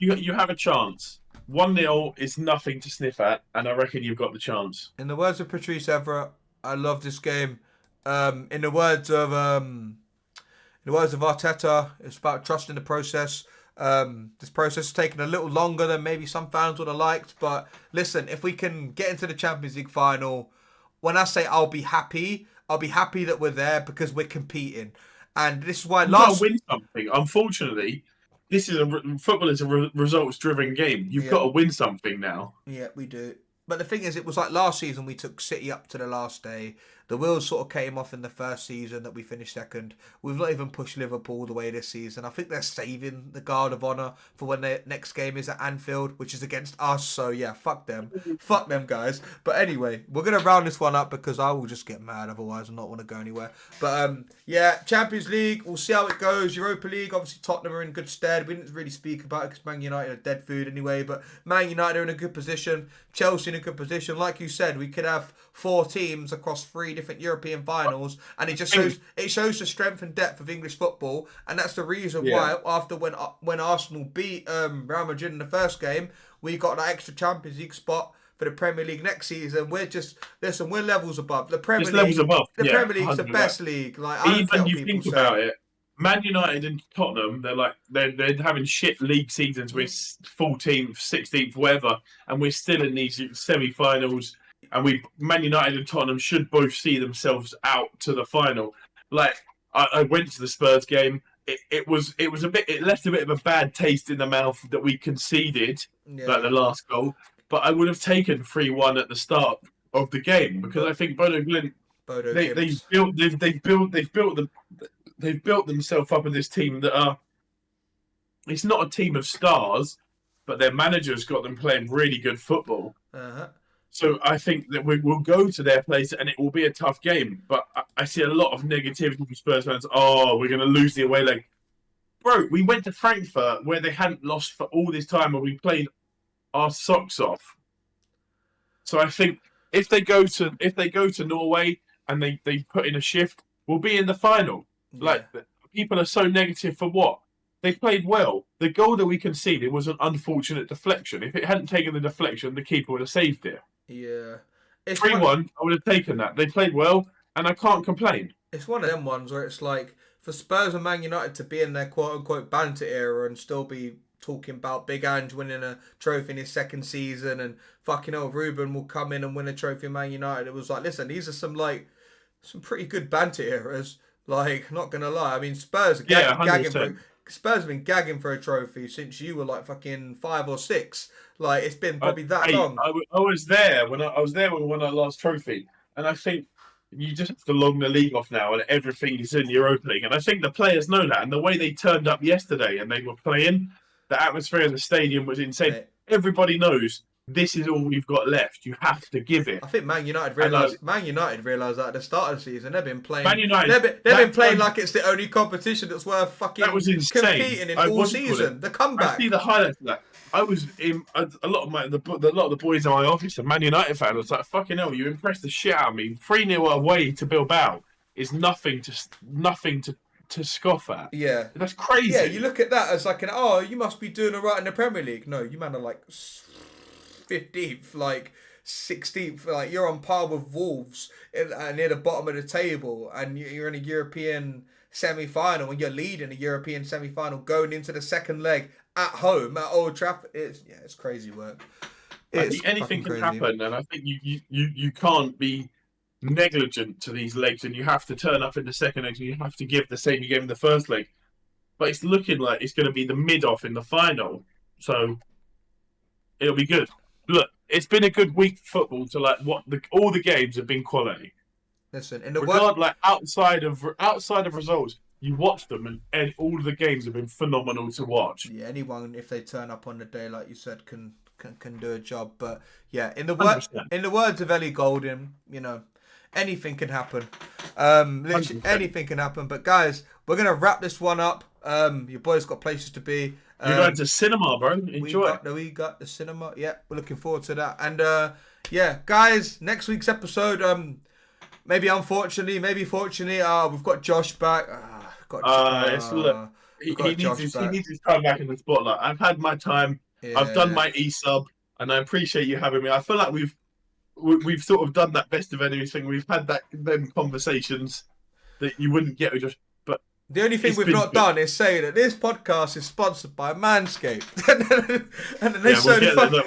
B: But you have a chance. 1-0 is nothing to sniff at, and I reckon you've got the chance.
A: In the words of Patrice Evra, I love this game. In the words of Arteta, it's about trusting the process. This process has taken a little longer than maybe some fans would have liked, but listen, if we can get into the Champions League final, when I say I'll be happy that we're there because we're competing, and this is why
B: you've got to win something. Unfortunately, football is a results-driven game. You've got to win something now.
A: Yeah, we do. But the thing is, it was like last season we took City up to the last day. The wheels sort of came off in the first season that we finished second. We've not even pushed Liverpool all the way this season. I think they're saving the Guard of Honour for when their next game is at Anfield, which is against us. So yeah, fuck them. Fuck them, guys. But anyway, we're going to round this one up because I will just get mad otherwise and not want to go anywhere. But yeah, Champions League, we'll see how it goes. Europa League, obviously Tottenham are in good stead. We didn't really speak about it because Man United are dead food anyway. But Man United are in a good position. Chelsea in a good position. Like you said, we could have 4 teams across 3 different European finals, and it just shows the strength and depth of English football, and that's the reason why after when Arsenal beat Real Madrid in the first game, we got that extra Champions League spot for the Premier League next season. We're levels above the Premier League.
B: Levels above.
A: The Premier League's the best league. Like
B: even you think about it, Man United and Tottenham, they're having shit league seasons with 14th, 16th, whatever, and we're still in these semi-finals. And Man United and Tottenham should both see themselves out to the final. Like I went to the Spurs game. It left a bit of a bad taste in the mouth that we conceded, like the last goal. But I would have taken 3-1 at the start of the game because I think Bodo Glimt they've built themselves up in this team that are. It's not a team of stars, but their manager's got them playing really good football. So I think that we will go to their place and it will be a tough game. But I see a lot of negativity from Spurs fans. Oh, we're going to lose the away leg. Bro, we went to Frankfurt where they hadn't lost for all this time and we played our socks off. So I think if they go to Norway and they put in a shift, we'll be in the final. Yeah. Like, people are so negative for what? They played well. The goal that we conceded was an unfortunate deflection. If it hadn't taken the deflection, the keeper would have saved it.
A: Yeah.
B: 3-1, I would have taken that. They played well, and I can't complain.
A: It's one of them ones where it's like, for Spurs and Man United to be in their quote-unquote banter era and still be talking about Big Ange winning a trophy in his second season and fucking hell, Ruben will come in and win a trophy in Man United. It was like, listen, these are some pretty good banter eras. Like, not going to lie. I mean, Spurs are Spurs have been gagging for a trophy since you were like fucking 5 or 6. Like, it's been probably that long.
B: I was there when I won our last trophy, and I think you just have to long the league off now, and everything is in the Europa League. And I think the players know that, and the way they turned up yesterday and they were playing, the atmosphere in the stadium was insane. Right. Everybody knows this is all we've got left. You have to give it.
A: I think Man United realised that at the start of the season. They've been playing. Man United, they've been playing like it's the only competition that's worth fucking competing in all season. The comeback.
B: I see the highlights of that. I was in a lot of the boys in my office are Man United fans. I was like, fucking hell, you impressed the shit out of me. 3-0 away to Bilbao is nothing to scoff at.
A: Yeah,
B: that's crazy.
A: Yeah, you look at that as like you must be doing all right in the Premier League. No, you man are like 15th, like 16th, like you're on par with Wolves near the bottom of the table, and you're in a European semi-final, and you're leading a European semi-final going into the second leg at home at Old Trafford. It's crazy work.
B: I think anything can happen, and I think you can't be negligent to these legs, and you have to turn up in the second leg, and you have to give the same you gave in the first leg. But it's looking like it's going to be the mid-off in the final, so it'll be good. Look, it's been a good week for football. To like all the games have been quality.
A: Listen,
B: like outside of results, you watch them, and all of the games have been phenomenal to watch.
A: Yeah, anyone if they turn up on the day, like you said, can do a job. But yeah, in the
B: 100%.
A: in the words of Ellie Goulding, you know, anything can happen. Literally
B: 100%.
A: anything can happen. But guys, we're gonna wrap this one up. Your boys got places to be.
B: You're going to cinema, bro. Enjoy.
A: We got the cinema. Yeah, we're looking forward to that. And yeah, guys, next week's episode. Maybe unfortunately, maybe fortunately, we've got Josh back.
B: He needs his time back in the spotlight. I've had my time. Yeah. I've done my e-sub, and I appreciate you having me. I feel like we've sort of done that best of enemies thing. We've had them conversations that you wouldn't get with just. But
A: the only thing we've not done is say that this podcast is sponsored by Manscaped. and then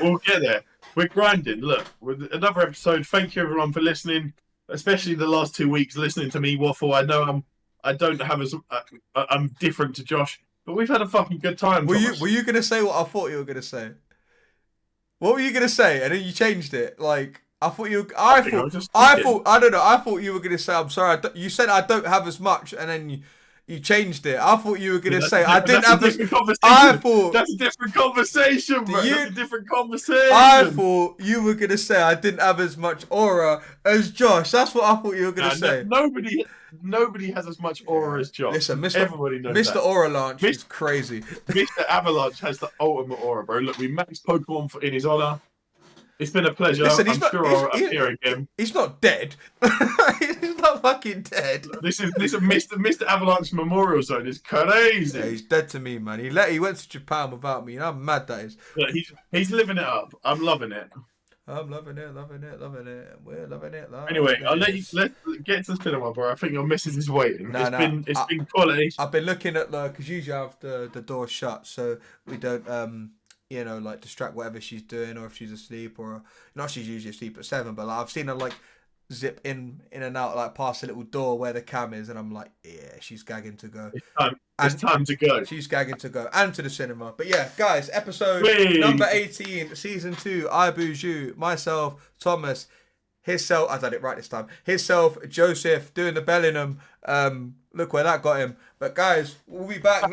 B: we'll get there. We're grinding. Look, with another episode. Thank you everyone for listening, especially the last 2 weeks listening to me waffle. I know I'm different to Josh, but we've had a fucking good time.
A: Were you gonna say what I thought you were gonna say? What were you gonna say? And then you changed it. Like I thought you were gonna say I'm sorry. You said I don't have as much, and then you changed it. I thought you were gonna say I didn't have as. I thought
B: that's a different conversation, bro. That's a different conversation.
A: I thought you were gonna say I didn't have as much aura as Josh. That's what I thought you were gonna say.
B: Nobody has as much aura as Josh.
A: Listen,
B: everybody knows that.
A: MrAvalanche is crazy.
B: MrAvalanche has the ultimate aura, bro. Look, we maxed Pokémon in his honor. It's been a pleasure.
A: Listen,
B: I'm sure I'll appear again.
A: He's not dead. He's not fucking dead.
B: This is MrAvalanche Memorial Zone is crazy.
A: Yeah, he's dead to me, man. He went to Japan without me. I'm mad that is.
B: Look, he's living it up. I'm loving it.
A: I'm loving it. We're loving it.
B: Anyway, let's get to the cinema, bro. I think your missus is waiting. It's been quality.
A: I've been looking at because usually I have the door shut, so we don't like distract whatever she's doing, or if she's asleep, or not. She's usually asleep at 7, but like I've seen her like zip in and out, like past the little door where the cam is, and I'm like, yeah, she's gagging to go.
B: It's time to go.
A: She's gagging to go and to the cinema. But yeah, guys, episode number 18, season 2. I Boozy, myself, Thomas, himself. I done it right this time. Himself, Joseph, doing the Bellingham. Look where that got him. But guys, we'll be back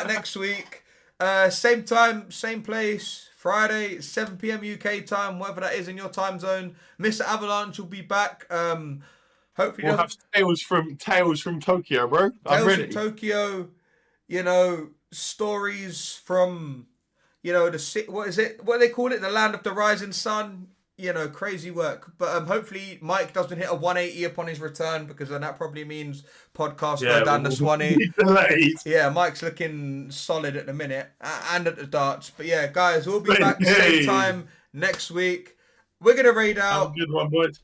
A: next week. Same time, same place. Friday, 7 p.m. UK time, whatever that is in your time zone. MrAvalanche will be back. Hopefully
B: we'll have tales from Tokyo, bro. I'm ready.
A: Tales from Tokyo, stories from, what is it? What do they call it? The land of the rising sun. Crazy work. But hopefully Mike doesn't hit a 180 upon his return, because then that probably means podcast go down the Swanee. Yeah, Mike's looking solid at the minute and at the darts. But yeah, guys, we'll be back same time next week. We're going to raid out.
B: Have a good one, boys.